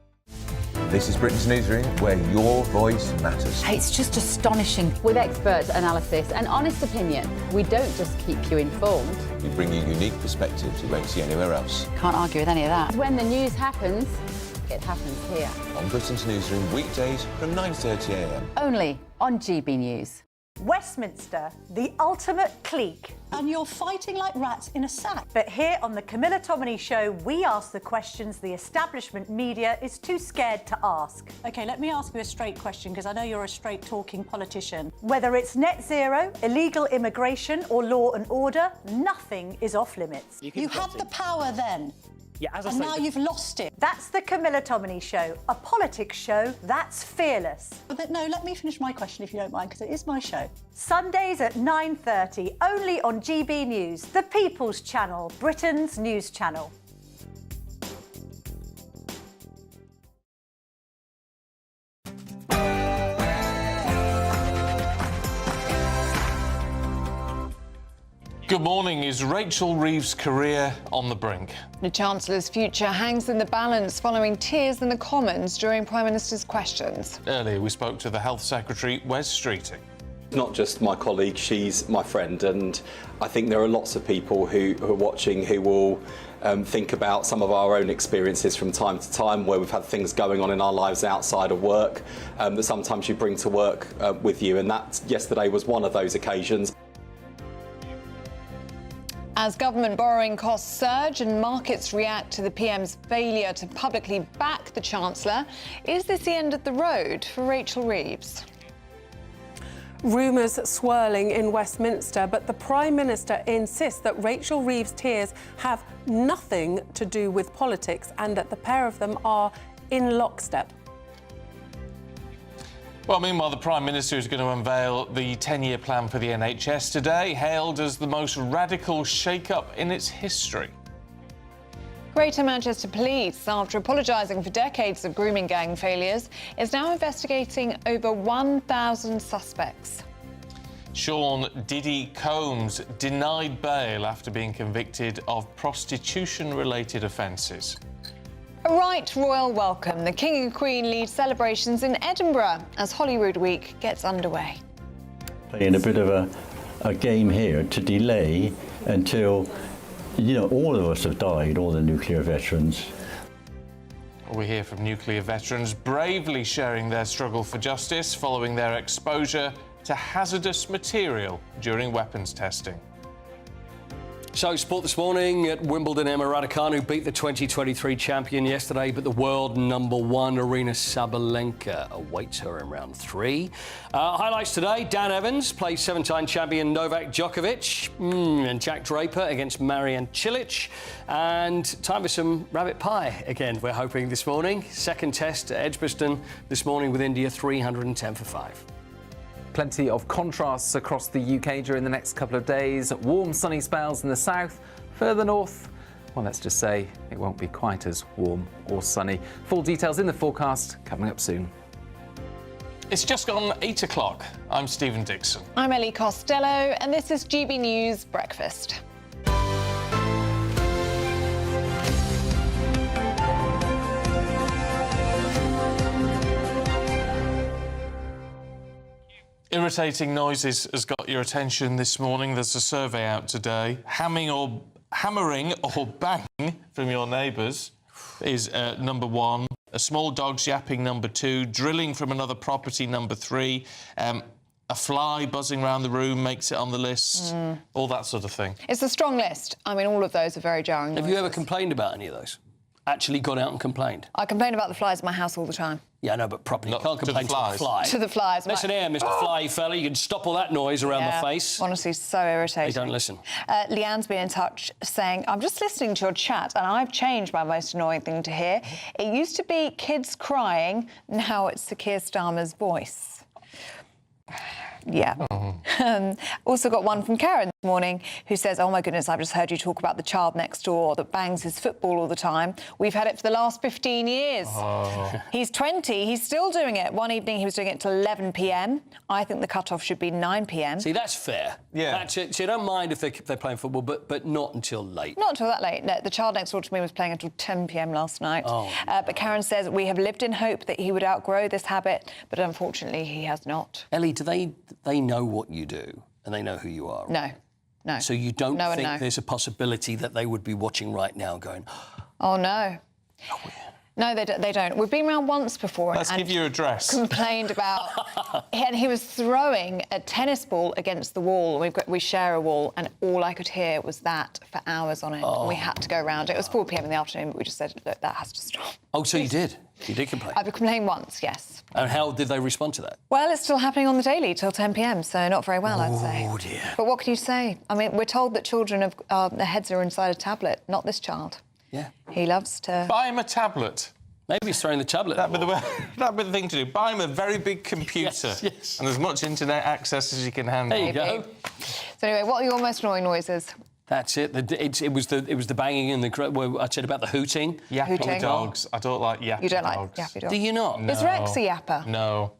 This is Britain's newsroom, where your voice matters.
It's just astonishing. With expert analysis and honest opinion, we don't just keep you informed.
We bring you unique perspectives you won't see anywhere else.
Can't argue with any of that. When the news happens, it happens here.
On Britain's newsroom, weekdays from 9:30 a.m.
Only on GB News.
Westminster, the ultimate clique. And you're fighting like rats in a sack. But here on the Camilla Tominey Show, we ask the questions the establishment media is too scared to ask. OK, let me ask you a straight question, because I know you're a straight-talking politician. Whether it's net zero, illegal immigration or law and order, nothing is off-limits.
You had the power then.
Yeah,
as I say,
now you've lost it. That's the Camilla Tominey Show, a politics show that's fearless. No, let me finish my question if you don't mind, because it is my show. Sundays at 9:30, only on GB News, the People's Channel, Britain's news channel.
Good morning. Is Rachel Reeves' career on the brink?
The Chancellor's future hangs in the balance following tears in the Commons during Prime Minister's questions.
Earlier, we spoke to the Health Secretary, Wes Streeting.
Not just my colleague, she's my friend, and I think there are lots of people who are watching who will think about some of our own experiences from time to time, where we've had things going on in our lives outside of work that sometimes you bring to work with you, and that yesterday was one of those occasions.
As government borrowing costs surge and markets react to the PM's failure to publicly back the Chancellor, is this the end of the road for Rachel Reeves?
Rumours swirling in Westminster, but the Prime Minister insists that Rachel Reeves' tears have nothing to do with politics and that the pair of them are in lockstep.
Well, meanwhile, the Prime Minister is going to unveil the 10-year plan for the NHS today, hailed as the most radical shake-up in its history.
Greater Manchester Police, after apologising for decades of grooming gang failures, is now investigating over 1,000 suspects.
Sean Diddy Combs denied bail after being convicted of prostitution-related offences.
A right royal welcome. The King and Queen lead celebrations in Edinburgh as Holyrood Week gets underway.
Playing a bit of a game here to delay until, all of us have died, all the nuclear veterans.
We hear from nuclear veterans bravely sharing their struggle for justice following their exposure to hazardous material during weapons testing.
So, sport this morning at Wimbledon, Emma Raducanu beat the 2023 champion yesterday, but the world number one, Aryna Sabalenka, awaits her in round 3. Highlights today, Dan Evans plays 7-time champion Novak Djokovic, and Jack Draper against Marian Cilic. And time for some rabbit pie again, we're hoping this morning. Second test at Edgbaston this morning with India, 310 for 5.
Plenty of contrasts across the UK during the next couple of days. Warm, sunny spells in the south. Further north, well, let's just say it won't be quite as warm or sunny. Full details in the forecast coming up soon.
It's just gone 8 o'clock. I'm Stephen Dixon.
I'm Ellie Costello, and this is GB News Breakfast.
Irritating noises has got your attention this morning. There's a survey out today. Hammering or banging from your neighbours is number 1. A small dog's yapping, number 2. Drilling from another property, number 3. A fly buzzing around the room makes it on the list. All that sort of thing.
It's a strong list. I mean, all of those are very jarring noises.
Have you ever complained about any of those? actually got out and complained?
I complain about the flies in my house all the time.
Yeah, I know, but properly. You can't
to the
complain to the
flies.
fly.
To the flies.
Listen here, Mr. Fly fella, you can stop all that noise around
Yeah,
the face.
honestly, so irritating.
They don't listen.
Leanne's been in touch saying, I'm just listening to your chat and I've changed my most annoying thing to hear. It used to be kids crying, now it's Sir Keir Starmer's voice. Yeah. Also got one from Karen this morning who says, oh my goodness, I've just heard you talk about the child next door that bangs his football all the time. We've had it for the last 15 years. He's 20, he's still doing it. One evening he was doing it till 11 p.m. I think the cut-off should be 9 p.m.
See, that's fair.
Yeah.
That's it. So you don't mind if they're playing football, but not until late.
Not until that late. No, the child next door to me was playing until 10 p.m. last night.
Oh.
But Karen says, we have lived in hope that he would outgrow this habit, but unfortunately he has not.
Ellie, do they know what you do and they know who you are?
No. No.
So you don't
No and
think
no.
there's a possibility that they would be watching right now going,
Oh, no. No, they don't. We've been around once before.
Let's
and
give you your address.
Complained about... and he was throwing a tennis ball against the wall. We share a wall, and all I could hear was that for hours on end. And we had to go around it. It was 4 p.m. in the afternoon, but we just said, look, that has to stop.
Oh, so you did? You did complain?
I've complained once, yes.
And how did they respond to that?
Well, it's still happening on the daily till 10 p.m, so not very well, I'd say.
Oh, dear.
But what can you say? I mean, we're told that children have their heads are inside a tablet, not this child.
Yeah.
He loves to...
Buy him a tablet.
Maybe he's throwing the tablet.
That'd be the thing to do. Buy him a very big computer.
Yes.
And as much internet access as you can handle.
There you go.
So anyway, what are your most annoying noises?
That's it. It was the banging and the... Well, I said about the hooting.
Yapping
Hooting.
dogs. I don't like yapping
You don't like
dogs.
yappy dogs?
Do you not?
No.
Is Rex a yapper?
No.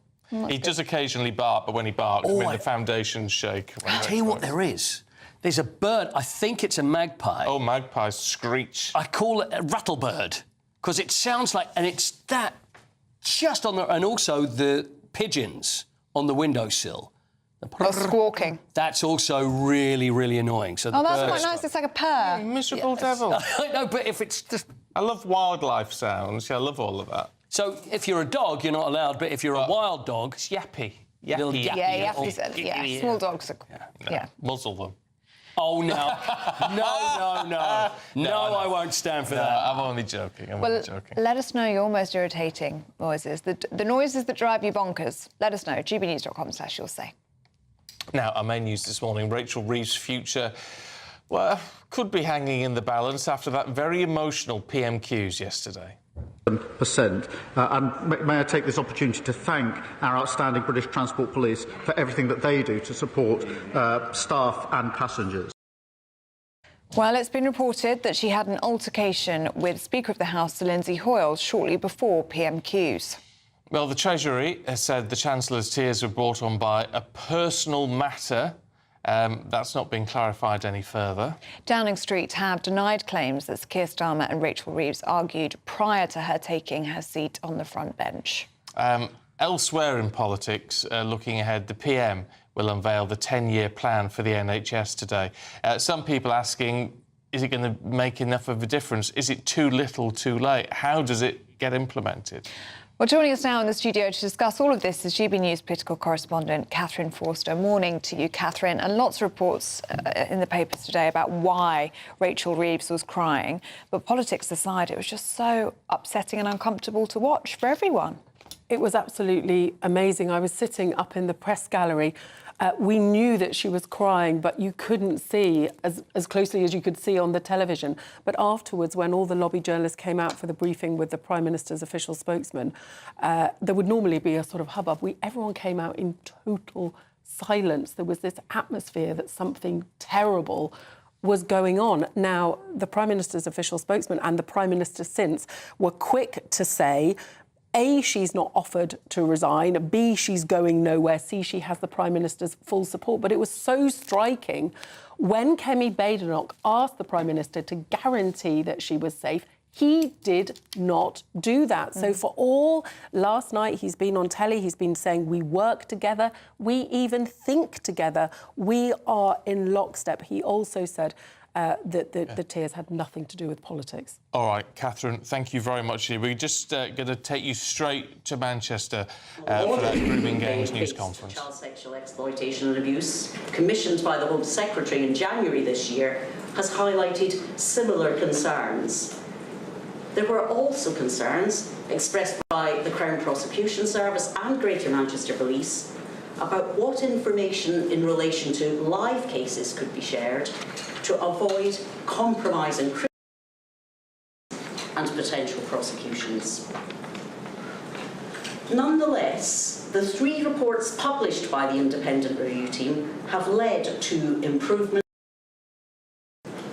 He does occasionally bark, but when he barks, the foundations shake.
I'll tell you what there is. There's a bird, I think it's a magpie.
Oh, magpies screech.
I call it a rattlebird, because it sounds like... And it's that just on the... And also the pigeons on the windowsill.
Oh, squawking.
That's also really, really annoying. So the
That's
birds-
quite nice. It's like a purr.
You miserable devil.
I know, but if it's just...
I love wildlife sounds. Yeah, I love all of that.
So if you're a dog, you're not allowed, but if you're a wild dog...
It's yappy.
Little
Yappy.
Yeah,
or-
yeah. Small dogs are... Yeah.
Muzzle them.
Oh, no. No, I won't stand for that.
I'm only joking. I'm only joking.
Let us know your most irritating noises, the noises that drive you bonkers. Let us know. gbnews.com/you'll say.
Now, our main news this morning, Rachel Reeves' future, well, could be hanging in the balance after that very emotional PMQs yesterday.
And may I take this opportunity to thank our outstanding British Transport Police for everything that they do to support staff and passengers.
Well, it's been reported that she had an altercation with Speaker of the House, Sir Lindsay Hoyle, shortly before PMQs.
Well, the Treasury has said the Chancellor's tears were brought on by a personal matter. That's not been clarified any further.
Downing Street have denied claims that Sir Keir Starmer and Rachel Reeves argued prior to her taking her seat on the front bench.
Elsewhere in politics, looking ahead, the PM will unveil the 10-year plan for the NHS today. Some people asking, is it going to make enough of a difference? Is it too little, too late? How does it get implemented?
Well, joining us now in the studio to discuss all of this is GB News political correspondent Catherine Forster. Morning to you, Catherine. And lots of reports in the papers today about why Rachel Reeves was crying. But politics aside, it was just so upsetting and uncomfortable to watch for everyone.
It was absolutely amazing. I was sitting up in the press gallery. We knew that she was crying, but you couldn't see as closely as you could see on the television. But afterwards, when all the lobby journalists came out for the briefing with the Prime Minister's official spokesman, there would normally be a sort of hubbub. Everyone came out in total silence. There was this atmosphere that something terrible was going on. Now, the Prime Minister's official spokesman and the Prime Minister since were quick to say, A, she's not offered to resign, B, she's going nowhere, C, she has the Prime Minister's full support. But it was so striking when Kemi Badenoch asked the Prime Minister to guarantee that she was safe. He did not do that. So for all last night, he's been on telly, he's been saying we work together, we even think together, we are in lockstep. He also said that the tears had nothing to do with politics.
All right, Catherine, thank you very much. We're just going to take you straight to Manchester for that Grooming Gangs news conference.
Child sexual exploitation and abuse, commissioned by the Home Secretary in January this year, has highlighted similar concerns. There were also concerns expressed by the Crown Prosecution Service and Greater Manchester Police about what information in relation to live cases could be shared to avoid compromising and potential prosecutions. Nonetheless, the 3 reports published by the independent review team have led to improvement.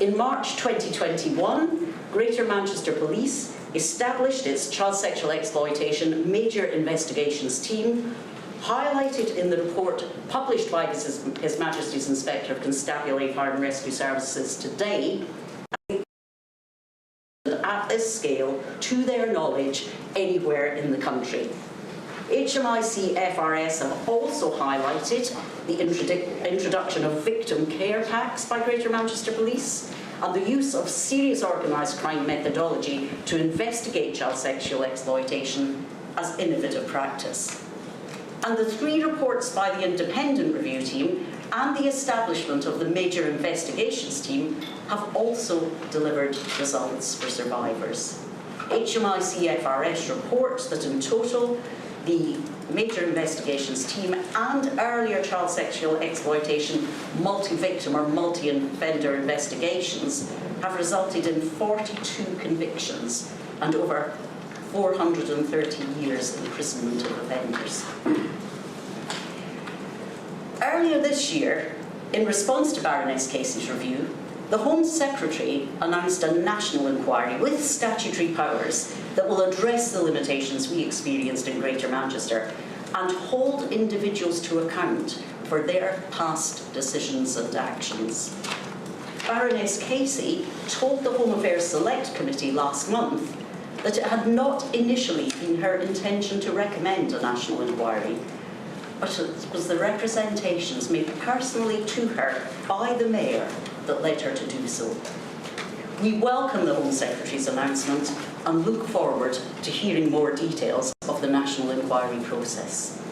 In March 2021, Greater Manchester Police established its Child Sexual Exploitation Major Investigations Team, highlighted in the report published by His Majesty's Inspector of Constabulary Fire and Rescue Services today, at this scale, to their knowledge, anywhere in the country. HMIC FRS have also highlighted the introduction of victim care packs by Greater Manchester Police and the use of serious organised crime methodology to investigate child sexual exploitation as innovative practice. And the 3 reports by the independent review team and the establishment of the Major Investigations Team have also delivered results for survivors. HMIC FRS reports that in total, the Major Investigations Team and earlier child sexual exploitation multi-victim or multi-offender investigations have resulted in 42 convictions and over 430 years imprisonment of offenders. Earlier this year, in response to Baroness Casey's review, the Home Secretary announced a national inquiry with statutory powers that will address the limitations we experienced in Greater Manchester and hold individuals to account for their past decisions and actions. Baroness Casey told the Home Affairs Select Committee last month that it had not initially been her intention to recommend a national inquiry, but it was the representations made personally to her by the Mayor that led her to do so. We welcome the Home Secretary's announcement and look forward to hearing more details of the national inquiry process.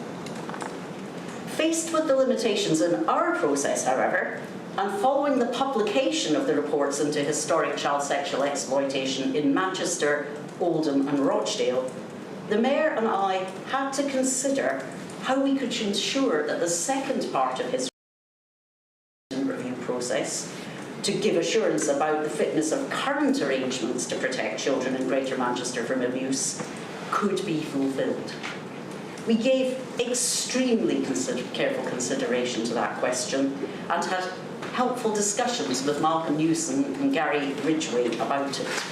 Faced with the limitations in our process, however, and following the publication of the reports into historic child sexual exploitation in Manchester, Oldham and Rochdale, the Mayor and I had to consider how we could ensure that the second part of his review process, to give assurance about the fitness of current arrangements to protect children in Greater Manchester from abuse, could be fulfilled. We gave extremely careful consideration to that question and had helpful discussions with Malcolm Newson and Gary Ridgway about it.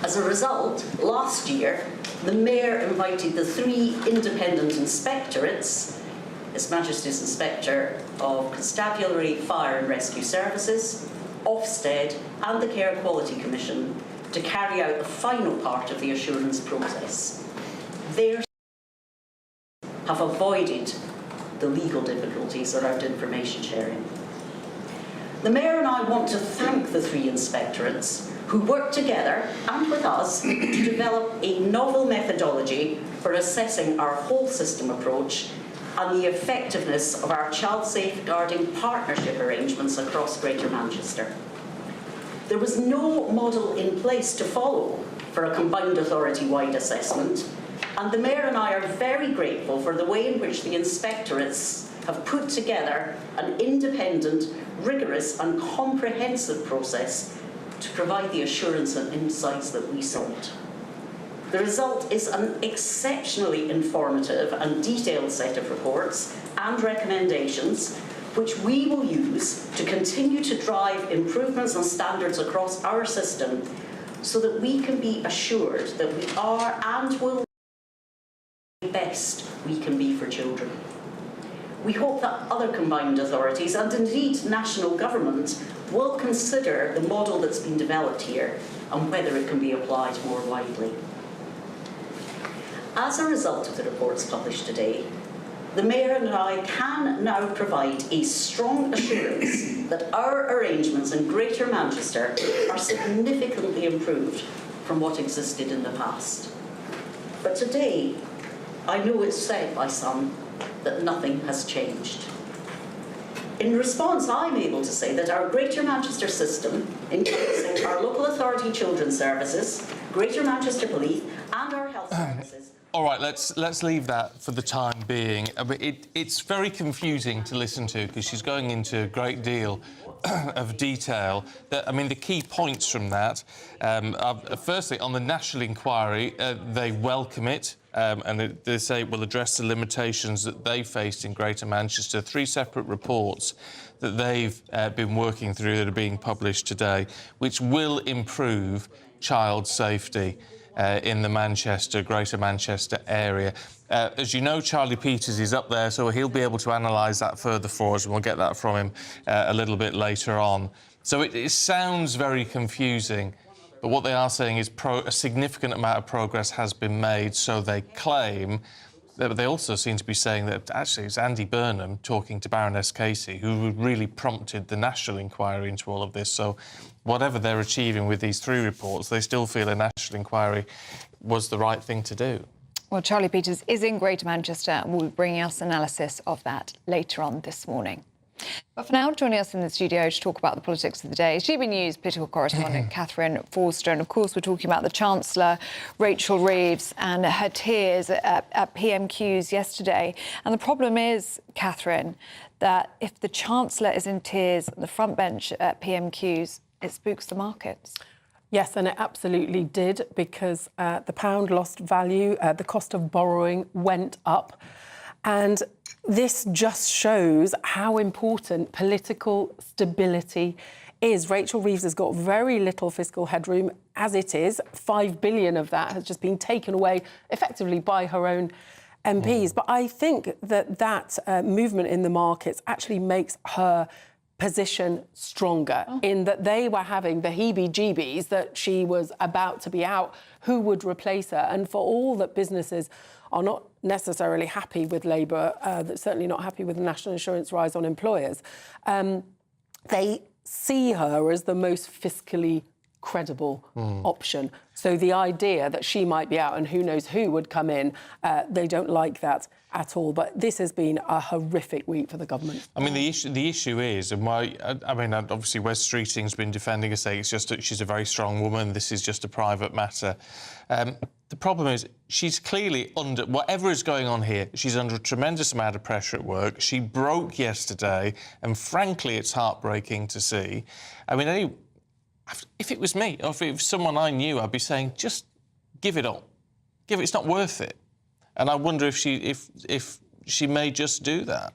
As a result, last year, the Mayor invited the 3 independent inspectorates, His Majesty's Inspector of Constabulary, Fire and Rescue Services, Ofsted and the Care Quality Commission to carry out the final part of the assurance process. They have avoided the legal difficulties around information sharing. The Mayor and I want to thank the 3 inspectorates who worked together and with us to develop a novel methodology for assessing our whole system approach and the effectiveness of our child safeguarding partnership arrangements across Greater Manchester. There was no model in place to follow for a combined authority-wide assessment, and the Mayor and I are very grateful for the way in which the inspectorates have put together an independent, rigorous and comprehensive process to provide the assurance and insights that we sought. The result is an exceptionally informative and detailed set of reports and recommendations which we will use to continue to drive improvements and standards across our system so that we can be assured that we are and will be the best we can be for children. We hope that other combined authorities and indeed national government will consider the model that's been developed here and whether it can be applied more widely. As a result of the reports published today, the Mayor and I can now provide a strong assurance that our arrangements in Greater Manchester are significantly improved from what existed in the past. But today, I know it's said by some that nothing has changed. In response, I'm able to say that our Greater Manchester system, encompassing our local authority children's services, Greater Manchester Police and our health services.
All right, let's leave that for the time being. It's very confusing to listen to because she's going into a great deal of detail. I mean, the key points from that, firstly, on the national inquiry, they welcome it. And they say it will address the limitations that they faced in Greater Manchester. 3 separate reports that they've been working through that are being published today, which will improve child safety in the Greater Manchester area. As you know, Charlie Peters is up there, so he'll be able to analyse that further for us, and we'll get that from him a little bit later on. So it sounds very confusing, but what they are saying is a significant amount of progress has been made, so they claim. But they also seem to be saying that actually it's Andy Burnham talking to Baroness Casey who really prompted the national inquiry into all of this. So whatever they're achieving with these 3 reports, they still feel a national inquiry was the right thing to do.
Well, Charlie Peters is in Greater Manchester and will be bringing us analysis of that later on this morning. But for now, joining us in the studio to talk about the politics of the day is GB News political correspondent Catherine Forster. And of course, we're talking about the Chancellor, Rachel Reeves, and her tears at PMQs yesterday. And the problem is, Catherine, that if the Chancellor is in tears at the front bench at PMQs, it spooks the markets.
Yes, and it absolutely did, because the pound lost value, the cost of borrowing went up. And this just shows how important political stability is. Rachel Reeves has got very little fiscal headroom as it is. 5 billion of that has just been taken away effectively by her own MPs. But I think that movement in the markets actually makes her position stronger, in that they were having the heebie-jeebies that she was about to be out, who would replace her. And for all that businesses are not necessarily happy with Labour, certainly not happy with the national insurance rise on employers, they see her as the most fiscally credible option. So the idea that she might be out and who knows who would come in, they don't like that at all. But this has been a horrific week for the government.
I mean, the issue is, and obviously Wes Streeting's been defending her, saying it's just that she's a very strong woman, this is just a private matter. The problem is she's clearly under, whatever is going on here, she's under a tremendous amount of pressure at work. She broke yesterday, and frankly, it's heartbreaking to see. I mean, if it was me, or if it was someone I knew, I'd be saying, just give it up. It's not worth it. And I wonder if she may just do that.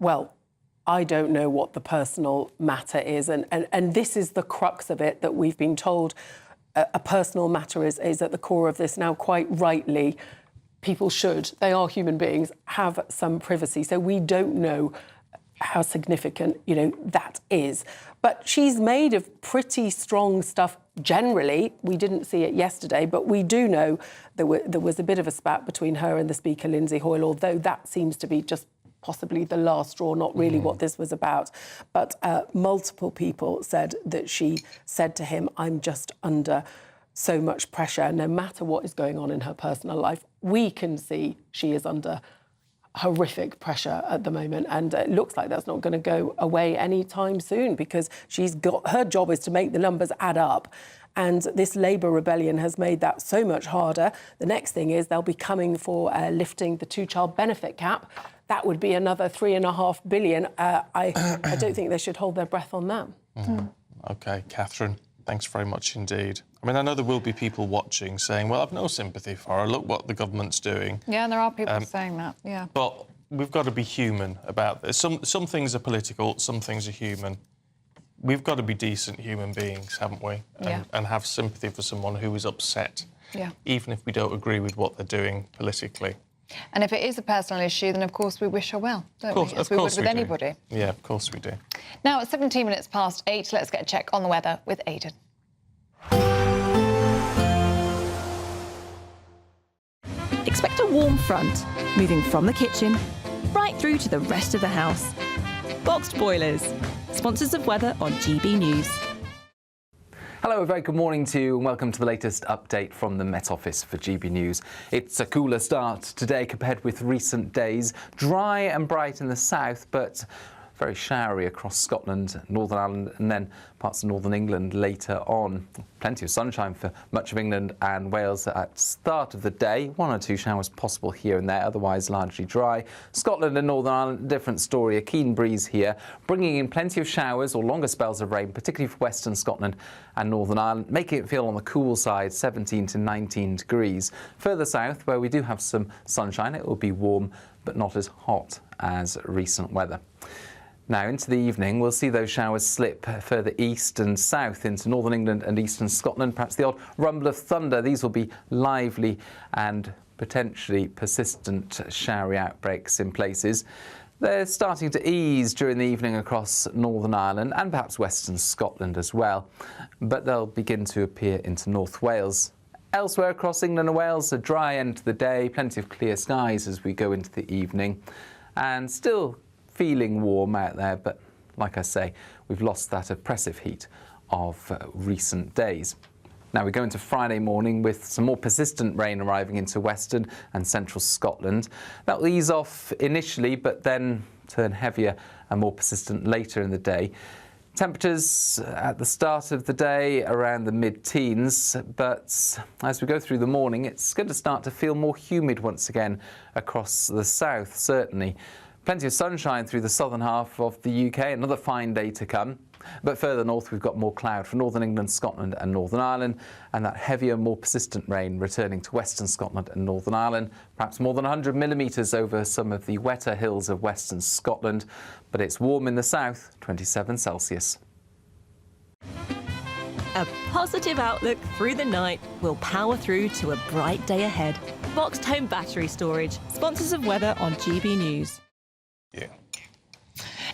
Well,
I don't know what the personal matter is, and this is the crux of it, that we've been told a personal matter is at the core of this. Now, quite rightly, people should, they are human beings, have some privacy. So we don't know how significant, that is. But she's made of pretty strong stuff generally. We didn't see it yesterday, but we do know there was a bit of a spat between her and the Speaker, Lindsay Hoyle, although that seems to be just possibly the last straw, not really what this was about. But multiple people said that she said to him, I'm just under so much pressure. No matter what is going on in her personal life, we can see she is under horrific pressure at the moment, and it looks like that's not going to go away anytime soon, because her job is to make the numbers add up. And this Labour rebellion has made that so much harder. The next thing is they'll be coming for lifting the 2-child benefit cap. That would be another £3.5 billion. I don't think they should hold their breath on that.
OK, Catherine, thanks very much indeed. I mean, I know there will be people watching saying, well, I've no sympathy for her. Look what the government's doing.
Yeah, and there are people saying that, yeah.
But we've got to be human about this. Some things are political, some things are human. We've got to be decent human beings, haven't we? And have sympathy for someone who is upset, even if we don't agree with what they're doing politically.
And if it is a personal issue, then of course we wish her well, don't we? As we would with anybody.
Yeah, of course we do.
Now, at 17 minutes past 8, let's get a check on the weather with Aidan.
Expect a warm front, moving from the kitchen right through to the rest of the house. Boxed Boilers, sponsors of weather on GB News.
Hello, a very good morning to you and welcome to the latest update from the Met Office for GB News. It's a cooler start today compared with recent days. Dry and bright in the south, but
very showery across Scotland, Northern Ireland and then parts of northern England later on. Plenty of sunshine for much of England and Wales at start of the day. 1 or 2 showers possible here and there, otherwise largely dry. Scotland and Northern Ireland, different story. A keen breeze here, bringing in plenty of showers or longer spells of rain, particularly for Western Scotland and Northern Ireland, making it feel on the cool side, 17 to 19 degrees. Further south, where we do have some sunshine, it will be warm but not as hot as recent weather. Now, into the evening, we'll see those showers slip further east and south into northern England and eastern Scotland. Perhaps the odd rumble of thunder. These will be lively and potentially persistent showery outbreaks in places. They're starting to ease during the evening across Northern Ireland and perhaps western Scotland as well, but they'll begin to appear into North Wales. Elsewhere across England and Wales, a dry end to the day, plenty of clear skies as we go into the evening, and still feeling warm out there, but like I say, we've lost that oppressive heat of recent days. Now we go into Friday morning with some more persistent rain arriving into western and central Scotland. That will ease off initially, but then turn heavier and more persistent later in the day. Temperatures at the start of the day around the mid-teens, but as we go through the morning, it's going to start to feel more humid once again across the south, certainly. Plenty of sunshine through the southern half of the UK, another fine day to come. But further north, we've got more cloud for northern England, Scotland and Northern Ireland, and that heavier, more persistent rain returning to western Scotland and Northern Ireland. Perhaps more than 100 millimetres over some of the wetter hills of western Scotland. But it's warm in the south, 27 Celsius.
A positive outlook through the night will power through to a bright day ahead. Boxed Home Battery Storage, sponsors of weather on GB News.
Yeah.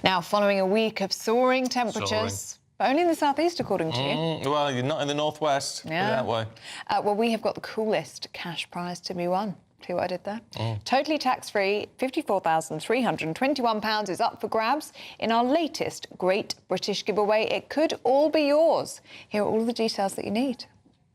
Now, following a week of soaring temperatures, but only in the southeast, according to you.
Well, you're not in the northwest. Put it that way.
Well, we have got the coolest cash prize to be won. See what I did there? Totally tax-free, £54,321 is up for grabs in our latest Great British Giveaway. It could all be yours. Here are all the details that you need.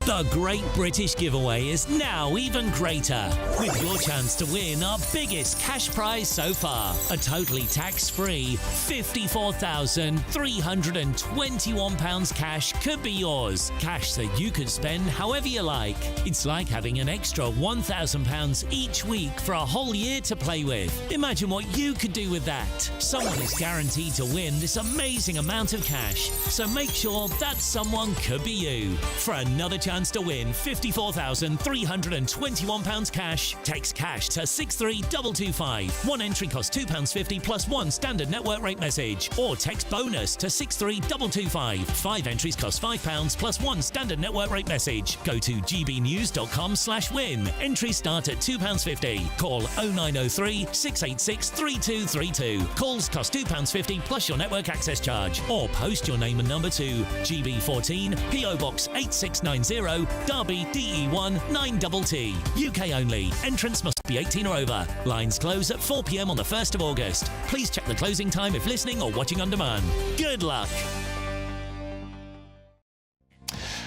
The Great British Giveaway is now even greater, with your chance to win our biggest cash prize so far. A totally tax-free £54,321 cash could be yours. Cash that you could spend however you like. It's like having an extra £1,000 each week for a whole year to play with. Imagine what you could do with that. Someone is guaranteed to win this amazing amount of cash, so make sure that someone could be you. For another chance to win £54,321 cash, text cash to 63225. One entry costs £2.50 plus one standard network rate message, or text bonus to 63225. 5 entries cost £5 plus one standard network rate message. Go to gbnews.com/win. Entries start at £2.50. Call 0903 686 3232. Calls cost £2.50 plus your network access charge, or post your name and number to GB14 PO Box 8690 Derby DE1 9TT. UK only. Entrance must be 18 or over. Lines close at 4 p.m. on the 1st of August. Please check the closing time if listening or watching on demand. Good luck.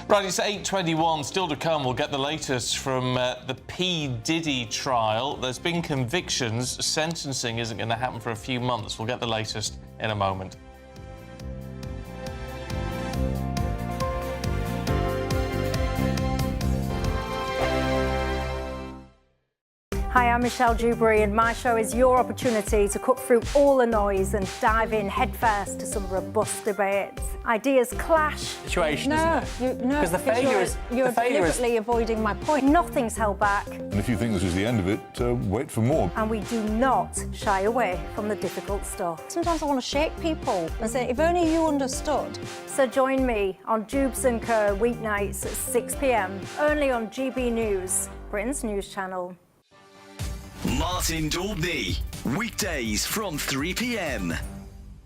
Right, it's 8:21. Still to come, we'll get the latest from the P. Diddy trial. There's been convictions. Sentencing isn't going to happen for a few months. We'll get the latest in a moment.
Hi, I'm Michelle Dewberry, and my show is your opportunity to cut through all the noise and dive in headfirst to some robust debates. Ideas clash.
Situation,
no,
isn't it? Because the failure is
you're deliberately avoiding my point. Nothing's held back,
And if you think this is the end of it, wait for more.
and we do not shy away from the difficult stuff. Sometimes I want to shake people and say, if only you understood. So join me on Jubes & Co. weeknights at 6 p.m. only on GB News, Britain's news channel.
Martin Daubney, weekdays from 3 p.m.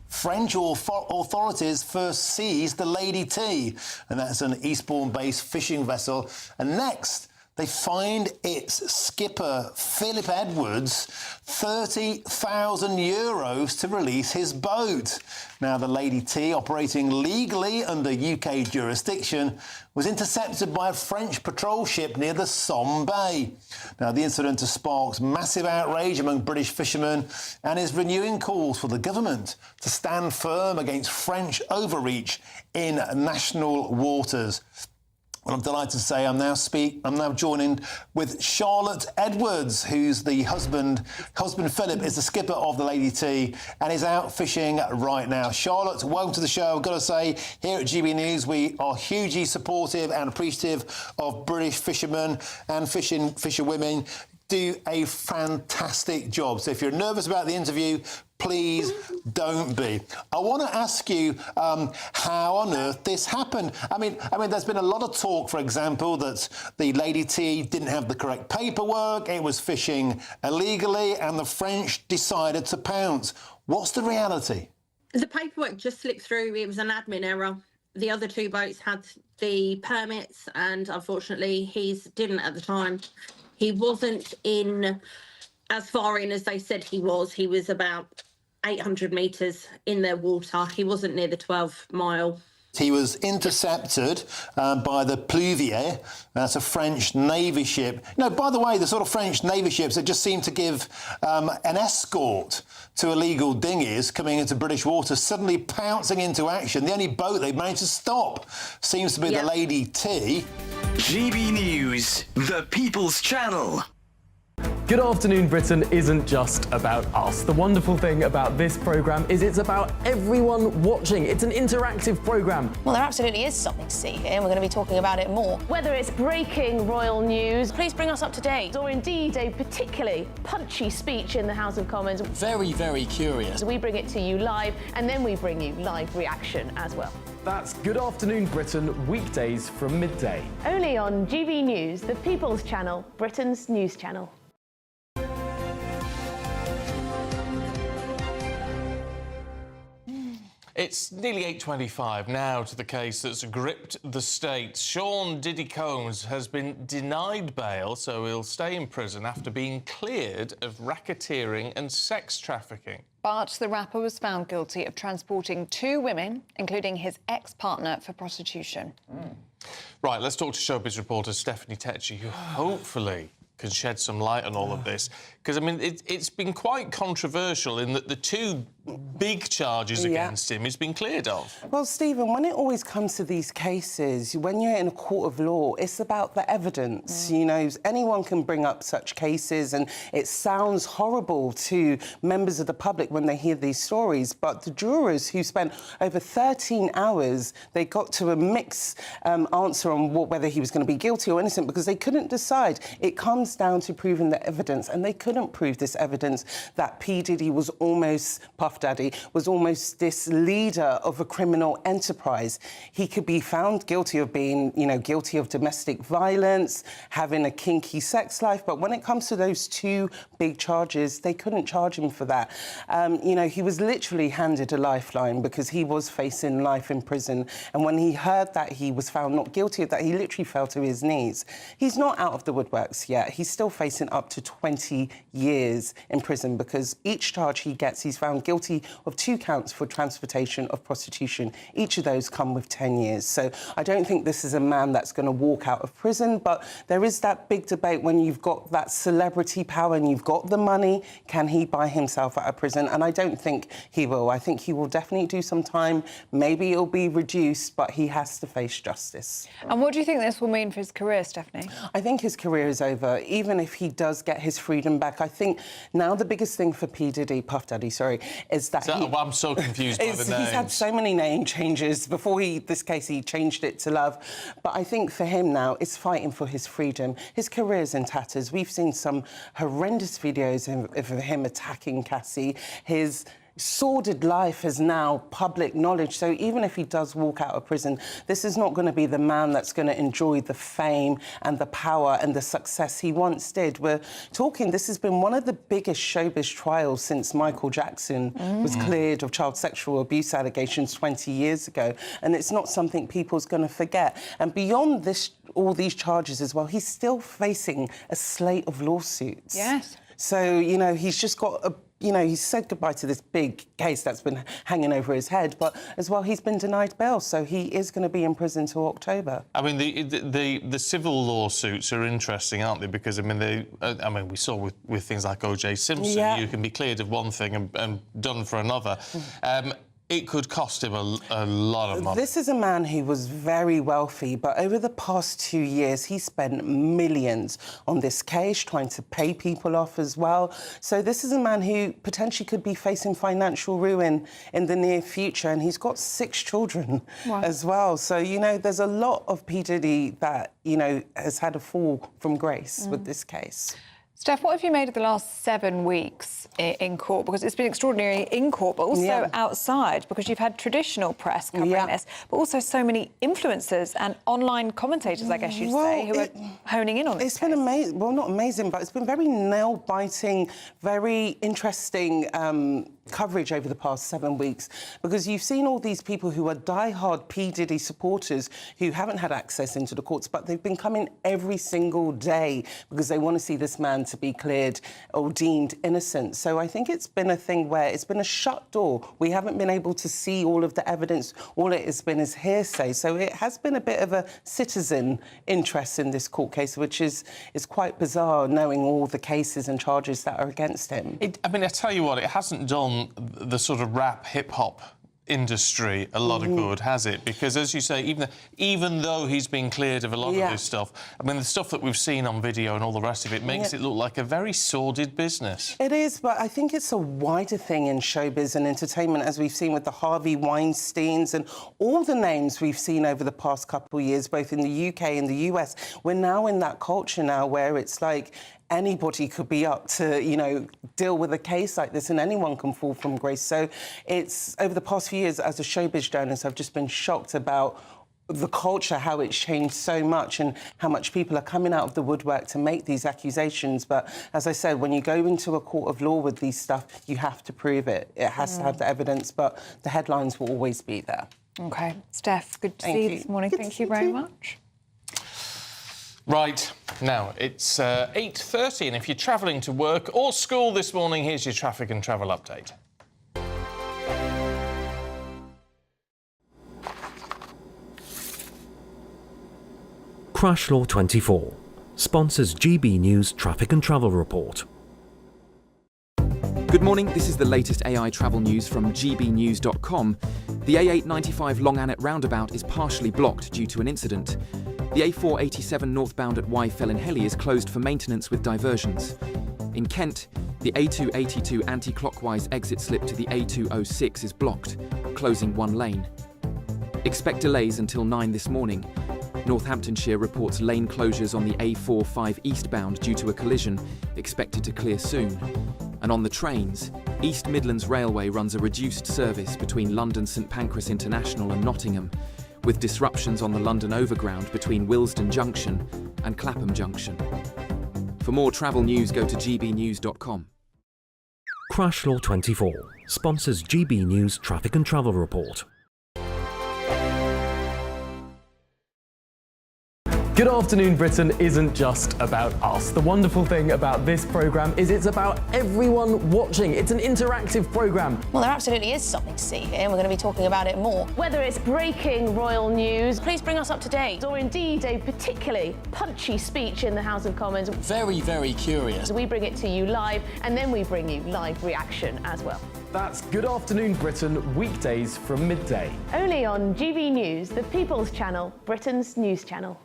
French authorities first seized the Lady T, and that's an Eastbourne-based fishing vessel. And next, they fined its skipper, Philip Edwards, €30,000 to release his boat. Now, the Lady T, operating legally under UK jurisdiction, was intercepted by a French patrol ship near the Somme Bay. Now, the incident has sparked massive outrage among British fishermen and is renewing calls for the government to stand firm against French overreach in national waters. Well, I'm delighted to say I'm now joining with Charlotte Edwards, who's the husband. Husband Philip is the skipper of the Lady T and is out fishing right now. Charlotte, welcome to the show. I've got to say, here at GB News, we are hugely supportive and appreciative of British fishermen and fisherwomen. Do a fantastic job. So if you're nervous about the interview, please don't be. I want to ask you how on earth this happened. I mean, there's been a lot of talk, for example, that the Lady T didn't have the correct paperwork, it was fishing illegally, and the French decided to pounce. What's the reality?
The paperwork just slipped through. It was an admin error. The other two boats had the permits, and unfortunately, his didn't at the time. He wasn't in as far in as they said he was. He was about 800 metres in their water. He wasn't near the 12-mile.
He was intercepted by the Pluvier. That's a French Navy ship. No, by the way, the sort of French Navy ships that just seem to give an escort to illegal dinghies coming into British waters, suddenly pouncing into action. The only boat they've managed to stop seems to be the Lady T.
GB News, the People's Channel.
Good Afternoon Britain isn't just about us. The wonderful thing about this programme is it's about everyone watching. It's an interactive programme.
Well, there absolutely is something to see here, and we're going to be talking about it more. Whether it's breaking royal news, please bring us up to date, or indeed a particularly punchy speech in the House of Commons.
Very, very curious.
We bring it to you live, and then we bring you live reaction as well.
That's Good Afternoon Britain, weekdays from midday.
Only on GB News, the People's Channel, Britain's news channel.
It's nearly 8:25 now to the case that's gripped the States. Sean Diddy Combs has been denied bail, so he'll stay in prison after being cleared of racketeering and sex trafficking.
But the rapper was found guilty of transporting 2 women, including his ex-partner, for prostitution.
Right, let's talk to showbiz reporter Stephanie Tetchy, who hopefully can shed some light on all of this. Because, I mean, it's been quite controversial in that the 2 big charges against him he's been cleared of.
Well, Stephen, when it always comes to these cases, when you're in a court of law, it's about the evidence. You know, anyone can bring up such cases, and it sounds horrible to members of the public when they hear these stories. But the jurors who spent over 13 hours, they got to a mixed answer on whether he was going to be guilty or innocent because they couldn't decide. It comes down to proving the evidence, and they couldn't prove this evidence that P. Diddy was almost, Puff Daddy, was almost this leader of a criminal enterprise. He could be found guilty of being, guilty of domestic violence, having a kinky sex life, but when it comes to those 2 big charges, they couldn't charge him for that. He was literally handed a lifeline because he was facing life in prison, and when he heard that he was found not guilty of that, he literally fell to his knees. He's not out of the woodworks yet. He's still facing up to 20 years in prison because each charge he gets, he's found guilty of 2 counts for transportation of prostitution. Each of those come with 10 years. So I don't think this is a man that's going to walk out of prison, but there is that big debate when you've got that celebrity power and you've got the money, can he buy himself out of prison? And I don't think he will. I think he will definitely do some time. Maybe it'll be reduced, but he has to face justice.
And what do you think this will mean for his career, Stephanie?
I think his career is over, even if he does get his freedom back. I think now the biggest thing for P. Diddy, Puff Daddy, is that
I'm so confused by the names.
He's had so many name changes. Before this case, he changed it to Love. But I think for him now, it's fighting for his freedom. His career's in tatters. We've seen some horrendous videos of him attacking Cassie. His sordid life is now public knowledge. So even if he does walk out of prison, this is not going to be the man that's going to enjoy the fame and the power and the success he once did. We're talking, this has been one of the biggest showbiz trials since Michael Jackson was cleared of child sexual abuse allegations 20 years ago. And it's not something people's going to forget. And beyond this, all these charges as well, he's still facing a slate of lawsuits.
Yes.
So, you know, he's just got a... You know, he's said goodbye to this big case that's been hanging over his head, but as well, he's been denied bail, so he is going to be in prison till October.
I mean, the civil lawsuits are interesting, aren't they? Because I mean, we saw with things like O.J. Simpson, you can be cleared of one thing and done for another. It could cost him a lot of money.
This is a man who was very wealthy, but over the past 2 years, he spent millions on this case, trying to pay people off as well. So this is a man who potentially could be facing financial ruin in the near future, and he's got 6 children as well. So, you know, there's a lot of P. Diddy that, you know, has had a fall from grace with this case.
Steph, what have you made of the last 7 weeks in court? Because it's been extraordinary in court, but also outside, because you've had traditional press covering this, but also so many influencers and online commentators, I guess you'd say, who are honing in on this.
It's been amazing. Well, not amazing, but it's been very nail-biting, very interesting coverage over the past 7 weeks, because you've seen all these people who are die-hard P. Diddy supporters who haven't had access into the courts, but they've been coming every single day because they want to see this man to be cleared or deemed innocent. So I think it's been a thing where it's been a shut door. We haven't been able to see all of the evidence. All it has been is hearsay. So it has been a bit of a citizen interest in this court case, which is quite bizarre, knowing all the cases and charges that are against him.
I mean, I tell you what, it hasn't done the sort of rap hip-hop industry a lot of good, has it? Because, as you say, even though he's been cleared of a lot of this stuff, I mean, the stuff that we've seen on video and all the rest of it makes it look like a very sordid business.
It is, but I think it's a wider thing in showbiz and entertainment, as we've seen with the Harvey Weinsteins and all the names we've seen over the past couple of years, both in the UK and the US. We're now in that culture now where it's like anybody could be up to, you know, deal with a case like this, and anyone can fall from grace. So it's, over the past few years, as a showbiz journalist, I've just been shocked about the culture, how it's changed so much and how much people are coming out of the woodwork to make these accusations. But as I said, when you go into a court of law with these stuff, you have to prove it. It has to have the evidence, but the headlines will always be there.
OK. Steph, good to see you this morning. Thank you very much.
Right, now, it's 8:30, and if you're travelling to work or school this morning, here's your traffic and travel update.
Crash Law 24 sponsors GB News Traffic and Travel Report.
Good morning, this is the latest AI travel news from gbnews.com. The A895 Long Annet roundabout is partially blocked due to an incident. The A487 northbound at Y Fellinhelly is closed for maintenance with diversions. In Kent, the A282 anti-clockwise exit slip to the A206 is blocked, closing one lane. Expect delays until 9 this morning. Northamptonshire reports lane closures on the A45 eastbound due to a collision, expected to clear soon. And on the trains, East Midlands Railway runs a reduced service between London St Pancras International and Nottingham, with disruptions on the London Overground between Willesden Junction and Clapham Junction. For more travel news, go to gbnews.com.
Crash Law 24 sponsors GB News Traffic and Travel Report.
Good Afternoon Britain isn't just about us. The wonderful thing about this programme is it's about everyone watching. It's an interactive programme.
Well, there absolutely is something to see here, and we're going to be talking about it more. Whether it's breaking royal news, please bring us up to date, or indeed a particularly punchy speech in the House of Commons.
Very, very curious.
We bring it to you live, and then we bring you live reaction as well.
That's Good Afternoon Britain, weekdays from midday.
Only on GB News, the People's Channel, Britain's news channel.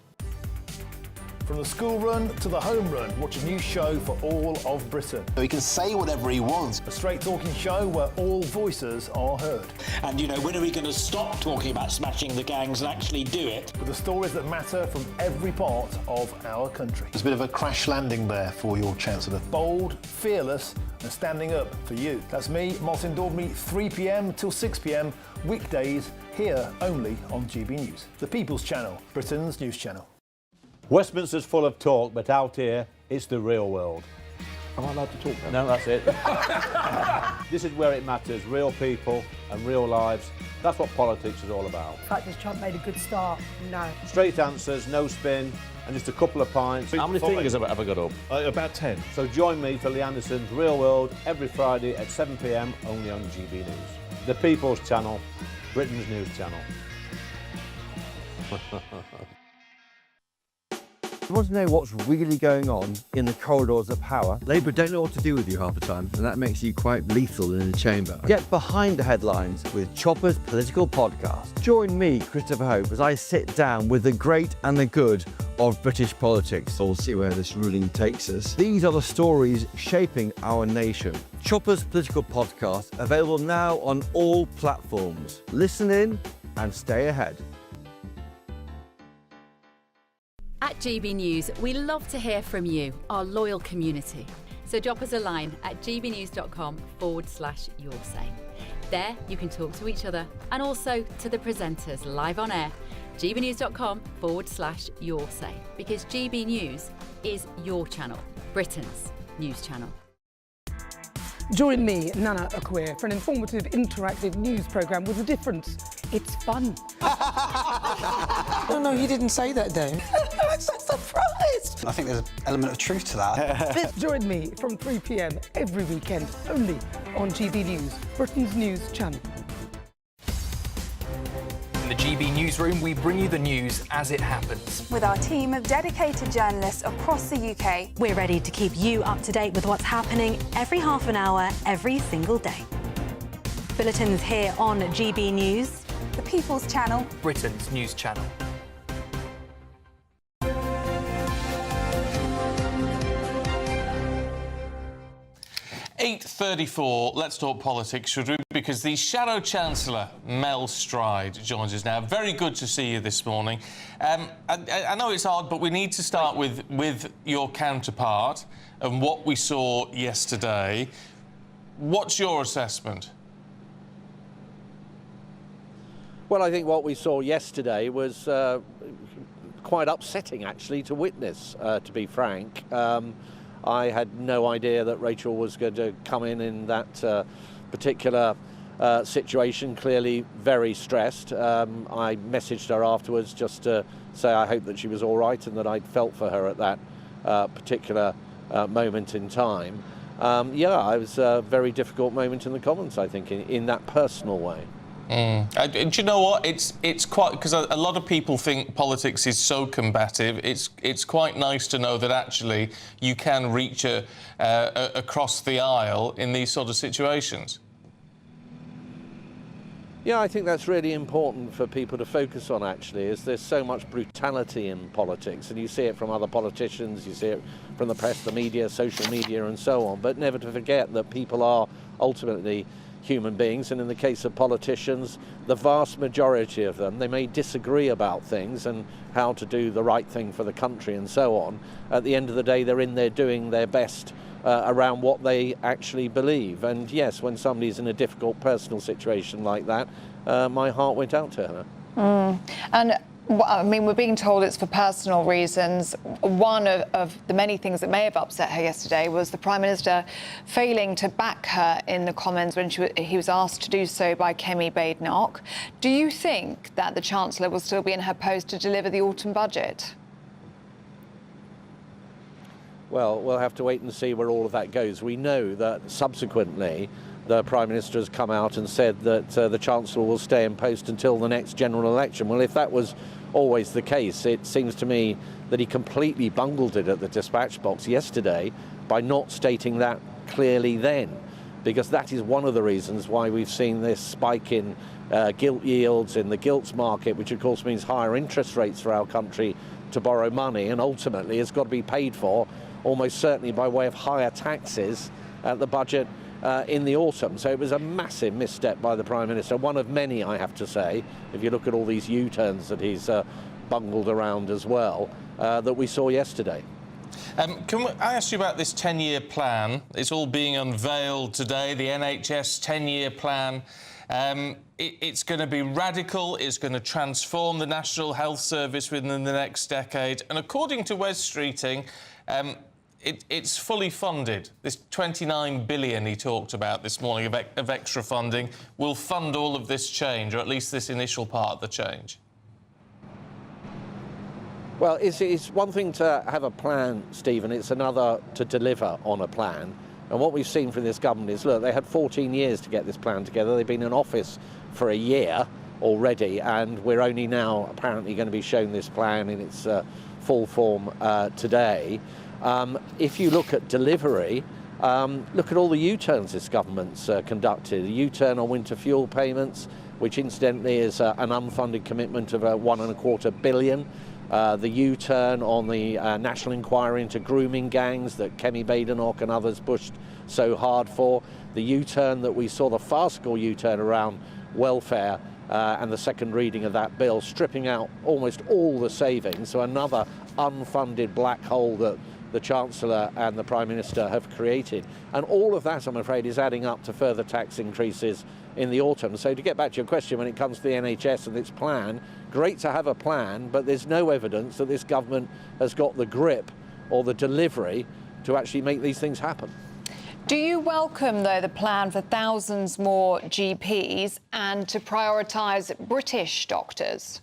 From the school run to the home run, watch a new show for all of Britain.
So he can say whatever he wants.
A straight-talking show where all voices are heard.
And, you know, when are we going to stop talking about smashing the gangs and actually do it?
With the stories that matter from every part of our country.
There's a bit of a crash landing there for your Chancellor.
Bold, fearless and standing up for you. That's me, Martin Daubney, 3 p.m. till 6 p.m, weekdays, here only on GB News, the People's Channel, Britain's news channel.
Westminster's full of talk, but out here, it's the real world.
Am I allowed to talk now?
No, that's it. This is where it matters, real people and real lives. That's what politics is all about.
In fact, has Trump made a good start? No.
Straight answers, no spin, and just a couple of pints.
How many fingers have I got up?
About 10. So join me for Lee Anderson's Real World every Friday at 7 p.m, only on GB News. The People's Channel, Britain's news channel.
You want to know what's really going on in the corridors of power? Labour don't know what to do with you half the time, and that makes you quite lethal in the chamber. Get behind the headlines with Chopper's Political Podcast. Join me, Christopher Hope, as I sit down with the great and the good of British politics. We'll see where this ruling takes us. These are the stories shaping our nation. Chopper's Political Podcast, available now on all platforms. Listen in and stay ahead.
At GB News, we love to hear from you, our loyal community. So drop us a line at gbnews.com/yoursay. There you can talk to each other and also to the presenters live on air. gbnews.com/yoursay, because GB News is your channel, Britain's news channel.
Join me, Nana Akweer, for an informative, interactive news programme with a difference. It's fun.
No, he didn't say that, though.
I'm so surprised.
I think there's an element of truth to that.
Join me from 3 p.m. every weekend, only on GB News, Britain's news channel.
In the GB Newsroom, we bring you the news as it happens.
With our team of dedicated journalists across the UK, we're ready to keep you up to date with what's happening every half an hour, every single day. Bulletins here on GB News, the People's Channel,
Britain's news channel.
8:34. Let's talk politics, should we? Because the Shadow Chancellor, Mel Stride, joins us now. Very good to see you this morning. I know it's hard, but we need to start with your counterpart and what we saw yesterday. What's your assessment?
Well, I think what we saw yesterday was quite upsetting, actually, to witness, to be frank. I had no idea that Rachel was going to come in that particular situation, clearly very stressed. I messaged her afterwards just to say I hope that she was all right and that I'd felt for her at that particular moment in time. Yeah, it was a very difficult moment in the Commons, I think, in that personal way.
Do you know what? It's quite, because a lot of people think politics is so combative. It's quite nice to know that actually you can reach across the aisle in these sort of situations.
Yeah, I think that's really important for people to focus on, actually, is there's so much brutality in politics, and you see it from other politicians, you see it from the press, the media, social media, and so on, but never to forget that people are ultimately human beings, and in the case of politicians, the vast majority of them, they may disagree about things and how to do the right thing for the country and so on. At the end of the day, they're in there doing their best around what they actually believe. And yes, when somebody's in a difficult personal situation like that, my heart went out to her.
And I mean, we're being told it's for personal reasons. One of the many things that may have upset her yesterday was the Prime Minister failing to back her in the Commons when he was asked to do so by Kemi Badenoch. Do you think that the Chancellor will still be in her post to deliver the autumn budget?
Well, we'll have to wait and see where all of that goes. We know that subsequently the Prime Minister has come out and said that the Chancellor will stay in post until the next general election. Well, if that was always the case, it seems to me that he completely bungled it at the dispatch box yesterday by not stating that clearly then, because that is one of the reasons why we've seen this spike in gilt yields in the gilts market, which of course means higher interest rates for our country to borrow money, and ultimately it's got to be paid for almost certainly by way of higher taxes at the budget in the autumn. So it was a massive misstep by the Prime Minister, one of many, I have to say, if you look at all these U-turns that he's bungled around as well, that we saw yesterday.
I ask you about this 10-year plan? It's all being unveiled today, the NHS 10-year plan. It's going to be radical, it's going to transform the National Health Service within the next decade, and according to Wes Streeting, it's fully funded. This 29 billion he talked about this morning of extra funding will fund all of this change, or at least this initial part of the change.
Well, it's one thing to have a plan, Stephen, it's another to deliver on a plan. And what we've seen from this government is, look, they had 14 years to get this plan together. They've been in office for a year already, and we're only now apparently going to be shown this plan in its full form today. If you look at delivery, look at all the U-turns this government's conducted. A U-turn on winter fuel payments, which incidentally is an unfunded commitment of £1.25 billion. The U-turn on the national inquiry into grooming gangs that Kemi Badenoch and others pushed so hard for. The U-turn that we saw, the farcical U-turn around welfare and the second reading of that bill, stripping out almost all the savings. So another unfunded black hole that the Chancellor and the Prime Minister have created. And all of that, I'm afraid, is adding up to further tax increases in the autumn. So to get back to your question, when it comes to the NHS and its plan, great to have a plan, but there's no evidence that this government has got the grip or the delivery to actually make these things happen.
Do you welcome, though, the plan for thousands more GPs and to prioritise British doctors?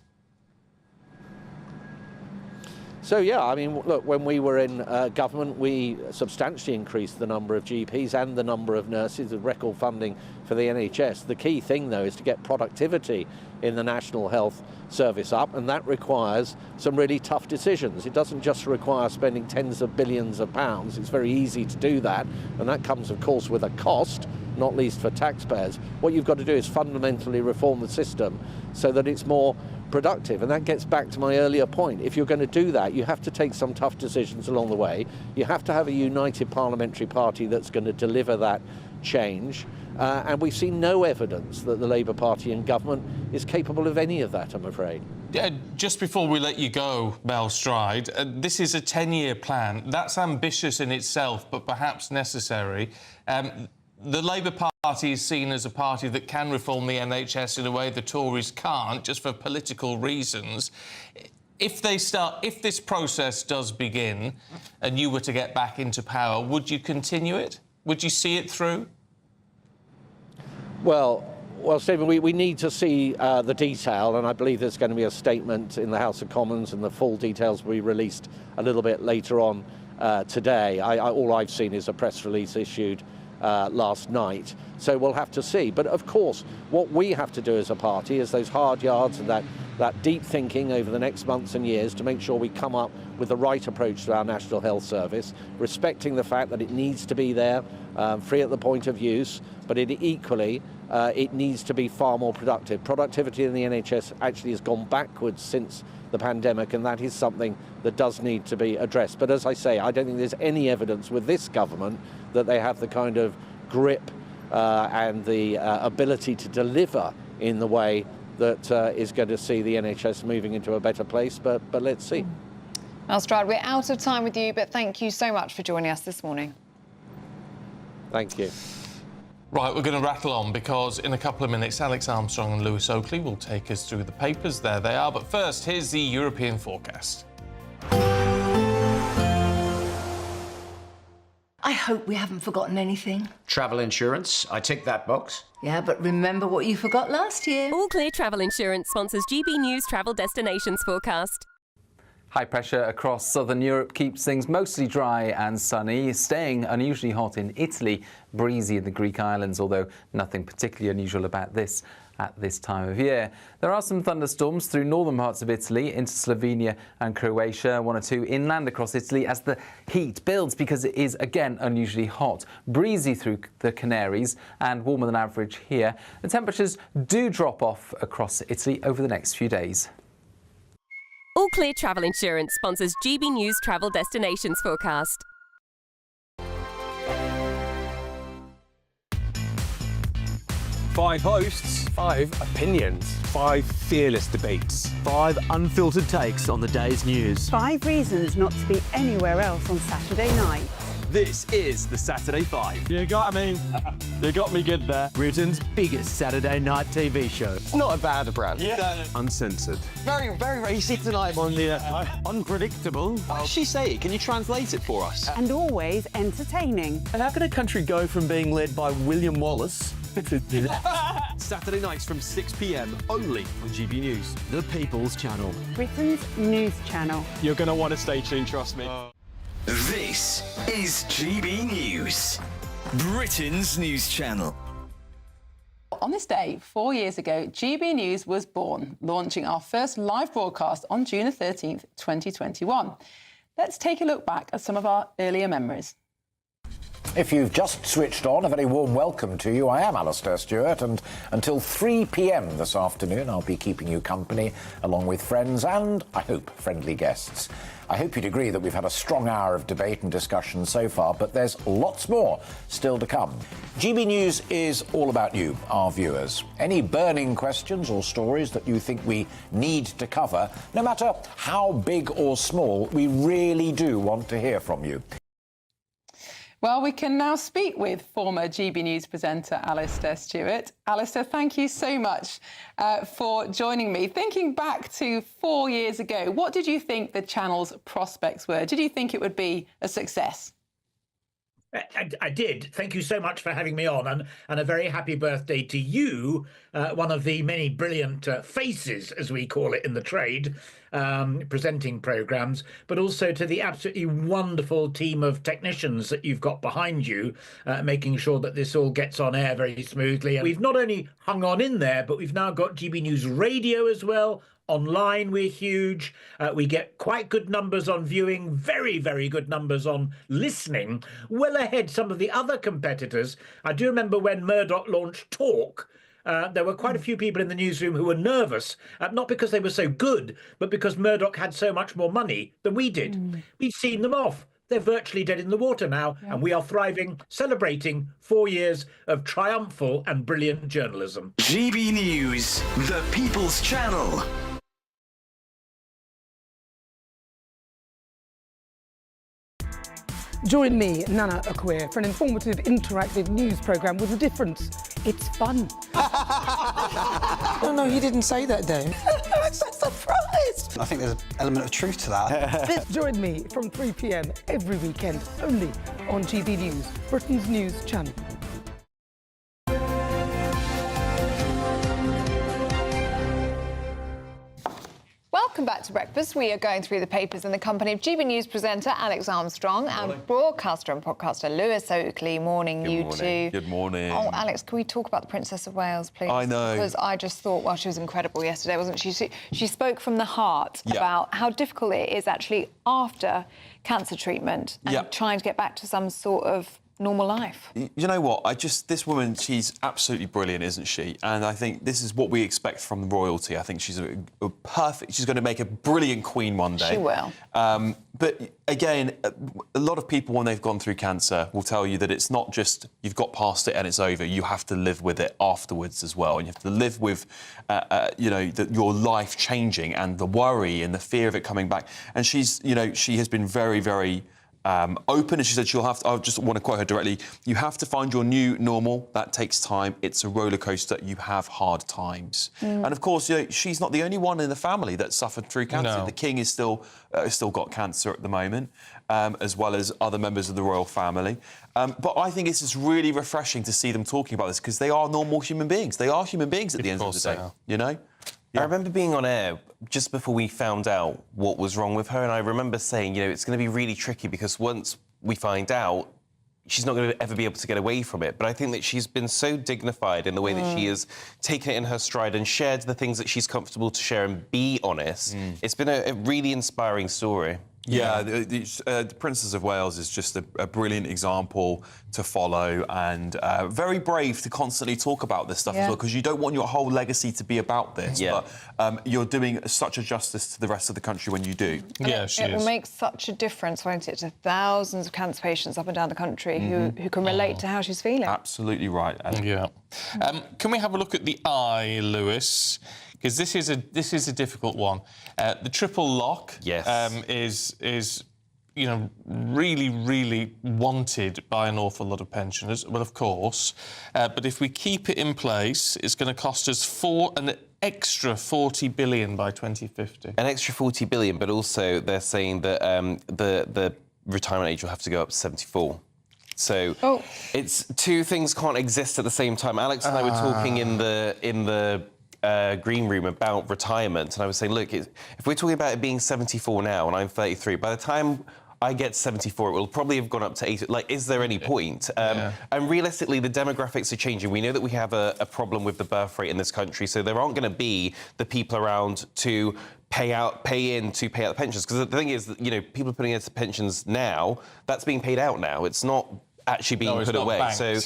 So, yeah, I mean, look, when we were in government, we substantially increased the number of GPs and the number of nurses with record funding for the NHS. The key thing, though, is to get productivity in the National Health Service up, and that requires some really tough decisions. It doesn't just require spending tens of billions of pounds. It's very easy to do that, and that comes, of course, with a cost, not least for taxpayers. What you've got to do is fundamentally reform the system so that it's more productive, and that gets back to my earlier point. If you're going to do that, you have to take some tough decisions along the way. You have to have a united parliamentary party that's going to deliver that change, and we've seen no evidence that the Labour Party in government is capable of any of that, I'm afraid.
Yeah, just before we let you go, Mel Stride, this is a 10-year plan. That's ambitious in itself, but perhaps necessary. The Labour Party is seen as a party that can reform the NHS in a way the Tories can't, just for political reasons. If this process does begin and you were to get back into power, would you continue it? Would you see it through?
Well, Stephen, we need to see the detail, and I believe there's going to be a statement in the House of Commons, and the full details will be released a little bit later on today. All I've seen is a press release issued last night, so we'll have to see. But of course, what we have to do as a party is those hard yards and that deep thinking over the next months and years to make sure we come up with the right approach to our National Health Service, respecting the fact that it needs to be there, free at the point of use, but it needs to be far more productive. Productivity in the NHS actually has gone backwards since the pandemic, and that is something that does need to be addressed. But as I say, I don't think there's any evidence with this government that they have the kind of grip and the ability to deliver in the way that is going to see the NHS moving into a better place, but let's see.
Mel Stride, we're out of time with you, but thank you so much for joining us this morning.
Thank you.
Right, we're going to rattle on because in a couple of minutes, Alex Armstrong and Lewis Oakley will take us through the papers. There they are. But first, here's the European forecast.
I hope we haven't forgotten anything.
Travel insurance, I tick that box.
Yeah, but remember what you forgot last year.
All Clear Travel Insurance sponsors GB News Travel Destinations forecast.
High pressure across southern Europe keeps things mostly dry and sunny, staying unusually hot in Italy, breezy in the Greek islands, although nothing particularly unusual about this at this time of year. There are some thunderstorms through northern parts of Italy into Slovenia and Croatia, 1 or 2 inland across Italy as the heat builds because it is again unusually hot. Breezy through the Canaries and warmer than average here. The temperatures do drop off across Italy over the next few days.
All Clear Travel Insurance sponsors GB News Travel Destinations forecast.
5 hosts. 5 opinions. 5 fearless debates.
5 unfiltered takes on the day's news.
5 reasons not to be anywhere else on Saturday night.
This is the Saturday 5.
You got me. You got me good there.
Britain's biggest Saturday night TV show.
It's not a bad brand.
Yeah.
Uncensored.
Very, very racist tonight.
On the
Unpredictable.
What did she say? Can you translate it for us?
And always entertaining.
And how can a country go from being led by William Wallace
Saturday nights from 6 p.m. only on GB News.
The People's Channel.
Britain's news channel.
You're going to want to stay tuned, trust me.
This is GB News, Britain's news channel.
On this day, 4 years ago, GB News was born, launching our first live broadcast on June 13th, 2021. Let's take a look back at some of our earlier memories.
If you've just switched on, a very warm welcome to you. I am Alistair Stewart, and until 3 p.m. this afternoon, I'll be keeping you company, along with friends and, I hope, friendly guests. I hope you'd agree that we've had a strong hour of debate and discussion so far, but there's lots more still to come. GB News is all about you, our viewers. Any burning questions or stories that you think we need to cover, no matter how big or small, we really do want to hear from you.
Well, we can now speak with former GB News presenter Alistair Stewart. Alistair, thank you so much for joining me. Thinking back to 4 years ago, what did you think the channel's prospects were? Did you think it would be a success?
I did. Thank you so much for having me on, and a very happy birthday to you, one of the many brilliant faces, as we call it in the trade, presenting programmes, but also to the absolutely wonderful team of technicians that you've got behind you, making sure that this all gets on air very smoothly. And we've not only hung on in there, but we've now got GB News Radio as well. Online, we're huge. We get quite good numbers on viewing, very, very good numbers on listening, well ahead some of the other competitors. I do remember when Murdoch launched Talk, there were quite a few people in the newsroom who were nervous, not because they were so good, but because Murdoch had so much more money than we did. We've seen them off. They're virtually dead in the water now, and we are thriving, celebrating 4 years of triumphal and brilliant journalism.
GB News, the People's Channel.
Join me, Nana Akwe, for an informative, interactive news programme with a difference. It's fun.
No, he didn't say that, Dave.
I'm so surprised.
I think there's an element of truth to that.
Join me from 3 p.m. every weekend, only on GB News, Britain's news channel.
Welcome back to Breakfast. We are going through the papers in the company of GB News presenter Alex Armstrong and broadcaster and podcaster Lewis Oakley. Morning, you two.
Good morning.
Oh, Alex, can we talk about the Princess of Wales, please?
I know.
Because I just thought, well, she was incredible yesterday, wasn't she? She spoke from the heart about how difficult it is actually after cancer treatment and trying to get back to some sort of normal life.
You know what? This woman, she's absolutely brilliant, isn't she? And I think this is what we expect from royalty. I think she's a perfect. She's going to make a brilliant queen one day.
She will.
But again, a lot of people, when they've gone through cancer, will tell you that it's not just you've got past it and it's over. You have to live with it afterwards as well, and you have to live with, your life changing and the worry and the fear of it coming back. And she has been very, very open, and she said I just want to quote her directly, you have to find your new normal. That takes time. It's a roller coaster. You have hard times. And of course, she's not the only one in the family that suffered through cancer.
No.
The king is still got cancer at the moment, as well as other members of the royal family. But I think it's just really refreshing to see them talking about this, because they are normal human beings. They are human beings at the end of the day, you know?
I remember being on air just before we found out what was wrong with her, and I remember saying, it's going to be really tricky, because once we find out, she's not going to ever be able to get away from it. But I think that she's been so dignified in the way that she has taken it in her stride and shared the things that she's comfortable to share and be honest. It's been a really inspiring story.
Yeah, the Princess of Wales is just a brilliant example to follow, and very brave to constantly talk about this stuff as well, because you don't want your whole legacy to be about this.
Yeah.
But you're doing such a justice to the rest of the country when you do.
Yeah, it will make such a difference, won't it, to thousands of cancer patients up and down the country who can relate to how she's feeling.
Absolutely right.
Yeah. Can we have a look at the eye, Lewis? Because this is a difficult one. The triple lock is really wanted by an awful lot of pensioners. Well, of course, but if we keep it in place, it's going to cost us an extra 40 billion by 2050.
An extra 40 billion, but also they're saying that the retirement age will have to go up to 74. So it's two things can't exist at the same time. Alex and I were talking in the green room about retirement, and I was saying, look, if we're talking about it being 74 now, and I'm 33, by the time I get 74, it will probably have gone up to 80. Like, is there any point? And realistically, the demographics are changing. We know that we have a problem with the birth rate in this country, so there aren't going to be the people around to pay out the pensions. Because the thing is, that, people are putting into pensions now. That's being paid out now. It's not actually being put away.
Banked,
so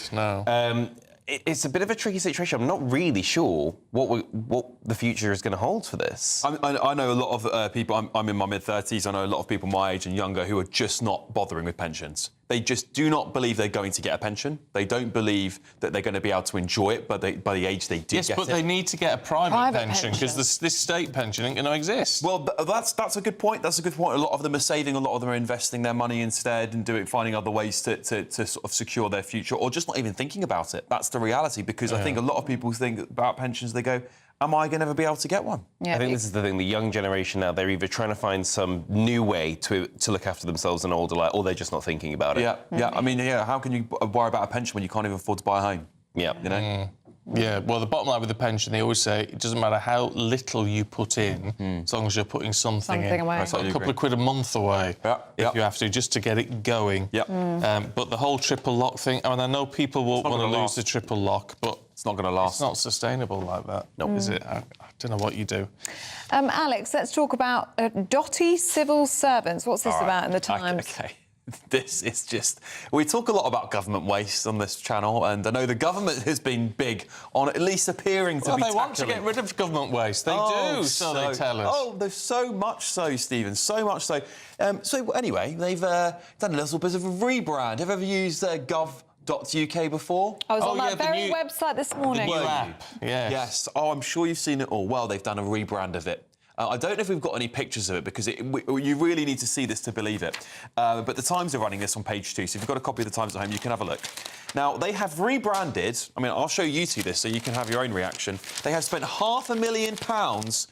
it's a bit of a tricky situation. I'm not really sure what the future is going to hold for this.
I know a lot of people, I'm in my mid-30s, I know a lot of people my age and younger who are just not bothering with pensions. They just do not believe they're going to get a pension. They don't believe that they're going to be able to enjoy it by the age they do get it.
Yes, but they need to get a private pension, because this state pension ain't going to exist.
Well, that's a good point. That's a good point. A lot of them are saving, a lot of them are investing their money instead and finding other ways to sort of secure their future, or just not even thinking about it. That's the reality, because I think a lot of people think about pensions, they go, am I going to ever be able to get one?
I think this is the thing. The young generation now, they're either trying to find some new way to look after themselves in older life, or they're just not thinking about it.
Yeah. I mean, how can you worry about a pension when you can't even afford to buy a home?
Yeah.
Yeah, well, the bottom line with the pension, they always say it doesn't matter how little you put in, as long as you're putting something in.
Away.
It's like a couple of quid a month away, if you have to, just to get it going. But the whole triple lock thing, I mean, I know people will want to lose the triple lock, but
it's not going to last.
It's not sustainable like that, is it? I don't know what you do.
Alex, let's talk about dotty civil servants. What's this about in the Times?
Okay. This is just... We talk a lot about government waste on this channel, and I know the government has been big on at least appearing to be
they want to get rid of government waste. They do, so they tell us.
Oh, there's so much so, Stephen, so much so. So anyway, they've done a little bit of a rebrand. Have you ever used gov.uk before?
I was on that very website this morning.
The new app,
Yes. Oh, I'm sure you've seen it all. Well, they've done a rebrand of it. I don't know if we've got any pictures of it, because you really need to see this to believe it. But the Times are running this on page 2, so if you've got a copy of the Times at home, you can have a look. Now, they have rebranded... I mean, I'll show you two this so you can have your own reaction. They have spent £500,000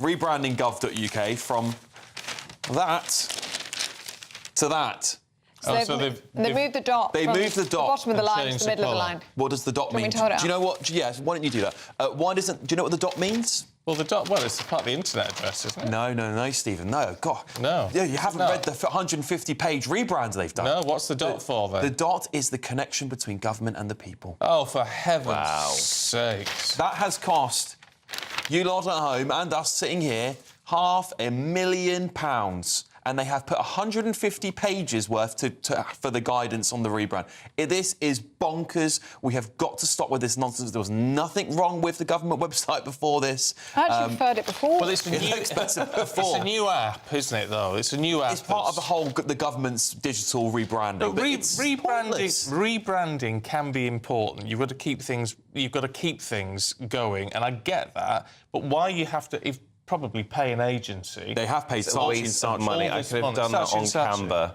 rebranding gov.uk from that to that.
So they moved the dot.
They moved the dot.
Bottom of the line to the middle of the line.
What does the dot mean?
Do
you know what? Yes, why don't you do that? Do you know what the dot means?
Well, it's part of the internet address, isn't it?
No, Stephen, no. God.
No.
Yeah, you haven't read the 150-page rebrand they've done.
No, what's the dot for, then?
The dot is the connection between government and the people.
Oh, for heaven's sakes.
That has cost you lot at home and us sitting here £500,000. And they have put 150 pages worth for the guidance on the rebrand. This is bonkers. We have got to stop with this nonsense. There was nothing wrong with the government website before this.
I actually preferred it before.
Well, it's a new app, isn't it, though? It's a new app.
It's part of the government's digital rebranding.
Rebranding can be important. You've got to keep things going, and I get that. But why you have to... probably pay an agency.
They have paid
some money. I could have done that on Canva.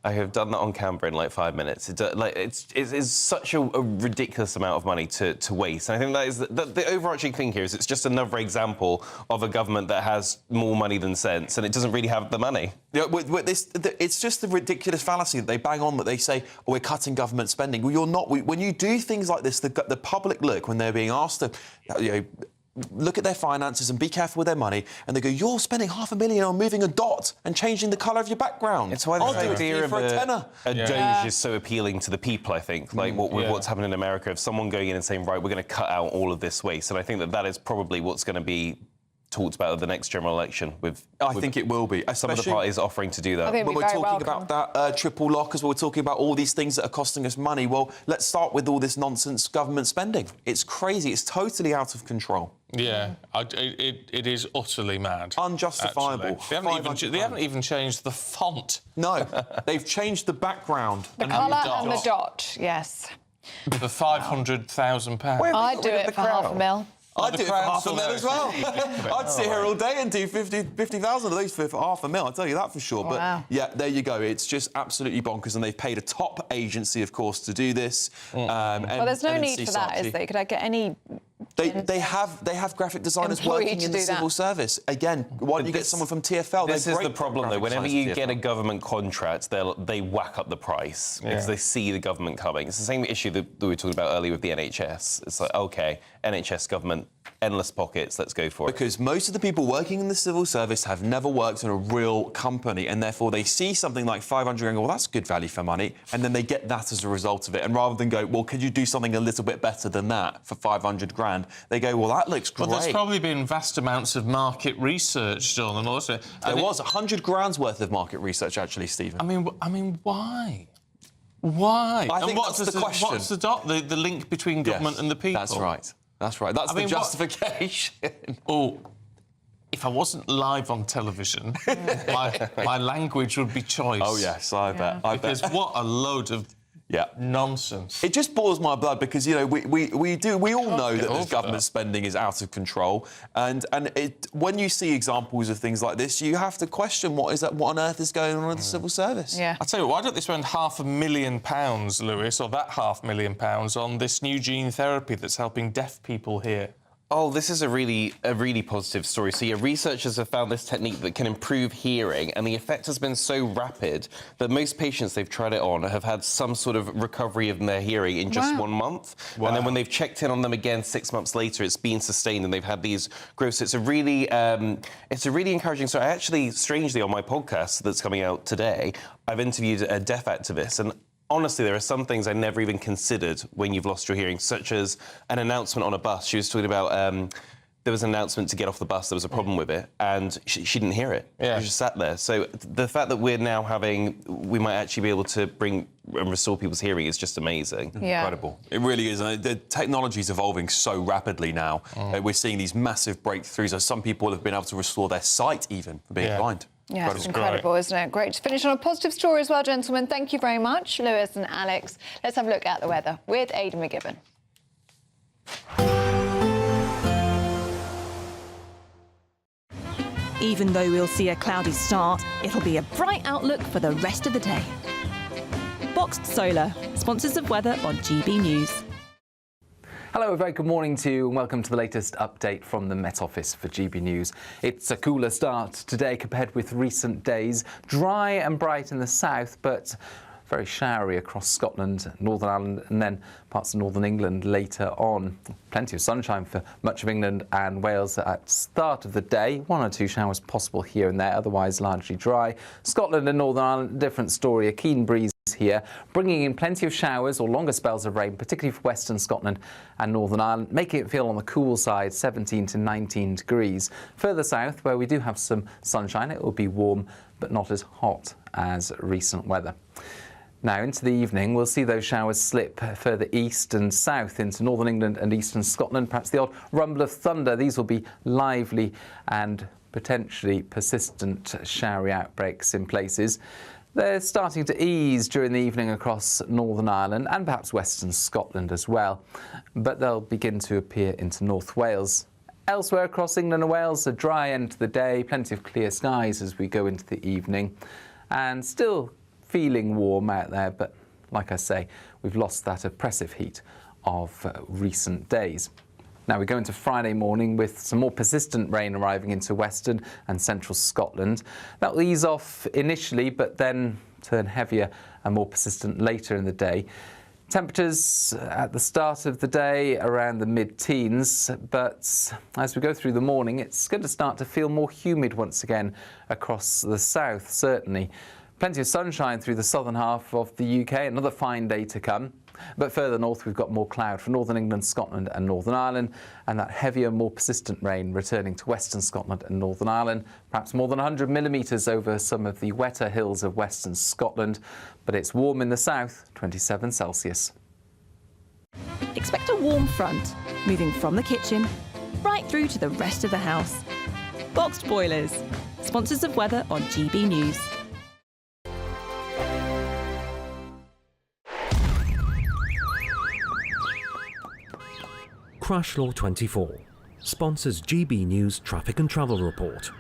I have done that on Canva in like 5 minutes. It's such a ridiculous amount of money to waste. And I think that is the overarching thing here is it's just another example of a government that has more money than sense, and it doesn't really have the money.
Yeah, it's just the ridiculous fallacy that they bang on, that they say, we're cutting government spending. Well, you're not. When you do things like this, the public look, when they're being asked to... look at their finances and be careful with their money, and they go, you're spending £500,000 on moving a dot and changing the colour of your background.
It's why the idea of a Doge is so appealing to the people, I think. Like, what's happened in America, of someone going in and saying, right, we're going to cut out all of this waste. And I think that is probably what's going to be talked about at the next general election.
I think it will be.
Some of the parties offering to do that.
I think
When
we're
we're
very
talking
welcome.
about that triple lock, as well, we're talking about all these things that are costing us money. Well, let's start with all this nonsense government spending. It's crazy. It's totally out of control.
Yeah, it is utterly mad.
Unjustifiable.
They haven't even changed the font.
No, they've changed the background.
The colour and the dot, yes.
For £500,000.
I'd do it for £500,000.
I'd do it for £500,000 as well. I'd sit here all day and do 50,000 of those for £500,000, I'll tell you that for sure.
Wow.
But, yeah, there you go. It's just absolutely bonkers, and they've paid a top agency, of course, to do this.
Well, there's no need for that, is there? Could I get any...
They have graphic designers
employee
working
to
in the
do that?
civil service. Again, why don't you get someone from TfL?
This
They're
is the
great
problem, though.
graphic
Whenever
designers
you
at
get a
TfL.
government contract, they whack up the price because they see the government coming. It's the same issue that we were talking about earlier with the NHS. It's like, OK, NHS government, endless pockets, let's go for it.
Because most of the people working in the civil service have never worked in a real company, and therefore they see something like 500 and go, well, that's good value for money, and then they get that as a result of it. And rather than go, well, could you do something a little bit better than that for 500 grand? They go, well, that looks great.
Well, there's probably been vast amounts of market research done, and also
there was 100 grand's worth of market research, actually, Stephen.
I mean, why? Why?
I think that's the question.
What's the link between government and the people?
That's right. That's right. That's the justification.
If I wasn't live on television, my language would be choice.
Oh yes, I bet. I
because
bet.
what a load of nonsense.
It just boils my blood because, you know, we all know that this government spending is out of control, and when you see examples of things like this, you have to question what on earth is going on in the civil service.
Yeah.
I tell you what, why don't they spend £500,000, Lewis, or that £500,000 on this new gene therapy that's helping deaf people hear?
Oh, this is a really positive story. So, yeah, researchers have found this technique that can improve hearing, and the effect has been so rapid that most patients they've tried it on have had some sort of recovery of their hearing in just 1 month.
Wow.
And then when they've checked in on them again 6 months later, it's been sustained and they've had these growths. It's a really encouraging story. I actually, strangely, on my podcast that's coming out today, I've interviewed a deaf activist, and honestly, there are some things I never even considered when you've lost your hearing, such as an announcement on a bus. She was talking about there was an announcement to get off the bus, there was a problem with it, and she didn't hear it.
Yeah.
She just sat there. So the fact that we might actually be able to bring and restore people's hearing is just amazing.
Yeah.
Incredible. It really is. The technology is evolving so rapidly now. We're seeing these massive breakthroughs. Some people have been able to restore their sight even for being blind.
Yeah, it's incredible, isn't it? Great to finish on a positive story as well, gentlemen. Thank you very much, Lewis and Alex. Let's have a look at the weather with Aidan McGibbon.
Even though we'll see a cloudy start, it'll be a bright outlook for the rest of the day. Boxed Solar, sponsors of weather on GB News.
Hello, a very good morning to you and welcome to the latest update from the Met Office for GB News. It's a cooler start today compared with recent days. Dry and bright in the south, but very showery across Scotland, Northern Ireland and then parts of northern England later on. Plenty of sunshine for much of England and Wales at start of the day. 1 or 2 showers possible here and there, otherwise largely dry. Scotland and Northern Ireland, different story. A keen breeze here, bringing in plenty of showers or longer spells of rain, particularly for Western Scotland and Northern Ireland, making it feel on the cool side, 17 to 19 degrees. Further south, where we do have some sunshine, it will be warm, but not as hot as recent weather. Now, into the evening, we'll see those showers slip further east and south into northern England and eastern Scotland. Perhaps the odd rumble of thunder. These will be lively and potentially persistent showery outbreaks in places. They're starting to ease during the evening across Northern Ireland and perhaps Western Scotland as well, but they'll begin to appear into North Wales. Elsewhere across England and Wales, a dry end to the day, plenty of clear skies as we go into the evening, and still feeling warm out there, but like I say, we've lost that oppressive heat of recent days. Now we go into Friday morning with some more persistent rain arriving into western and central Scotland. That will ease off initially, but then turn heavier and more persistent later in the day. Temperatures at the start of the day around the mid-teens, but as we go through the morning, it's going to start to feel more humid once again across the south, certainly. Plenty of sunshine through the southern half of the UK, another fine day to come. But further north, we've got more cloud for northern England, Scotland and Northern Ireland, and that heavier, more persistent rain returning to western Scotland and Northern Ireland. Perhaps more than 100 millimetres over some of the wetter hills of western Scotland. But it's warm in the south, 27 Celsius.
Expect a warm front, moving from the kitchen right through to the rest of the house. Boxed boilers, sponsors of weather on GB News.
Crash Law 24 sponsors GB News Traffic and Travel Report.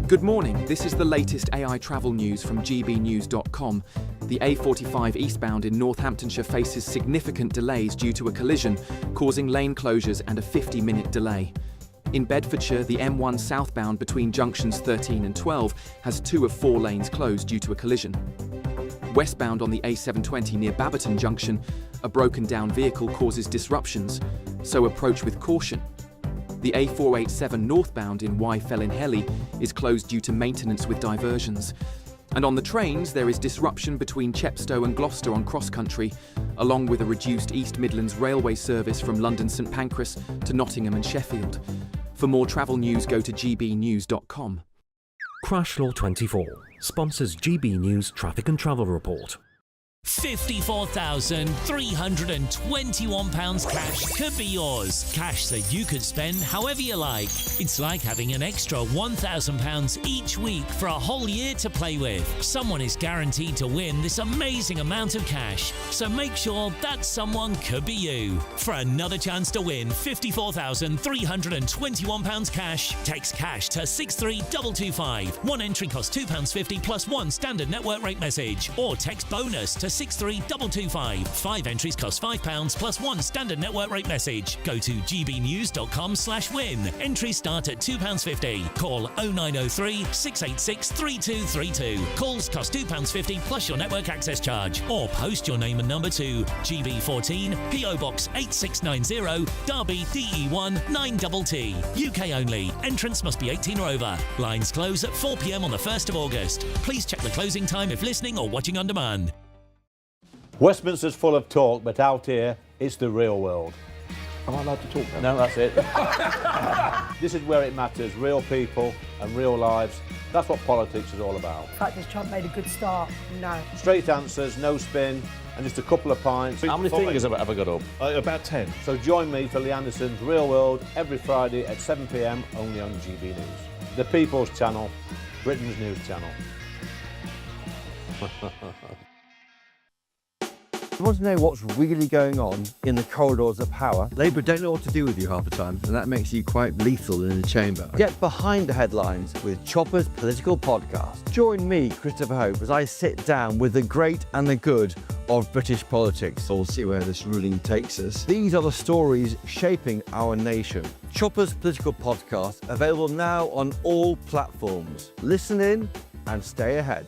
Good morning, this is the latest AI travel news from gbnews.com. The A45 eastbound in Northamptonshire faces significant delays due to a collision, causing lane closures and a 50-minute delay. In Bedfordshire, the M1 southbound between junctions 13 and 12 has 2 of 4 lanes closed due to a collision. Westbound on the A720 near Babberton Junction, a broken down vehicle causes disruptions, so approach with caution. The A487 northbound in Fellinhelly is closed due to maintenance with diversions. And on the trains, there is disruption between Chepstow and Gloucester on cross-country, along with a reduced East Midlands railway service from London St Pancras to Nottingham and Sheffield. For more travel news, go to gbnews.com.
Crash Law 24 sponsors GB News Traffic and Travel Report.
£54,321 cash could be yours. Cash that you could spend however you like. It's like having an extra £1,000 each week for a whole year to play with. Someone is guaranteed to win this amazing amount of cash. So make sure that someone could be you. For another chance to win £54,321 cash, text cash to 63225. One entry costs £2.50 plus one standard network rate message. Or text bonus to 63225. 5 entries cost £5 plus one standard network rate message. Go to gbnews.com/win. Entries start at £2.50. Call 0903 686 3232. Calls cost £2.50 plus your network access charge. Or post your name and number to GB14 PO Box 8690 Derby DE1 9TT. UK only. Entrance must be 18 or over. Lines close at 4 p.m. on the 1st of August. Please check the closing time if listening or watching on demand.
Westminster's full of talk, but out here, it's the real world. Am I allowed to talk now? No, that's it. This is where it matters, real people and real lives. That's what politics is all about.
The fact that Trump made a good start, no.
Straight answers, no spin, and just a couple of pints. How many fingers have I got up? About 10. So join me for Lee Anderson's Real World every Friday at 7 p.m. only on GB News. The People's Channel, Britain's news channel.
You want to know what's really going on in the corridors of power? Labour don't know what to do with you half the time, and that makes you quite lethal in the chamber. Get behind the headlines with Chopper's political podcast. Join me, Christopher Hope, as I sit down with the great and the good of British politics. We'll see where this ruling takes us. These are the stories shaping our nation. Chopper's political podcast, available now on all platforms. Listen in and stay ahead.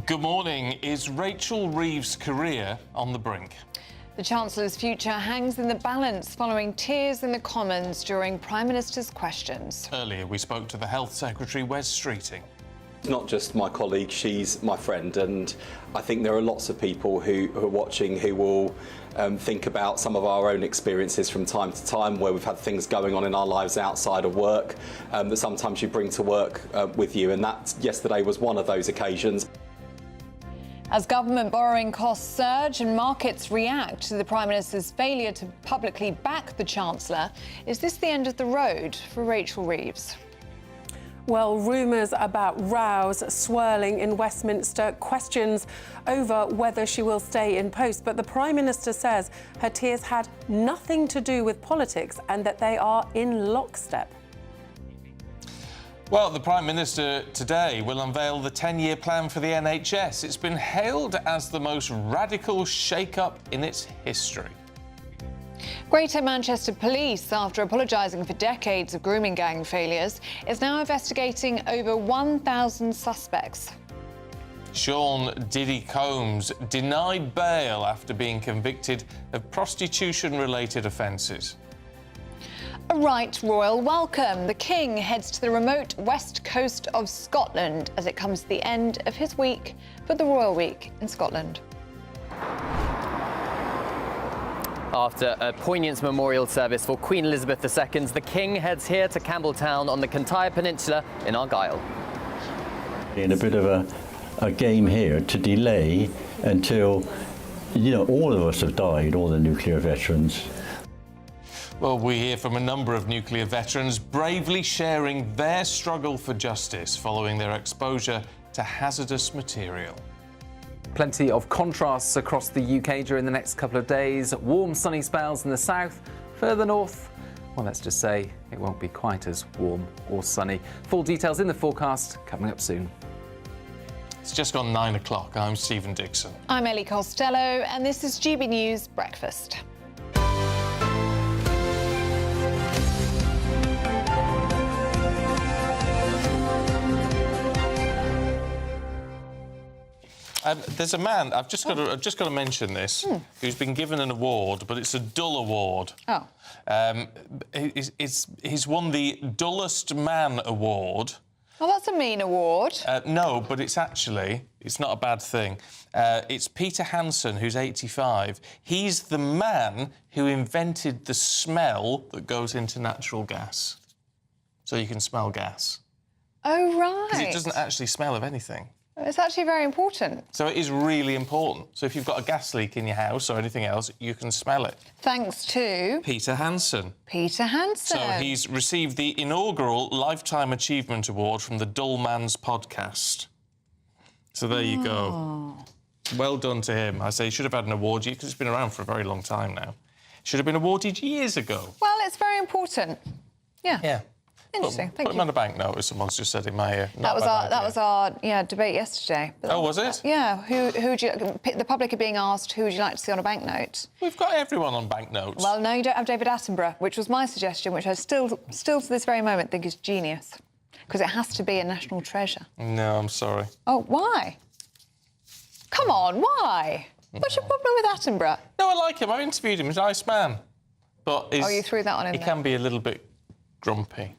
Good morning. Is Rachel Reeves' career on the brink?
The Chancellor's future hangs in the balance following tears in the Commons during Prime Minister's questions.
Earlier, we spoke to the Health Secretary, Wes Streeting.
It's not just my colleague, she's my friend, and I think there are lots of people who are watching who will think about some of our own experiences from time to time where we've had things going on in our lives outside of work that sometimes you bring to work with you, and that yesterday was one of those occasions.
As government borrowing costs surge and markets react to the Prime Minister's failure to publicly back the Chancellor, is this the end of the road for Rachel Reeves?
Well, rumours about rows swirling in Westminster, questions over whether she will stay in post. But the Prime Minister says her tears had nothing to do with politics and that they are in lockstep.
Well, the Prime Minister today will unveil the 10-year plan for the NHS. It's been hailed as the most radical shake-up in its history.
Greater Manchester Police, after apologising for decades of grooming gang failures, is now investigating over 1,000 suspects.
Sean Diddy Combs denied bail after being convicted of prostitution-related offences.
A right royal welcome. The King heads to the remote west coast of Scotland as it comes to the end of his week for the Royal Week in Scotland.
After a poignant memorial service for Queen Elizabeth II, the King heads here to Campbelltown on the Kintyre Peninsula in Argyll.
In a bit of a game here to delay until, all of us have died, all the nuclear veterans.
Well, we hear from a number of nuclear veterans bravely sharing their struggle for justice following their exposure to hazardous material.
Plenty of contrasts across the UK during the next couple of days. Warm, sunny spells in the south. Further north, well, let's just say it won't be quite as warm or sunny. Full details in the forecast coming up soon.
It's just gone 9 o'clock. I'm Stephen Dixon.
I'm Ellie Costello, and this is GB News Breakfast.
There's a man, I've just got to mention this, who's been given an award, but it's a dull award.
Oh.
He's won the Dullest Man Award.
Well, that's a mean award.
No, but it's not a bad thing. It's Peter Hansen, who's 85. He's the man who invented the smell that goes into natural gas. So you can smell gas.
Oh, right.
Because it doesn't actually smell of anything.
It's actually very important.
So it is really important. So if you've got a gas leak in your house or anything else, you can smell it.
Thanks to
Peter Hansen.
Peter Hansen.
So he's received the inaugural Lifetime Achievement Award from the Dull Man's podcast. So there you go. Well done to him. I say he should have had an award because it's been around for a very long time now. Should have been awarded years ago.
Well, it's very important. Yeah.
Yeah.
Interesting. Thank
Put
you.
him on a banknote, as someone's just said in my ear.
That was our debate yesterday.
Oh, was it?
Yeah. Who do you, the public are being asked who would you like to see on a banknote?
We've got everyone on banknotes.
Well, no, you don't have David Attenborough, which was my suggestion, which I still to this very moment think is genius, because it has to be a national treasure.
No, I'm sorry.
Oh, why? Come on, why? What's your problem with Attenborough?
No, I like him. I interviewed him. He's a nice man. But
you threw that one in
he
there.
can be a little bit grumpy.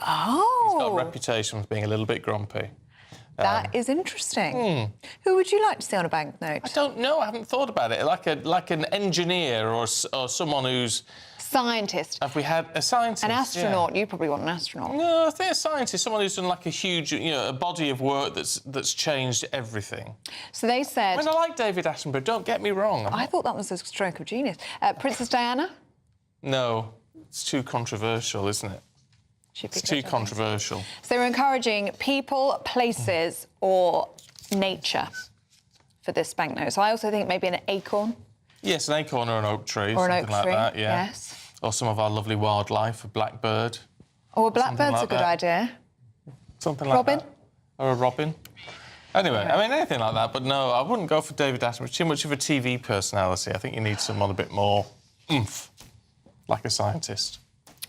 Oh.
He's got a reputation for being a little bit grumpy.
That is interesting. Who would you like to see on a banknote?
I don't know. I haven't thought about it. Like an engineer or someone who's...
Scientist.
Have we had a scientist?
An astronaut.
Yeah.
You probably want an astronaut.
No, I think a scientist, someone who's done like a huge, a body of work that's changed everything.
So they said...
I like David Attenborough, don't get me wrong.
I thought that was a stroke of genius. Princess Diana?
No, it's too controversial, isn't it? It's too controversial.
So we're encouraging people, places or nature for this banknote. So I also think maybe an acorn.
Yes, an acorn or an oak tree.
Or an
something
oak tree,
like that, yeah.
yes.
Or some of our lovely wildlife, a blackbird.
Or a blackbird's a good idea.
Something like
Robin?
that. Or a robin. Anyway, I mean, anything like that. But no, I wouldn't go for David Attenborough. Too much of a TV personality. I think you need someone a bit more oomph, like a scientist.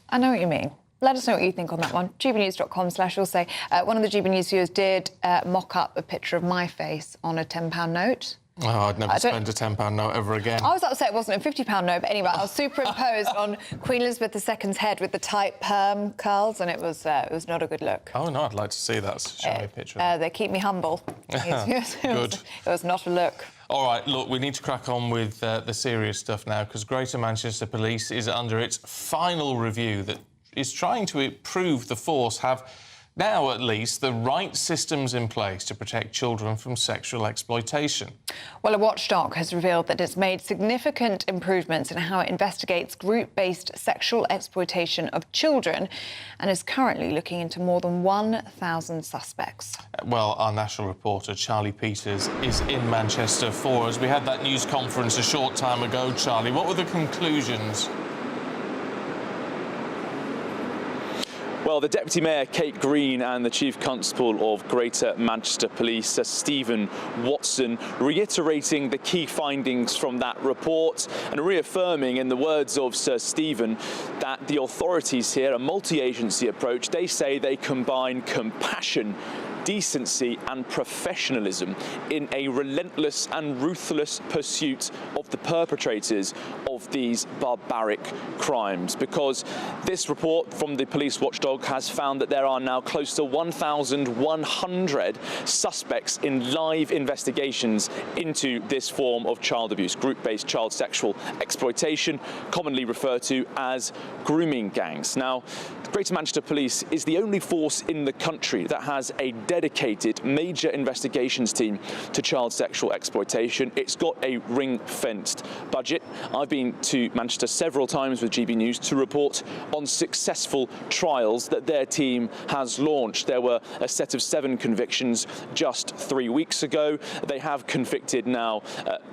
I know what you mean. Let us know what you think on that one. gbnews.com/you'll say. One of the GB News viewers did mock up a picture of my face on a £10 note.
Oh, I'd never spend a £10 note ever again.
I was upset it wasn't a £50 note, but anyway, I was superimposed on Queen Elizabeth II's head with the tight perm curls, and it was not a good look.
Oh, no, I'd like to see that. Show me a picture.
They keep me humble.
Good.
It was not a look.
All right, look, we need to crack on with the serious stuff now, because Greater Manchester Police is under its final review that is trying to prove the force have, now at least, the right systems in place to protect children from sexual exploitation.
Well, a watchdog has revealed that it's made significant improvements in how it investigates group-based sexual exploitation of children and is currently looking into more than 1,000 suspects.
Well, our national reporter, Charlie Peters, is in Manchester for us. We had that news conference a short time ago, Charlie. What were the conclusions?
Well, the Deputy Mayor, Kate Green, and the Chief Constable of Greater Manchester Police, Sir Stephen Watson, reiterating the key findings from that report and reaffirming, in the words of Sir Stephen, that the authorities here, a multi-agency approach, they say they combine compassion decency and professionalism in a relentless and ruthless pursuit of the perpetrators of these barbaric crimes. Because this report from the police watchdog has found that there are now close to 1,100 suspects in live investigations into this form of child abuse, group-based child sexual exploitation, commonly referred to as grooming gangs. Now, Greater Manchester Police is the only force in the country that has a dedicated major investigations team to child sexual exploitation. It's got a ring-fenced budget. I've been to Manchester several times with GB News to report on successful trials that their team has launched. There were a set of 7 convictions just 3 weeks ago. They have convicted now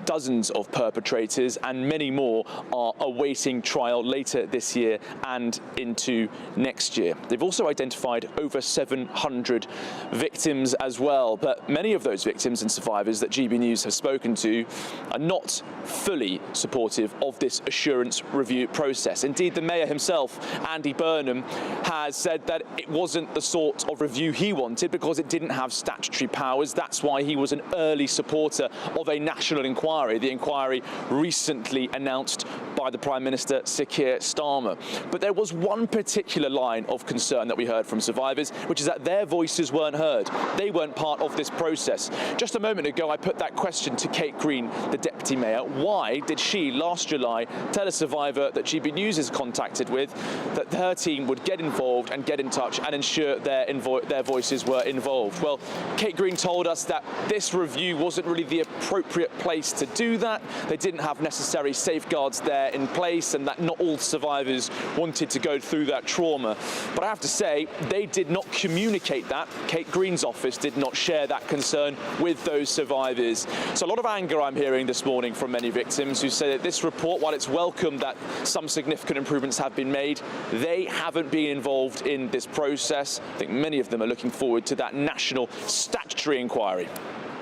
dozens of perpetrators, and many more are awaiting trial later this year and into next year. They've also identified over 700 victims as well, but many of those victims and survivors that GB News have spoken to are not fully supportive of this assurance review process. Indeed, the Mayor himself, Andy Burnham, has said that it wasn't the sort of review he wanted because it didn't have statutory powers. That's why he was an early supporter of a national inquiry, the inquiry recently announced by the Prime Minister, Sir Keir Starmer. But there was one particular line of concern that we heard from survivors, which is that their voices weren't heard. They weren't part of this process. Just a moment ago, I put that question to Kate Green, the Deputy Mayor. Why did she, last July, tell a survivor that GB News is contacted with that her team would get involved and get in touch and ensure their voices were involved? Well, Kate Green told us that this review wasn't really the appropriate place to do that. They didn't have necessary safeguards there in place, and that not all survivors wanted to go through that trauma. But I have to say, they did not communicate that. Kate Green's office did not share that concern with those survivors. So a lot of anger I'm hearing this morning from many victims who say that this report, while it's welcome that some significant improvements have been made, they haven't been involved in this process. I think many of them are looking forward to that national statutory inquiry.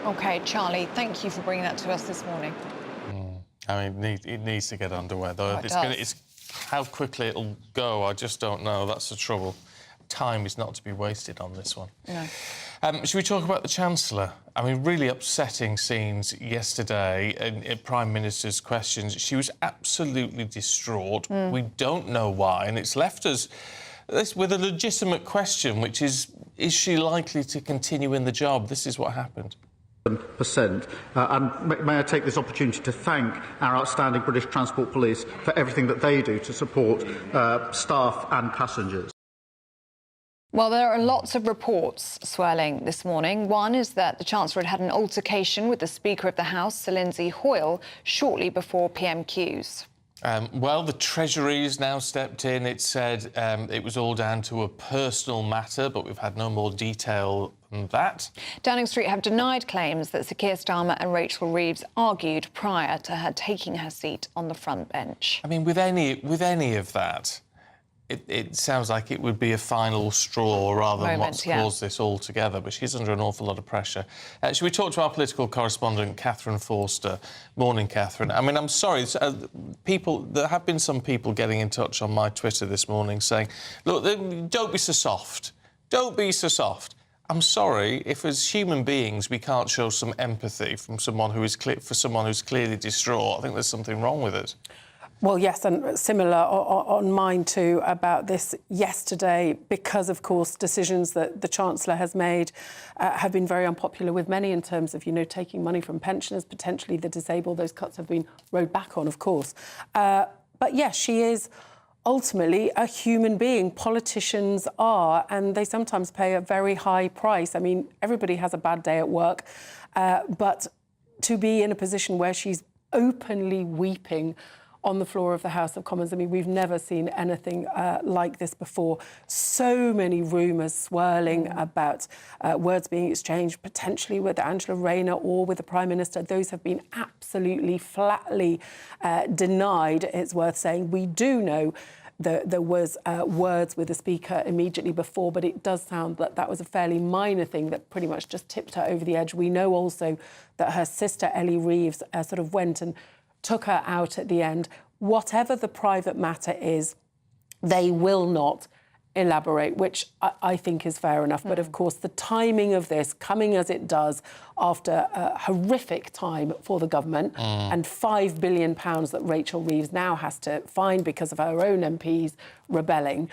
OK, Charlie, thank you for bringing that to us this morning.
I mean, it needs to get underway, though.
Oh,
it's how quickly it'll go, I just don't know. That's the trouble. Time is not to be wasted on this one.
No.
Should we talk about the Chancellor? I mean, really upsetting scenes yesterday in Prime Minister's questions. She was absolutely distraught. We don't know why, and it's left us with a legitimate question, which is she likely to continue in the job? This is what happened.
And may I take this opportunity to thank our outstanding British Transport Police for everything that they do to support staff and passengers.
Well, there are lots of reports swirling this morning. One is that the Chancellor had an altercation with the Speaker of the House, Sir Lindsay Hoyle, shortly before PMQs.
Well, the Treasury's now stepped in. It said it was all down to a personal matter, but we've had no more detail than that.
Downing Street have denied claims that Sir Keir Starmer and Rachel Reeves argued prior to her taking her seat on the front bench.
I mean, with any of that, it sounds like it would be a final straw rather than what's caused this all together, but she's under an awful lot of pressure. Should we talk to our political correspondent, Catherine Forster? Morning, Catherine. I mean, I'm sorry, there have been some people getting in touch on my Twitter this morning saying, look, don't be so soft. Don't be so soft. I'm sorry if, as human beings, we can't show some empathy from someone who is for someone who's clearly distraught. I think there's something wrong with it.
Well, yes, and similar on mine too about this yesterday, because, of course, decisions that the Chancellor has made have been very unpopular with many in terms of, taking money from pensioners, potentially the disabled. Those cuts have been rowed back on, of course. But, yes, she is ultimately a human being. Politicians are, and they sometimes pay a very high price. I mean, everybody has a bad day at work, but to be in a position where she's openly weeping on the floor of the House of Commons. I mean, we've never seen anything like this before. So many rumours swirling about words being exchanged, potentially with Angela Rayner or with the Prime Minister. Those have been absolutely flatly denied, it's worth saying. We do know that there was words with the Speaker immediately before, but it does sound that that was a fairly minor thing that pretty much just tipped her over the edge. We know also that her sister, Ellie Reeves, sort of went and took her out at the end. Whatever the private matter is, they will not elaborate, which I think is fair enough. But of course, the timing of this coming as it does after a horrific time for the government and £5 billion that Rachel Reeves now has to find because of her own MPs rebelling.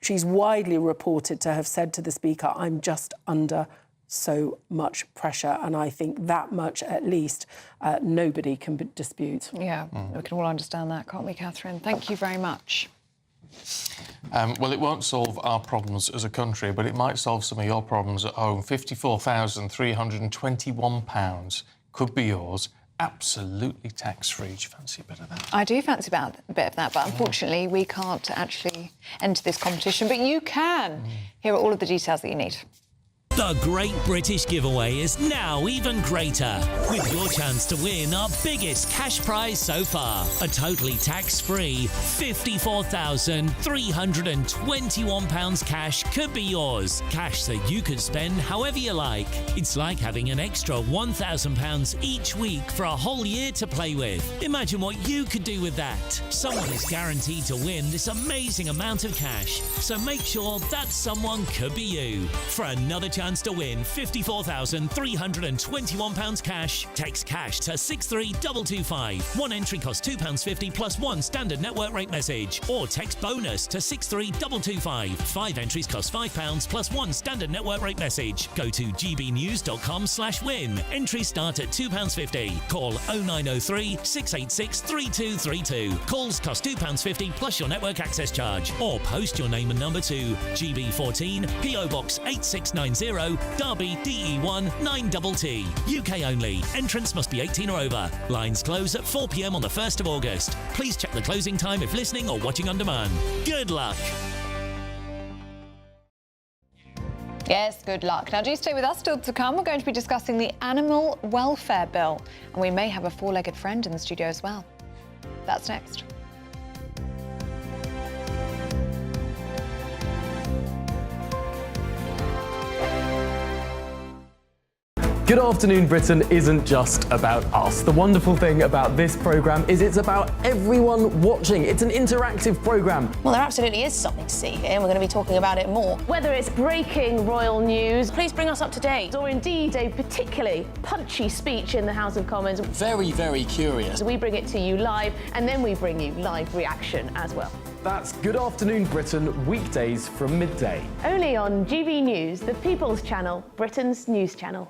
She's widely reported to have said to the Speaker, I'm just under so much pressure. And I think that much, at least, nobody can dispute.
Yeah, we can all understand that, can't we, Catherine? Thank you very much.
Well, it won't solve our problems as a country, but it might solve some of your problems at home. £54,321 could be yours, absolutely tax-free. Do you fancy a bit of that?
I do fancy a bit of that, but unfortunately we can't actually enter this competition. But you can. Here are all of the details that you need.
The Great British Giveaway is now even greater, with your chance to win our biggest cash prize so far. A totally tax-free £54,321 cash could be yours. Cash that you could spend however you like. It's like having an extra £1,000 each week for a whole year to play with. Imagine what you could do with that. Someone is guaranteed to win this amazing amount of cash, so make sure that someone could be you. For another chance to win £54,321 cash, text cash to 63225. One entry costs £2.50 plus one standard network rate message, or text bonus to 63225. 5 entries cost £5 plus one standard network rate message. Go to gbnews.com/win. Entries start at £2.50. Call 0903 686 3232. Calls cost £2.50 plus your network access charge, or post your name and number to GB14 PO Box 8690 Derby DE1 9TT. UK only. Entrance must be 18 or over. Lines close at 4 p.m. on the 1st of August. Please check the closing time if listening or watching on demand. Good luck.
Yes, good luck. Now, do stay with us. Still to come, we're going to be discussing the Animal Welfare Bill. And we may have a four-legged friend in the studio as well. That's next.
Good Afternoon Britain isn't just about us. The wonderful thing about this programme is it's about everyone watching. It's an interactive programme.
Well, there absolutely is something to see here, and we're going to be talking about it more. Whether it's breaking royal news, please bring us up to date, or indeed a particularly punchy speech in the House of Commons.
Very, very curious.
We bring it to you live, and then we bring you live reaction as well.
That's Good Afternoon Britain, weekdays from midday.
Only on GB News, the People's Channel, Britain's news channel.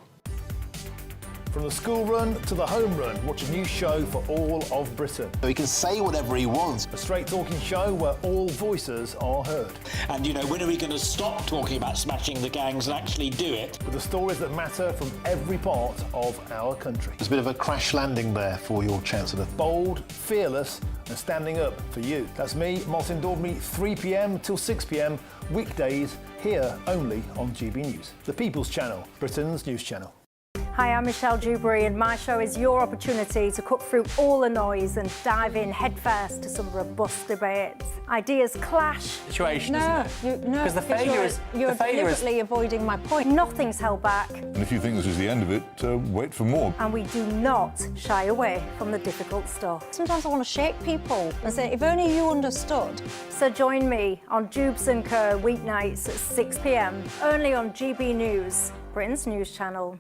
From the school run to the home run, watch a new show for all of Britain.
He can say whatever he wants.
A straight-talking show where all voices are heard.
And, you know, when are we going to stop talking about smashing the gangs and actually do it?
With the stories that matter from every part of our country.
There's a bit of a crash landing there for your Chancellor.
Bold, fearless and standing up for you. That's me, Martin Daubney, 3 p.m. till 6 p.m, weekdays, here only on GB News. The People's Channel, Britain's news channel.
Hi, I'm Michelle Dewberry, and my show is your opportunity to cut through all the noise and dive in headfirst to some robust debates. Ideas clash.
Situation,
no,
Because the failure is...
You're deliberately avoiding my point. Nothing's held back.
And if you think this is the end of it, wait for more.
And we do not shy away from the difficult stuff. Sometimes I want to shake people and say, if only you understood. So join me on Jubes & Co. weeknights at 6 p.m, only on GB News, Britain's news channel.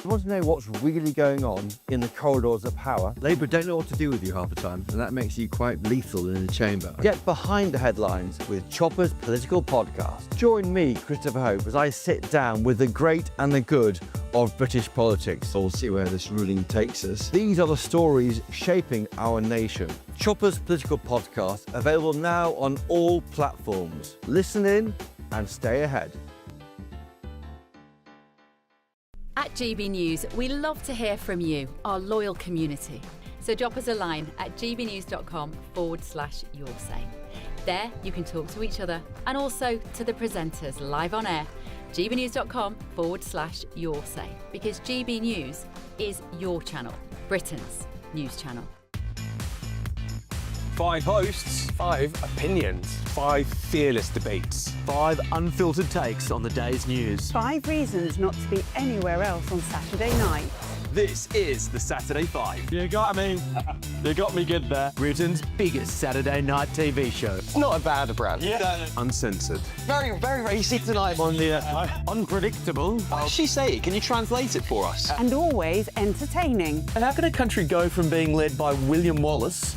You want to know what's really going on in the corridors of power? Labour don't know what to do with you half the time, and that makes you quite lethal in the chamber. Get behind the headlines with Chopper's political podcast. Join me, Christopher Hope, as I sit down with the great and the good of British politics. We'll see where this ruling takes us. These are the stories shaping our nation. Chopper's political podcast, available now on all platforms. Listen in and stay ahead.
At GB News, we love to hear from you, our loyal community. So drop us a line at gbnews.com/yoursay. There you can talk to each other and also to the presenters live on air. gbnews.com/yoursay, because GB News is your channel, Britain's news channel.
5 hosts, 5 opinions, 5 fearless debates, 5 unfiltered takes on the day's news.
5 reasons not to be anywhere else on Saturday night.
This is the Saturday Five. You got me. You got me good there. Britain's biggest Saturday night TV show. It's not a bad brand.
Yeah.
Uncensored.
Very, very racy tonight.
On the unpredictable.
What does she say? Can you translate it for us?
And always entertaining.
And how can a country go from being led by William Wallace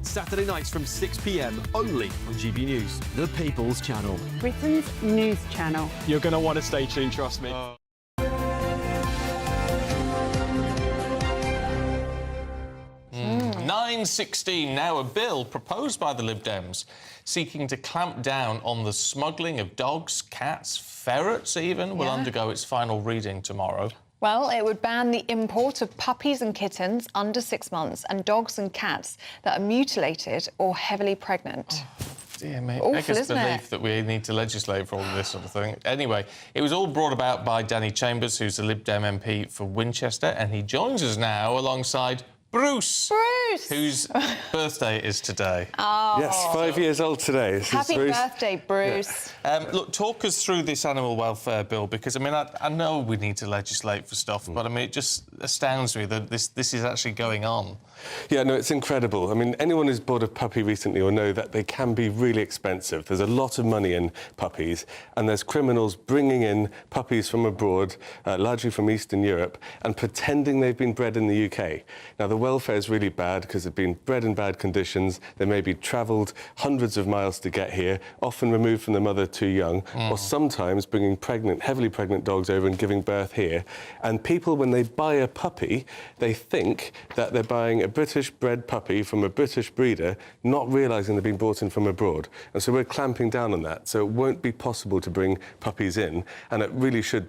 Saturday nights from 6 p.m. only on GB News, the People's Channel.
Britain's news channel.
You're going to want to stay tuned, trust me.
9:16 now, a bill proposed by the Lib Dems seeking to clamp down on the smuggling of dogs, cats, ferrets even, will undergo its final reading tomorrow.
Well, it would ban the import of puppies and kittens under 6 months and dogs and cats that are mutilated or heavily pregnant.
Dear me,
Awful,
beggars
isn't it?
belief that we need to legislate for all of this sort of thing. Anyway, it was all brought about by Danny Chambers, who's the Lib Dem MP for Winchester, and he joins us now alongside Bruce.
Bruce!
Whose birthday is today.
Oh.
Yes, 5 years old today. This
Happy
is Bruce.
birthday, Bruce.
Yeah. Look, talk us through this animal welfare bill, because, I mean, I know we need to legislate for stuff, but, I mean, it just astounds me that this is actually going on.
Yeah, no, it's incredible. I mean, anyone who's bought a puppy recently will know that they can be really expensive. There's a lot of money in puppies, and there's criminals bringing in puppies from abroad, largely from Eastern Europe, and pretending they've been bred in the UK. Now, the welfare is really bad because they've been bred in bad conditions. They may be travelled hundreds of miles to get here, often removed from the mother too young, or sometimes bringing heavily pregnant dogs over and giving birth here. And people, when they buy a puppy, they think that they're buying a British-bred puppy from a British breeder, not realising they've been brought in from abroad. And so we're clamping down on that. So it won't be possible to bring puppies in, and it really should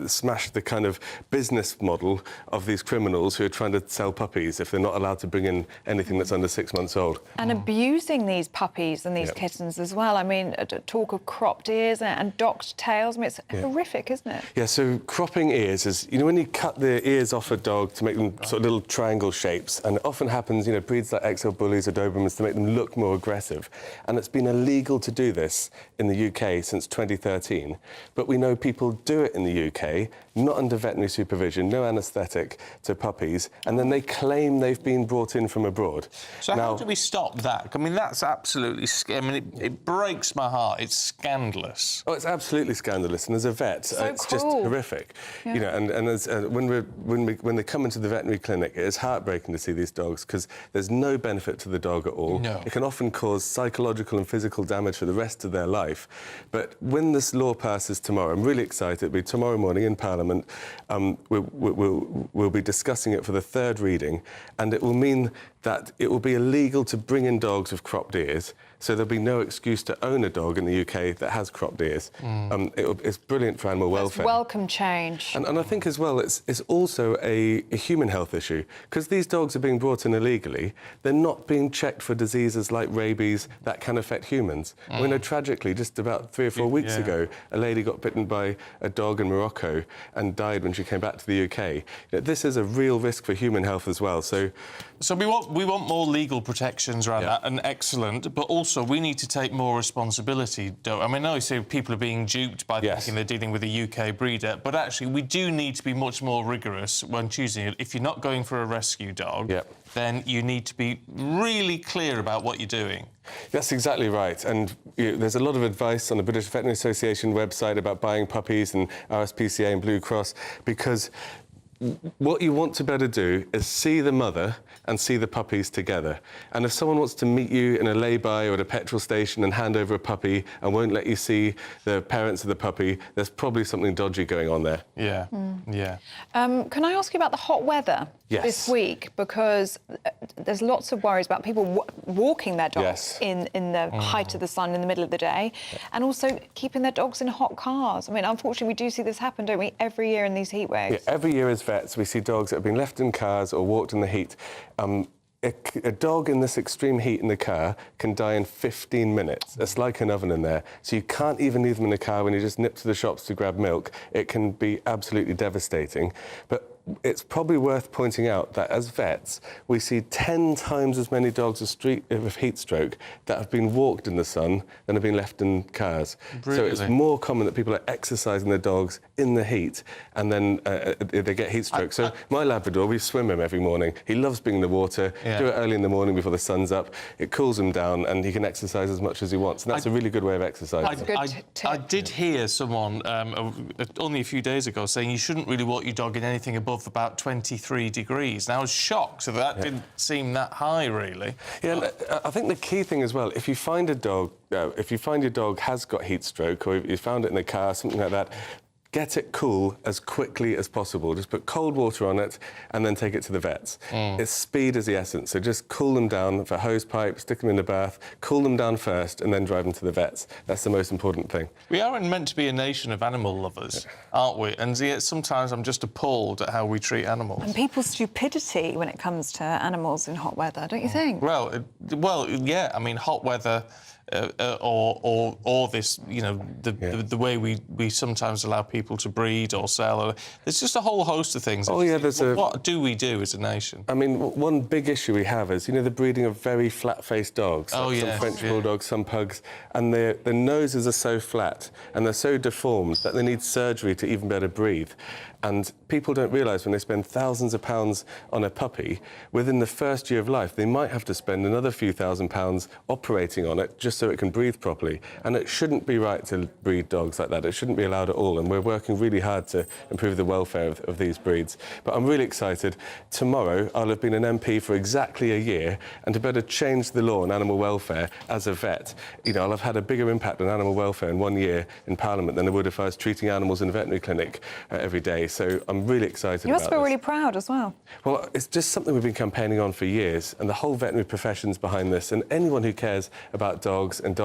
smash the kind of business model of these criminals who are trying to sell puppies if they're not allowed to bring in anything that's under 6 months old.
And abusing these puppies and these kittens as well. I mean, talk of cropped ears and docked tails. I mean, it's horrific, isn't it?
Yeah, so cropping ears is, when you cut the ears off a dog to make them sort of little triangle shapes, and it often happens, breeds like XL Bullies or Dobermans to make them look more aggressive. And it's been illegal to do this in the UK since 2013. But we know people do it in the UK, not under veterinary supervision, no anaesthetic to puppies, and then they claim they've been brought in from abroad.
So how do we stop that? I mean, that's absolutely... it breaks my heart. It's scandalous.
Oh, it's absolutely scandalous, and as a vet, it's just horrific.
Yeah.
And as, when they come into the veterinary clinic, it is heartbreaking to see these dogs because there's no benefit to the dog at all.
No.
It can often cause psychological and physical damage for the rest of their life. But when this law passes tomorrow, I'm really excited. It'll be tomorrow morning in Parliament. We'll be discussing it for the third reading, and it will mean that it will be illegal to bring in dogs with cropped ears, so there'll be no excuse to own a dog in the UK that has cropped ears. It's brilliant for animal welfare.
Welcome change.
And I think as well, it's also a human health issue, because these dogs are being brought in illegally. They're not being checked for diseases like rabies that can affect humans. We know, tragically, just about 3 or 4 weeks ago, a lady got bitten by a dog in Morocco and died when she came back to the UK. This is a real risk for human health as well. So
we want more legal protections around that, and excellent, but also we need to take more responsibility. I mean, I say people are being duped by thinking they're dealing with a UK breeder, but actually we do need to be much more rigorous when choosing it. If you're not going for a rescue dog, then you need to be really clear about what you're doing.
That's exactly right. And there's a lot of advice on the British Veterinary Association website about buying puppies and RSPCA and Blue Cross, because what you want to better do is see the mother and see the puppies together. And if someone wants to meet you in a lay-by or at a petrol station and hand over a puppy and won't let you see the parents of the puppy, there's probably something dodgy going on there.
Yeah, yeah.
Can I ask you about the hot weather this week? Because there's lots of worries about people walking their dogs in the height of the sun in the middle of the day, and also keeping their dogs in hot cars. I mean, unfortunately, we do see this happen, don't we, every year in these heat waves?
Yeah, every year as vets, we see dogs that have been left in cars or walked in the heat. A dog in this extreme heat in the car can die in 15 minutes. It's like an oven in there. So you can't even leave them in the car when you just nip to the shops to grab milk. It can be absolutely devastating. But it's probably worth pointing out that as vets, we see 10 times as many dogs with heat stroke that have been walked in the sun than have been left in cars.
Really?
So it's more common that people are exercising their dogs in the heat and then they get heat stroke. So my Labrador, we swim him every morning. He loves being in the water.
Yeah.
Do it early in the morning before the sun's up. It cools him down and he can exercise as much as he wants. And that's a really good way of exercising.
I did hear someone only a few days ago saying you shouldn't really walk your dog in anything above about 23 degrees. And I was shocked that didn't seem that high, really.
Yeah, I think the key thing as well, if you find a dog, if you find your dog has got heat stroke or you found it in the car, something like that, get it cool as quickly as possible. Just put cold water on it and then take it to the vets. It's speed is the essence, so just cool them down with a hose pipe, stick them in the bath, cool them down first and then drive them to the vets. That's the most important thing.
We are meant to be a nation of animal lovers, aren't we? And yet sometimes I'm just appalled at how we treat animals.
And people's stupidity when it comes to animals in hot weather, don't you think?
Well, yeah. I mean, hot weather or this, you know, the way we sometimes allow people to breed or sell. There's just a whole host of things.
Oh, yeah,
what do we do as a nation?
I mean, one big issue we have is, you know, the breeding of very flat-faced dogs.
Oh,
like
yes,
some French bulldogs, some pugs, and their noses are so flat and they're so deformed that they need surgery to even be able to breathe. And people don't realise when they spend thousands of pounds on a puppy, within the first year of life, they might have to spend another few £1,000s operating on it just so it can breathe properly. And it shouldn't be right to breed dogs like that. It shouldn't be allowed at all. And we're working really hard to improve the welfare of these breeds. But I'm really excited. Tomorrow, I'll have been an MP for exactly a year, and to be able to change the law on animal welfare as a vet, you know, I'll have had a bigger impact on animal welfare in 1 year in Parliament than I would if I was treating animals in a veterinary clinic every day. So I'm really excited about this.
You must feel really proud as well.
Well, it's just something we've been campaigning on for years, and the whole veterinary profession's behind this, and anyone who cares about dogs and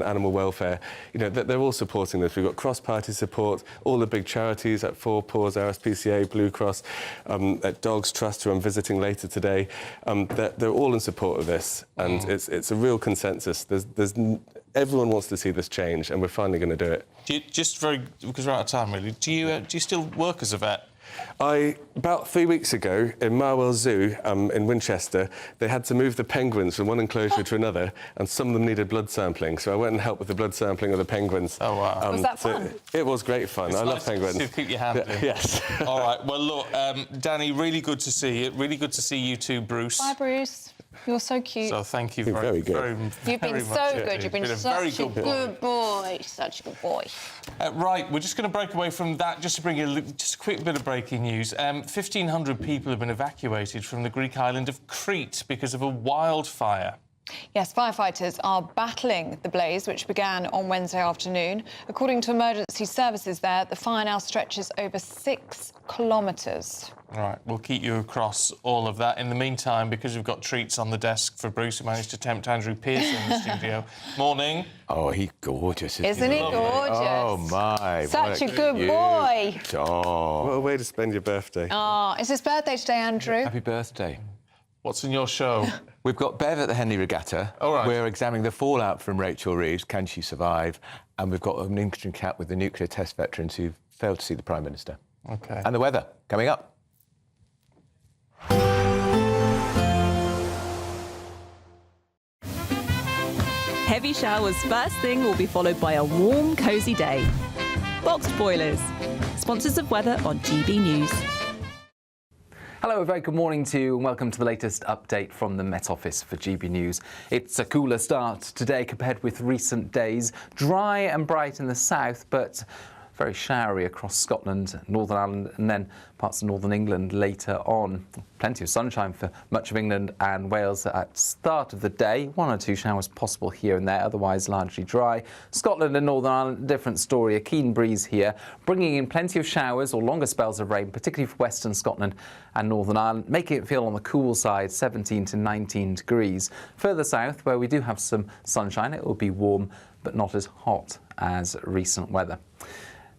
animal welfare, you know, they're all supporting this. We've got cross-party support, all the big charities like Four Paws, RSPCA, Blue Cross, at Dogs Trust, who I'm visiting later today. They're all in support of this, and it's a real consensus. Everyone wants to see this change, and we're finally going to do it.
Because we're out of time, really, do you still work as a vet?
About 3 weeks ago, in Marwell Zoo in Winchester, they had to move the penguins from one enclosure to another, and some of them needed blood sampling, so I went and helped with the blood sampling of the penguins.
Oh, wow.
Was that fun?
It was great fun. I love penguins.
To keep your hand in.
Yes.
All right. Well, look, Danny, really good to see you. Really good to see you too, Bruce.
Bye, Bruce. You're so cute.
So thank you
very good.
You've been so good. You've been such a good boy. Such a good boy.
Right, we're just going to break away from that just to bring you just a quick bit of breaking news. 1,500 people have been evacuated from the Greek island of Crete because of a wildfire.
Yes, firefighters are battling the blaze, which began on Wednesday afternoon. According to emergency services there, the fire now stretches over 6 kilometres.
All right, we'll keep you across all of that. In the meantime, because we've got treats on the desk for Bruce, who managed to tempt Andrew Pearson in the studio. Morning.
Oh, he's gorgeous,
Isn't he gorgeous?
Oh, my.
Such a good boy.
Oh.
What a way to spend your birthday.
Oh, it's his birthday today, Andrew.
Happy birthday.
What's in your show?
We've got Bev at the Henley Regatta.
All right.
We're examining the fallout from Rachel Reeves. Can she survive? And we've got an interesting chat with the nuclear test veterans who failed to see the Prime Minister.
OK.
And the weather, coming up.
Heavy showers first thing will be followed by a warm, cosy day. Boxed Boilers, sponsors of weather on GB News.
Hello, a very good morning to you and welcome to the latest update from the Met Office for GB News. It's a cooler start today compared with recent days. Dry and bright in the south, but very showery across Scotland, Northern Ireland and then parts of Northern England later on. Plenty of sunshine for much of England and Wales at start of the day. 1 or 2 showers possible here and there, otherwise largely dry. Scotland and Northern Ireland, different story. A keen breeze here, bringing in plenty of showers or longer spells of rain, particularly for Western Scotland and Northern Ireland, making it feel on the cool side, 17 to 19 degrees. Further south, where we do have some sunshine, it will be warm, but not as hot as recent weather.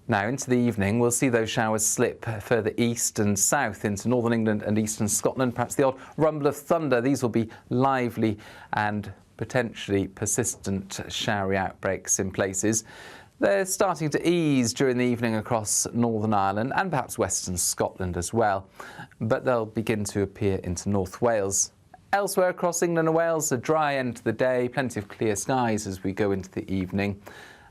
Now, into the evening, we'll see those showers slip further east and south into northern England and eastern Scotland. Perhaps the odd rumble of thunder. These will be lively and potentially persistent showery outbreaks in places. They're starting to ease during the evening across Northern Ireland and perhaps Western Scotland as well, but they'll begin to appear into North Wales. Elsewhere across England and Wales, a dry end to the day, plenty of clear skies as we go into the evening,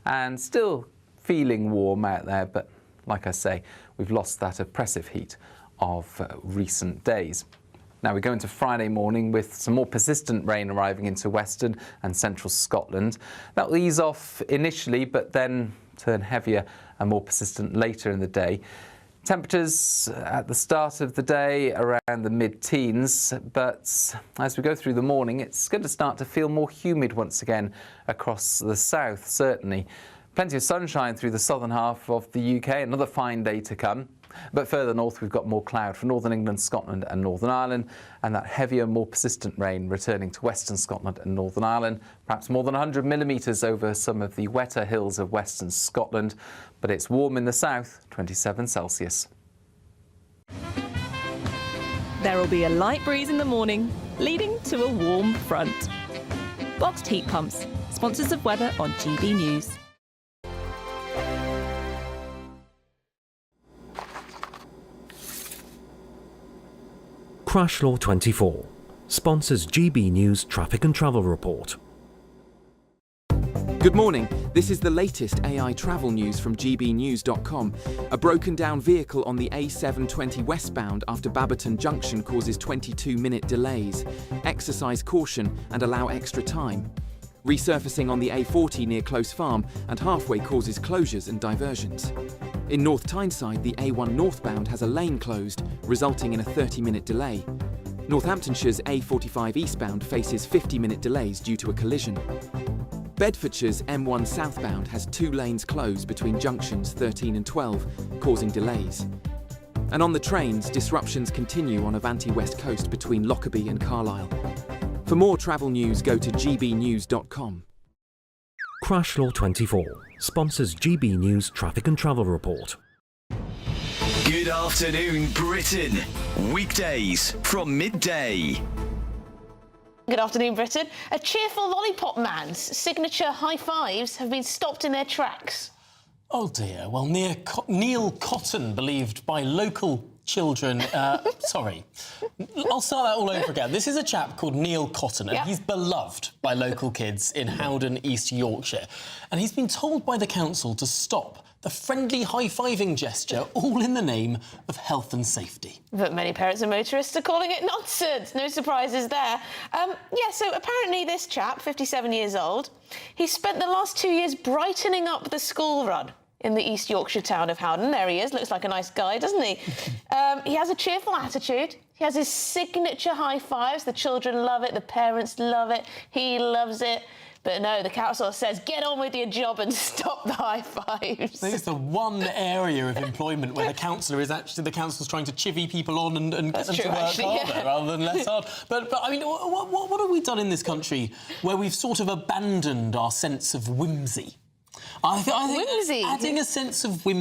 and still feeling warm out there, but like I say, we've lost that oppressive heat of recent days. Now we go into Friday morning with some more persistent rain arriving into western and central Scotland. That will ease off initially, but then turn heavier and more persistent later in the day. Temperatures at the start of the day around the mid-teens, but as we go through the morning, it's going to start to feel more humid once again across the south, certainly. Plenty of sunshine through the southern half of the UK, another fine day to come. But further north, we've got more cloud for northern England, Scotland and Northern Ireland, and that heavier, more persistent rain returning to western Scotland and Northern Ireland. Perhaps more than 100 millimetres over some of the wetter hills of western Scotland. But it's warm in the south, 27 Celsius.
There will be a light breeze in the morning, leading to a warm front. Boxed heat pumps, sponsors of weather on GB News.
Crash Law 24 sponsors GB News Traffic and Travel Report.
Good morning. This is the latest AI travel news from gbnews.com. A broken down vehicle on the A720 westbound after Baberton Junction causes 22-minute delays. Exercise caution and allow extra time. Resurfacing on the A40 near Close Farm and halfway causes closures and diversions. In North Tyneside, the A1 northbound has a lane closed, resulting in a 30-minute delay. Northamptonshire's A45 eastbound faces 50-minute delays due to a collision. Bedfordshire's M1 southbound has 2 lanes closed between junctions 13 and 12, causing delays. And on the trains, disruptions continue on Avanti West Coast between Lockerbie and Carlisle. For more travel news, go to gbnews.com.
Crash Law 24 sponsors GB News Traffic and Travel Report.
Good afternoon, Britain. Weekdays from midday.
Good afternoon, Britain. A cheerful lollipop man's signature high fives have been stopped in their tracks.
Oh dear. Well, Neil Cotton, believed by local children... sorry. I'll start that all over again. This is a chap called Neil Cotton, and he's beloved by local kids in Howden, East Yorkshire. And he's been told by the council to stop the friendly high-fiving gesture, all in the name of health and safety.
But many parents and motorists are calling it nonsense. No surprises there. So apparently this chap, 57 years old, he spent the last 2 years brightening up the school run in the East Yorkshire town of Howden. There he is, looks like a nice guy, doesn't he? He has a cheerful attitude. He has his signature high fives. The children love it, the parents love it, he loves it. But no, the council says, get on with your job and stop the high fives.
This is the one area of employment where the council's trying to chivvy people on and get them to work harder rather than less hard. But I mean, what have we done in this country where we've sort of abandoned our sense of whimsy? I think
whimsy?
Adding a sense of whimsy